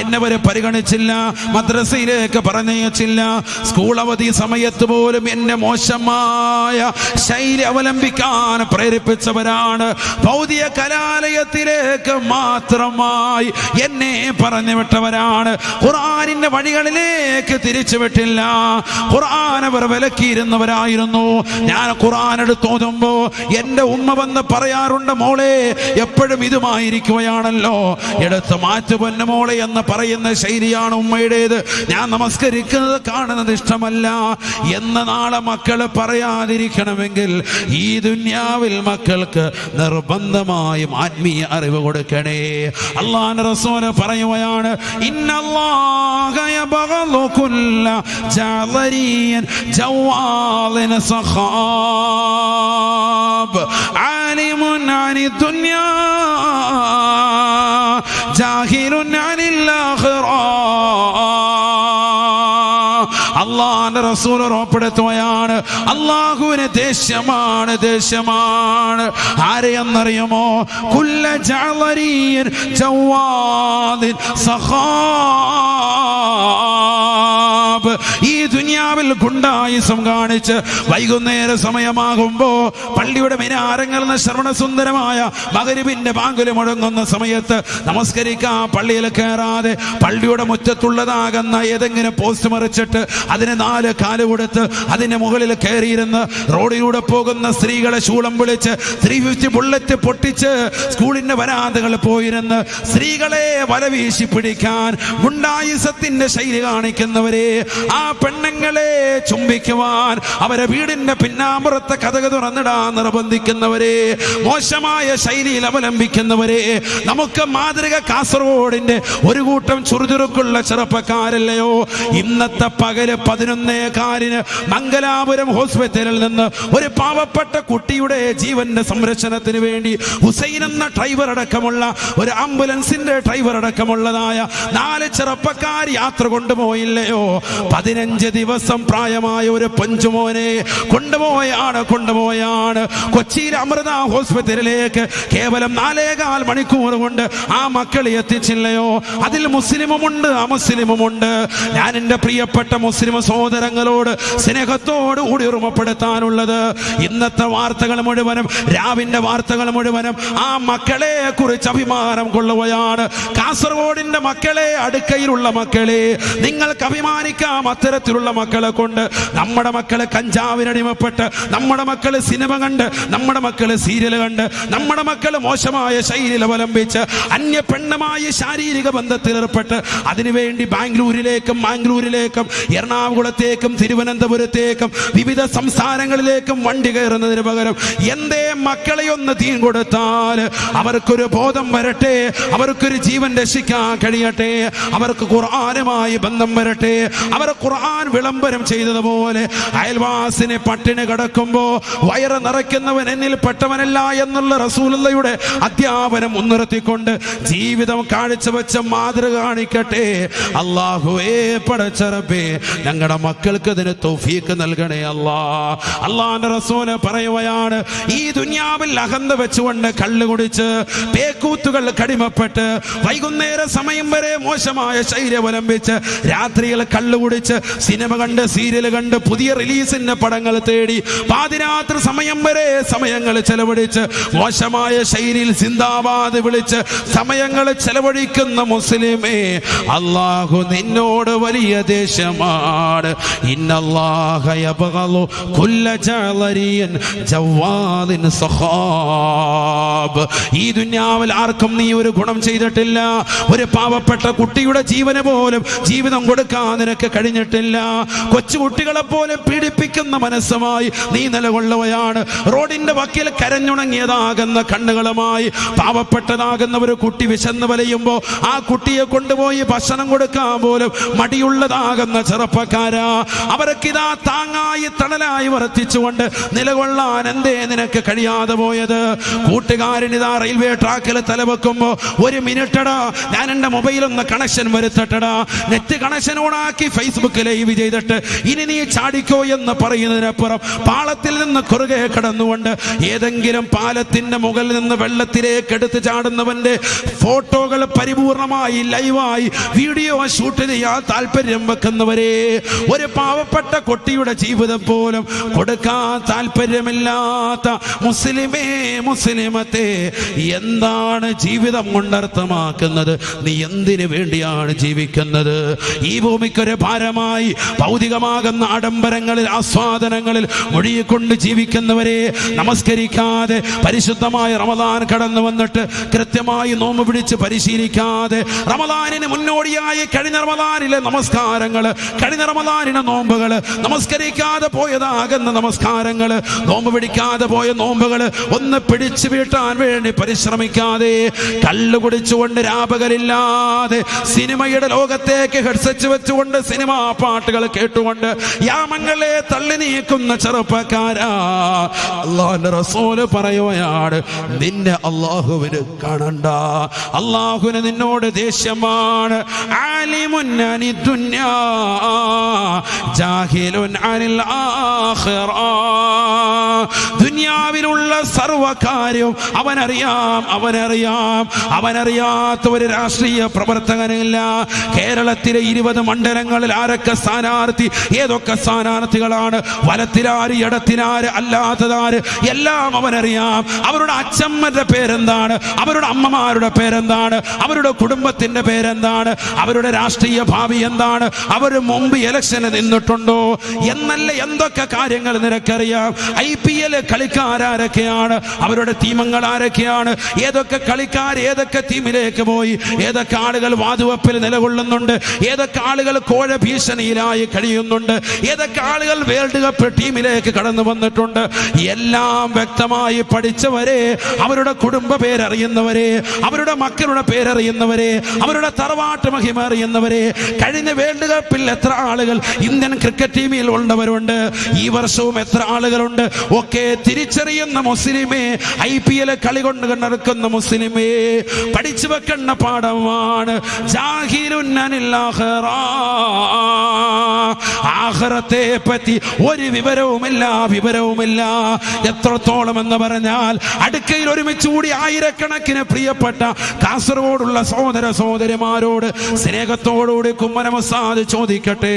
എന്നവരെ പരിഗണിച്ചില്ല, മദ്രസയിലേക്ക് പറഞ്ഞയച്ചില്ല, സ്കൂൾ അവധി സമയത്ത് പോലും എന്നെ മോശമായ ശൈലി അവലംബിക്കാൻ പ്രേരിപ്പിച്ചവരാണ്. ഭൗതിക കലാലയത്തിലേക്ക് മാത്രമായി എന്നെ പറഞ്ഞു വിട്ടവരാണ്. ഖുർആനിന്റെ വഴികളിലേക്ക് തിരിച്ചുവിട്ടില്ല. ഖുർആൻ അവർ വിലക്കിയിരുന്നവരായിരുന്നു. ഞാൻ ഖുർആൻ എടുത്തോതുമ്പോ എന്റെ ഉമ്മ വന്ന് പറയാറുണ്ട്, മോളെ എപ്പോഴും ഇതുമായിരിക്കുകയാണല്ലോ, എടുത്ത് മാറ്റു പൊന്നു മോളെ എന്ന് പറയുന്ന ശൈലിയാണ് ഉമ്മയുടേത്. ഞാൻ നമസ്കരിക്കുന്നത് കാണുന്നത് ഇഷ്ടമല്ല എന്ന് നാളെ മക്കൾ പറയാതിരിക്കണമെങ്കിൽ ഈ ദുനിയാവിൽ മക്കൾക്ക് നിർബന്ധമായും ആത്മീയ അറിവ് കൊടുക്കണേ. അല്ലാഹുവിന്റെ റസൂൽ പറയുകയാണ്, ഇന്നല്ലാഹ യബ്ഗളു കുല്ല ജഅലരിൻ ജവാലിൻ സഖാബ് ആലിമുൻ അനി ദുനിയാ ജാഹിലുൻ അനിൽ ആഖിറ. അള്ളാഹുവിന്റെ റസൂൽ ഉറപ്പെടുത്തുകയാണ്, അള്ളാഹുവിന് ദേഷ്യമാണ്, ദേഷ്യമാണ്. ആരെയെന്നറിയുമോ? കുല്ല ജഅലരിൻ ജവാദിൻ സഖാബ്. ഈ ദുനിയാവിൽ ഗുണ്ടായുസം കാണിച്ച് വൈകുന്നേര സമയമാകുമ്പോ പള്ളിയുടെ മിനാരങ്ങളിൽ നിന്ന് ശ്രവണസുന്ദരമായ മഗ്‌രിബിന്റെ ബാങ്ക് മുഴങ്ങുന്ന സമയത്ത് നമസ്കരിക്കാൻ പള്ളിയിൽ കയറാതെ പള്ളിയുടെ മുറ്റത്തുള്ളതാകുന്ന ഏതെങ്കിലും പോസ്റ്റ് മറിച്ചിട്ട് അതിന് 4 കാല് കൊടുത്ത് അതിന്റെ മുകളിൽ കയറിയിരുന്ന് റോഡിലൂടെ പോകുന്ന സ്ത്രീകളെ ശൂളം വിളിച്ച് 350 ബുള്ളറ്റ് പൊട്ടിച്ച് സ്കൂളിന്റെ വരാന്തകളിൽ പോയിരുന്ന് സ്ത്രീകളെ വലവീശി പിടിക്കാൻ ഗുണ്ടായുസത്തിന്റെ ശൈലി കാണിക്കുന്നവരെ, ആ പെണ്ണുങ്ങളെ ചുംബിക്കുവാൻ അവരെ വീടിന്റെ പിന്നാമ്പുറത്തെ കതക് തുറന്നിടാൻ നിർബന്ധിക്കുന്നവരെ, മോശമായ ശൈലിയിൽ അവലംബിക്കുന്നവരെ, നമുക്ക് മാതൃക കാസർഗോഡിന്റെ ഒരു കൂട്ടം ചുറുചുറുക്കുള്ള ചെറുപ്പക്കാരല്ലയോ? ഇന്നത്തെ പകല് 11:15 മംഗലാപുരം ഹോസ്പിറ്റലിൽ നിന്ന് ഒരു പാവപ്പെട്ട കുട്ടിയുടെ ജീവന്റെ സംരക്ഷണത്തിന് വേണ്ടി ഹുസൈൻ എന്ന ഡ്രൈവർ അടക്കമുള്ള ഒരു ആംബുലൻസിന്റെ ഡ്രൈവർ അടക്കമുള്ളതായ 4 ചെറുപ്പക്കാർ യാത്ര കൊണ്ടുപോയില്ലയോ? 15 ദിവസം പ്രായമായ ഒരു പഞ്ചുമോനെ കൊണ്ടുപോയാണ് കൊച്ചിയിലെ അമൃത ഹോസ്പിറ്റലിലേക്ക്. കേവലം 4.25 മണിക്കൂർ കൊണ്ട് ആ മക്കളെ എത്തിച്ചില്ലയോ? അതിൽ മുസ്ലിമുമുണ്ട്, അമുസ്ലിമുമുണ്ട്. ഞാൻ എൻ്റെ പ്രിയപ്പെട്ട മുസ്ലിം സഹോദരങ്ങളോട് സ്നേഹത്തോട് കൂടി ഓർമ്മപ്പെടുത്താനുള്ളത്, ഇന്നത്തെ വാർത്തകൾ മുഴുവനും, രാവിന്റെ വാർത്തകൾ മുഴുവനും ആ മക്കളെ കുറിച്ച് അഭിമാനം കൊള്ളുകയാണ്. കാസർഗോഡിന്റെ മക്കളെ, അടുക്കയിലുള്ള മക്കളെ, നിങ്ങൾക്ക് അഭിമാനിക്കാം. അത്തരത്തിലുള്ള മക്കളെ കൊണ്ട് നമ്മുടെ മക്കളെ കഞ്ചാവിനടിമപ്പെട്ട്, നമ്മുടെ മക്കള് സിനിമ കണ്ട്, നമ്മുടെ മക്കള് സീരിയൽ കണ്ട്, നമ്മുടെ മക്കള് മോശമായ ശൈലിയിൽ അവലംബിച്ച് അന്യ പെണ്ണുമായി ശാരീരിക ബന്ധത്തിൽ ഏർപ്പെട്ട് അതിനുവേണ്ടി ബാംഗ്ലൂരിലേക്കും മാംഗ്ലൂരിലേക്കും എറണാകുളത്തേക്കും തിരുവനന്തപുരത്തേക്കും വിവിധ സംസ്ഥാനങ്ങളിലേക്കും വണ്ടി കയറുന്നതിന് പകരം എന്തേ മക്കളെ ഒന്ന് തീൻ കൊടുത്താൽ അവർക്കൊരു ബോധം വരട്ടെ, അവർക്കൊരു ജീവൻ രക്ഷിക്കാൻ കഴിയട്ടെ, അവർക്ക് ഖുർആനുമായി ബന്ധം വരട്ടെ. അവർ ഖുർആൻ വിളംബരം ചെയ്തതുപോലെ അയൽവാസിനെ പട്ടിണി കിടക്കുമ്പോ വയറ് നിറയ്ക്കുന്നവൻ എന്നിൽ പെട്ടവനല്ല എന്നുള്ള റസൂലുള്ളാഹിയുടെ അധ്യാപനം മുൻനിർത്തിക്കൊണ്ട് ജീവിതം കാഴ്ചവെച്ച മാതൃക കാണിക്കട്ടെ. അല്ലാഹുവേ പടച്ച റബ്ബേ, ഞങ്ങളുടെ മക്കൾക്ക് ഇതിന് തൗഫീഖ് നൽകണേ അല്ലാ. അല്ലാഹുവിന്റെ റസൂൽ പറയുകയാണ്, ഈ ദുനിയാവിൽ അഹന്ത വെച്ചുകൊണ്ട് കള്ള് കുടിച്ച് പേക്കൂത്തുകൾ കടിമപ്പെട്ട് വൈകുന്നേര സമയം വരെ മോശമായ ശൈലി അവലംബിച്ച് രാത്രിയിൽ കള്ള് കുടിച്ച് സിനിമ കണ്ട് സീരിയൽ കണ്ട് പുതിയ റിലീസിന്റെ പടങ്ങൾ തേടി പാതിരാത്രി സമയം വരെ സമയങ്ങൾ ചെലവഴിച്ച് മോശമായ ശൈലിയിൽ സിന്ദാബാദ് വിളിച്ച് സമയങ്ങൾ ചെലവഴിക്കുന്ന മുസ്ലിമേ, അല്ലാഹു നിന്നോട് വലിയ ദേഷ്യമാണ്. ഇന്നല്ലാഹ യബ്ഗളു കുല്ല ജഅലരിൻ ജവാദിൻ സഖാബ്. ഈ ദുനിയാവിൽ ആർക്കും നീ ഒരു ഗുണം ചെയ്തിട്ടില്ല. ഒരു പാവപ്പെട്ട കുട്ടിയുടെ ജീവന് പോലും ജീവിതം കൊടുക്കാൻ നിനക്ക് കഴിഞ്ഞ കഴിഞ്ഞിട്ടില്ല. കൊച്ചുകുട്ടികളെ പോലെ പീഡിപ്പിക്കുന്ന മനസ്സുമായി നീ നിലകൊള്ളുകയാണ്. റോഡിന്റെ വക്കിൽ കരഞ്ഞുണങ്ങിയതാകുന്ന കണ്ണുകളുമായി പാവപ്പെട്ടതാകുന്ന ഒരു കുട്ടി വിശന്ന് വലയുമ്പോ ആ കുട്ടിയെ കൊണ്ടുപോയി ഭക്ഷണം കൊടുക്കാൻ പോലും മടിയുള്ളതാകുന്ന ചെറുപ്പക്കാരാ, അവർക്കിതാ താങ്ങായി തണലായി വർത്തിച്ചുകൊണ്ട് നിലകൊള്ളാൻ എന്തേ നിനക്ക് കഴിയാതെ പോയത്? കൂട്ടുകാരനിതാ റെയിൽവേ ട്രാക്കിൽ തലവെക്കുമ്പോ ഒരു മിനിറ്റടാ ഞാൻ എന്റെ മൊബൈലൊന്ന് കണക്ഷൻ വരുത്തട്ടടാ, നെറ്റ് കണക്ഷൻ ഓണാക്കി ഫേസ്ബുക്ക് ലൈവ് ചെയ്തിട്ട് ഇനി നീ ചാടിക്കോ എന്ന് പറയുന്നതിനപ്പുറം പാളത്തിൽ നിന്ന് കുറുകെ കടന്നുകൊണ്ട് ഏതെങ്കിലും പാലത്തിന്റെ മുകളിൽ നിന്ന് വെള്ളത്തിലേക്ക് എടുത്ത് ചാടുന്നവന്റെ ഫോട്ടോകൾ പരിപൂർണമായി ലൈവായി വീഡിയോ ഷൂട്ട് ചെയ്യാൻ താല്പര്യം വെക്കുന്നവരെ, ഒരു പാവപ്പെട്ട കുട്ടിയുടെ ജീവിതം പോലും കൊടുക്കാൻ താല്പര്യമില്ലാത്ത മുസ്ലിമേ മുസ്ലിമത്തെ, എന്താണ് ജീവിതം കൊണ്ടർത്ഥമാക്കുന്നത്? നീ എന്തിനു വേണ്ടിയാണ് ജീവിക്കുന്നത്? ഈ ഭൂമിക്കൊരു ഭാരമായി ഭൗതികമാകുന്ന ആഡംബരങ്ങളിൽ ആസ്വാദനങ്ങളിൽ മുഴുകിക്കൊണ്ട് ജീവിക്കുന്നവരെ, നമസ്കരിക്കാതെ പരിശുദ്ധമായ റമദാൻ കടന്നു വന്നിട്ട് കൃത്യമായി നോമ്പ് പിടിച്ച് പരിശീലിക്കാതെ റമദാനിന് മുന്നോടിയായി കഴിഞ്ഞ റമദാനിലെ നമസ്കാരങ്ങള്, കഴിഞ്ഞ റമദാനിലെ നോമ്പുകള്, നമസ്കരിക്കാതെ പോയതാകുന്ന നമസ്കാരങ്ങള്, നോമ്പ് പിടിക്കാതെ പോയ നോമ്പുകള് ഒന്ന് പിടിച്ചു വീട്ടാൻ വേണ്ടി പരിശ്രമിക്കാതെ കള്ളു കുടിച്ചുകൊണ്ട് രാപകലില്ലാതെ സിനിമയുടെ ലോകത്തേക്ക് ഹെഡ്സെറ്റ് വെച്ചുകൊണ്ട് സിനിമാ പാട്ടുകൾ കേട്ടുകൊണ്ട് യാമങ്ങളെ തള്ളി നീക്കുന്ന ചെറുപ്പക്കാരാ, അല്ലാഹുവിന്റെ റസൂല് പറയുകയാണ്, നിന്നെ അല്ലാഹുവിന് കാണണ്ട, അല്ലാഹുവിന് നിന്നോട് ദേഷ്യമാണ്. ആലിമുൻ അനി ദുനിയാ ജാഹിലുൻ അനിൽ ആഖിറ. ദുനിയാവിലുള്ള സർവകാര്യവും അവനറിയാം. അവനറിയാത്ത ഒരു രാഷ്ട്രീയ പ്രവർത്തകനില്ല. കേരളത്തിലെ 20 മണ്ഡലങ്ങളിൽ ആരൊക്കെ സ്ഥാനാർത്ഥി, ഏതൊക്കെ സ്ഥാനാർത്ഥികളാണ്, വലത്തിലാര് ഇടത്തിലാര് അല്ലാത്തതാര്, എല്ലാം അവനറിയാം. അവരുടെ അച്ഛമ്മന്റെ പേരെന്താണ്, അവരുടെ അമ്മമാരുടെ പേരെന്താണ്, അവരുടെ കുടുംബത്തിന്റെ പേരെന്താണ്, അവരുടെ രാഷ്ട്രീയ ഭാവി എന്താണ്, അവർ മുമ്പ് ഇലക്ഷന് നിന്നിട്ടുണ്ടോ എന്നല്ല എന്തൊക്കെ കാര്യങ്ങൾ നിനക്കറിയാം. IPL കളിക്കാരൊക്കെയാണ്, അവരുടെ ടീമുകൾ ആരൊക്കെയാണ്, ഏതൊക്കെ കളിക്കാർ ഏതൊക്കെ ടീമിലേക്ക് പോയി, ഏതൊക്കെ ആളുകൾ വാതുവെപ്പിൽ നിലകൊള്ളുന്നുണ്ട്, ഏതൊക്കെ ആളുകൾ കോഴ ഭീഷണിയിലായി കഴിയുന്നുണ്ട്, ഏതൊക്കെ ആളുകൾ വേൾഡ് കപ്പ് ടീമിലേക്ക് കടന്നു വന്നിട്ടുണ്ട്, എല്ലാം വ്യക്തമായി പഠിച്ചവരെ, അവരുടെ കുടുംബ പേരറിയുന്നവരെ, അവരുടെ മക്കളുടെ പേരറിയുന്നവരെ, അവരുടെ തറവാട്ട് മഹിമ അറിയുന്നവരെ, കഴിഞ്ഞ വേൾഡ് കപ്പിൽ എത്ര ആളുകൾ ഇന്ത്യൻ ക്രിക്കറ്റ് ടീമിൽ ഉള്ളവരുണ്ട്, ഈ വർഷവും എത്ര ആളുകളുണ്ട്, ഒക്കെ തിരിച്ചറിയുന്ന മുസ്ലിമേ, IPL കളി കൊണ്ട് നടക്കുന്ന മുസ്ലിമേ, പഠിച്ചു വെക്കുന്ന പാഠമാണ്. ജാഹിലുൻ അനിൽ ആഖിറ. ആഖിറത്തെ പറ്റി ഒരു വിവരവുമില്ല. എത്രത്തോളം എന്ന് പറഞ്ഞാൽ അടുക്കയിൽ ഒരുമിച്ച് കൂടി ആയിരക്കണക്കിന് പ്രിയപ്പെട്ട കാസർഗോഡുള്ള സഹോദര സഹോദരിമാരോട് സ്നേഹത്തോടുകൂടി കുമ്മനം ഉസ്താദ് ചോദിക്കട്ടെ,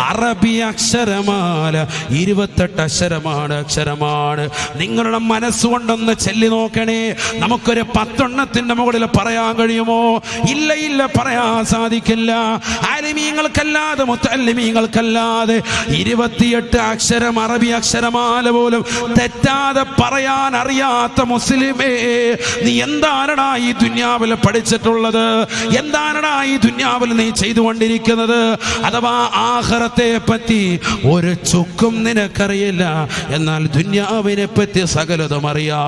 അറബി അക്ഷരമാല 28 അക്ഷരമാണ്. നിങ്ങളുടെ മനസ്സുകൊണ്ടൊന്ന് ചെല്ലി നോക്കണേ. നമുക്കൊരു 10 എണ്ണത്തിന്റെ മുകളിൽ പറയാൻ കഴിയുമോ? ഇല്ല, പറയാൻ സാധിക്കില്ല. ആലിമീങ്ങൾക്കല്ലാതെ മുത്തല്ലിമീങ്ങൾക്കല്ലാതെ 28 അക്ഷരം അറബി അക്ഷരമാല പോലും തെറ്റാതെ പറയാൻ അറിയാത്ത മുസ്ലിമേ, നീ എന്താണടാ ഈ ദുനിയാവിൽ പഠിച്ചിട്ടുള്ളത്? എന്താണടാ ഈ ദുനിയാവിൽ നീ ചെയ്തുകൊണ്ടിരിക്കുന്നത്? അഥവാ ആഖിറത്തെ പറ്റി ഒരു ചുക്കും നിനക്കറിയില്ല, എന്നാൽ ദുനിയാവിനെ പറ്റി സകലതും അറിയാം.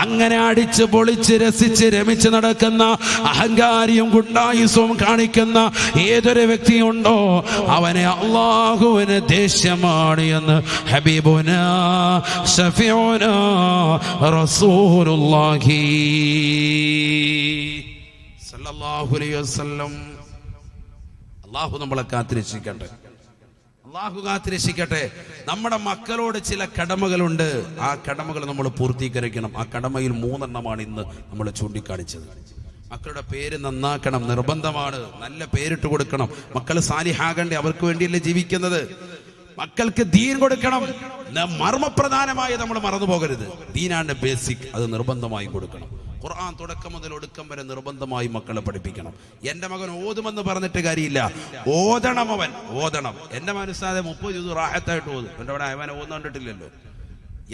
അങ്ങനെ അടിച്ച് പൊളിച്ച് രസിച്ച് രമിച്ച് നടക്കുന്ന അഹങ്കാരിയും ഗുണ്ടായുസവും കാണിക്കുന്ന ഏതൊരു വ്യക്തിയുണ്ടോ അവനെ അല്ലാഹുവിന് ദേഷ്യമാണ് എന്ന് ഹബീബുനാ ശഫീഉനാ റസൂലുള്ളാഹി സല്ലല്ലാഹു അലൈഹി വസല്ലം. അല്ലാഹു നമ്മളെ കാത്തിരക്ഷിക്കട്ടെ, അല്ലാഹു കാത്തിരക്ഷിക്കട്ടെ. നമ്മുടെ മക്കളോട് ചില കടമകളുണ്ട്, ആ കടമകൾ നമ്മൾ പൂർത്തീകരിക്കണം. ആ കടമയിൽ 3 എണ്ണമാണ് ഇന്ന് നമ്മൾ ചൂണ്ടിക്കാണിച്ചത്. മക്കളുടെ പേര് നന്നാക്കണം, നിർബന്ധമാണ്. നല്ല പേരിട്ട് കൊടുക്കണം. മക്കൾ സാലിഹാകണ്ടേ, അവർക്ക് വേണ്ടിയല്ലേ ജീവിക്കുന്നത്. മക്കൾക്ക് ദീൻ കൊടുക്കണം. മർമ്മപ്രധാനമായി നമ്മൾ മറന്നു പോകരുത്. ദീനാണ് ബേസിക്, അത് നിർബന്ധമായി കൊടുക്കണം. ഖുർആൻ തുടക്കം മുതൽ ഒടുക്കം വരെ നിർബന്ധമായി മക്കളെ പഠിപ്പിക്കണം. എൻ്റെ മകൻ ഓതുമെന്ന് പറഞ്ഞിട്ട് കാര്യമില്ല, ഓതണം. അവൻ ഓതണം. എൻ്റെ മനസ്സാതെ 30 ജുസ് റാഹത്തായിട്ട് ഓതും. എൻ്റെ അവിടെ അവനെ ഓതുന്ന കണ്ടിട്ടില്ലല്ലോ.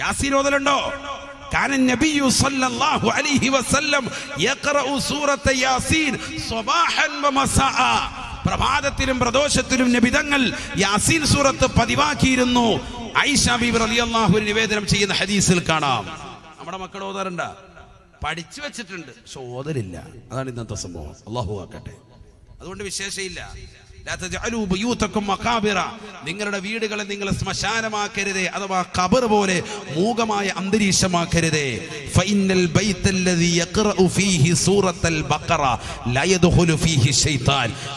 യാസീൻ ഓതലുണ്ടോ? കാന നബിയു സല്ലല്ലാഹു അലൈഹി വസല്ലം യഖറഉ സൂറത യാസീൻ സ്വബാഹൻ വമസാഅ. പ്രഭാതത്തിലും പ്രദോഷത്തിലും നബിതങ്ങൾ യാസീൻ സൂറത്ത് പതിവാക്കിയിരുന്നു. ആയിഷ ബീബി റളിയല്ലാഹു അൻഹ നിവേദനം ചെയ്യുന്ന ഹദീസിൽ കാണാം. നമ്മുടെ മക്കൾ ഓതാറുണ്ട്, പഠിച്ചു വെച്ചിട്ടുണ്ട്, പക്ഷെ ഓതലില്ല. അതാണ് ഇന്നത്തെ സംഭവം. അല്ലാഹു ആക്കട്ടെ. അതുകൊണ്ട് വിശേഷയില്ല. നിങ്ങളുടെ വീടുകളെ നിങ്ങൾ ശ്മശാനമാക്കരുതേ, അഥവാ ഖബർ പോലെ മൂകമായ അന്തരീക്ഷമാക്കരുതേ.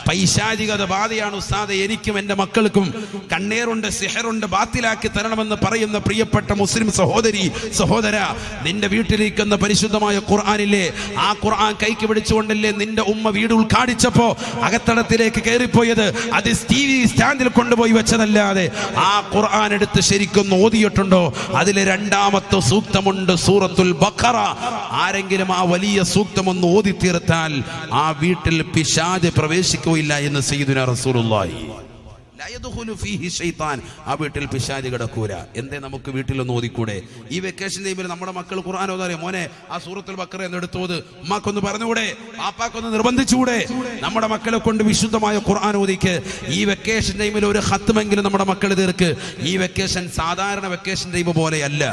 പൈശാചികത ബാധയാണ് ഉസ്താദെ, എനിക്കും എന്റെ മക്കൾക്കും കണ്ണേറുണ്ട്, സിഹറുണ്ട്, ബാത്തിലാക്കി തരണമെന്ന് പറയുന്ന പ്രിയപ്പെട്ട മുസ്ലിം സഹോദര, നിന്റെ വീട്ടിലിരിക്കുന്ന പരിശുദ്ധമായ ഖുർആനില്ലേ, ആ ഖുർആൻ കൈക്ക് പിടിച്ചുകൊണ്ടല്ലേ നിന്റെ ഉമ്മ വീട് ഉദ്ഘാടിച്ചപ്പോ അകത്തളത്തിലേക്ക് കയറിപ്പോയത്. അത് ടിവി സ്റ്റാൻഡിൽ കൊണ്ടുപോയി വെച്ചതല്ലാതെ ആ ഖുർആൻ എടുത്ത് ശരിക്കും ഓതിയിട്ടുണ്ടോ? അതിലെ 2ാമത്തെ സൂക്തമുണ്ട്, സൂറത്തുൽ ബഖറ. ആരെങ്കിലും ആ വലിയ സൂക്തം ഒന്ന് ഓതി തീർത്താൽ ആ വീട്ടിൽ പിശാച് പ്രവേശിക്കുകയില്ല എന്ന് സയ്യിദുനാ റസൂലുള്ളാഹി. ആ വീട്ടിൽ പിശാച് കിടക്കൂല. എന്തേ നമുക്ക് വീട്ടിലൊന്ന് ഓതിക്കൂടെ? ഈ വെക്കേഷൻ ടൈമിൽ നമ്മുടെ മക്കൾ ഖുർആൻ ഓതാറിയ, മോനെ ആ സൂറത്തുൽ ബഖറ എന്ന് എടുത്തോത്, ഉമ്മാക്കൊന്ന് പറഞ്ഞുകൂടെ, പാപ്പാക്കൊന്ന് നിർബന്ധിച്ചുകൂടെ? നമ്മുടെ മക്കളെ കൊണ്ട് വിശുദ്ധമായ ഖുർആൻ ഓതിക്ക്. ഈ വെക്കേഷൻ ടൈമിൽ ഒരു ഖത്മെങ്കിലും നമ്മുടെ മക്കൾ തീർക്ക്. ഈ വെക്കേഷൻ സാധാരണ വെക്കേഷൻ ടൈം പോലെയല്ല.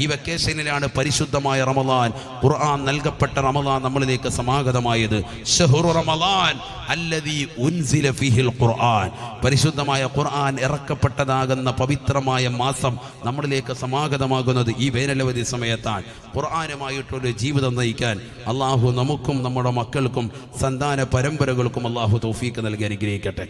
ഈ വെക്കേഷനിലാണ് പരിശുദ്ധമായ റമളാൻ, ഖുർആൻ നൽകപ്പെട്ട റമളാൻ നമ്മളിലേക്ക് സമാഗതമായത്. ശഹ്റു റമളാൻ അല്ലദീ ഉൻസില ഫീഹിൽ ഖുർആൻ, പരിശുദ്ധമായ ഖുർആൻ ഇറക്കപ്പെട്ടതാകുന്ന പവിത്രമായ മാസം നമ്മളിലേക്ക് സമാഗതമാകുന്നത് ഈ വേനലവധി സമയത്താണ്. ഖുർആനുമായിട്ടൊരു ജീവിതം നയിക്കാൻ അള്ളാഹു നമുക്കും നമ്മുടെ മക്കൾക്കും സന്താന പരമ്പരകൾക്കും അള്ളാഹു തൗഫീഖ് നൽകി അനുഗ്രഹിക്കട്ടെ.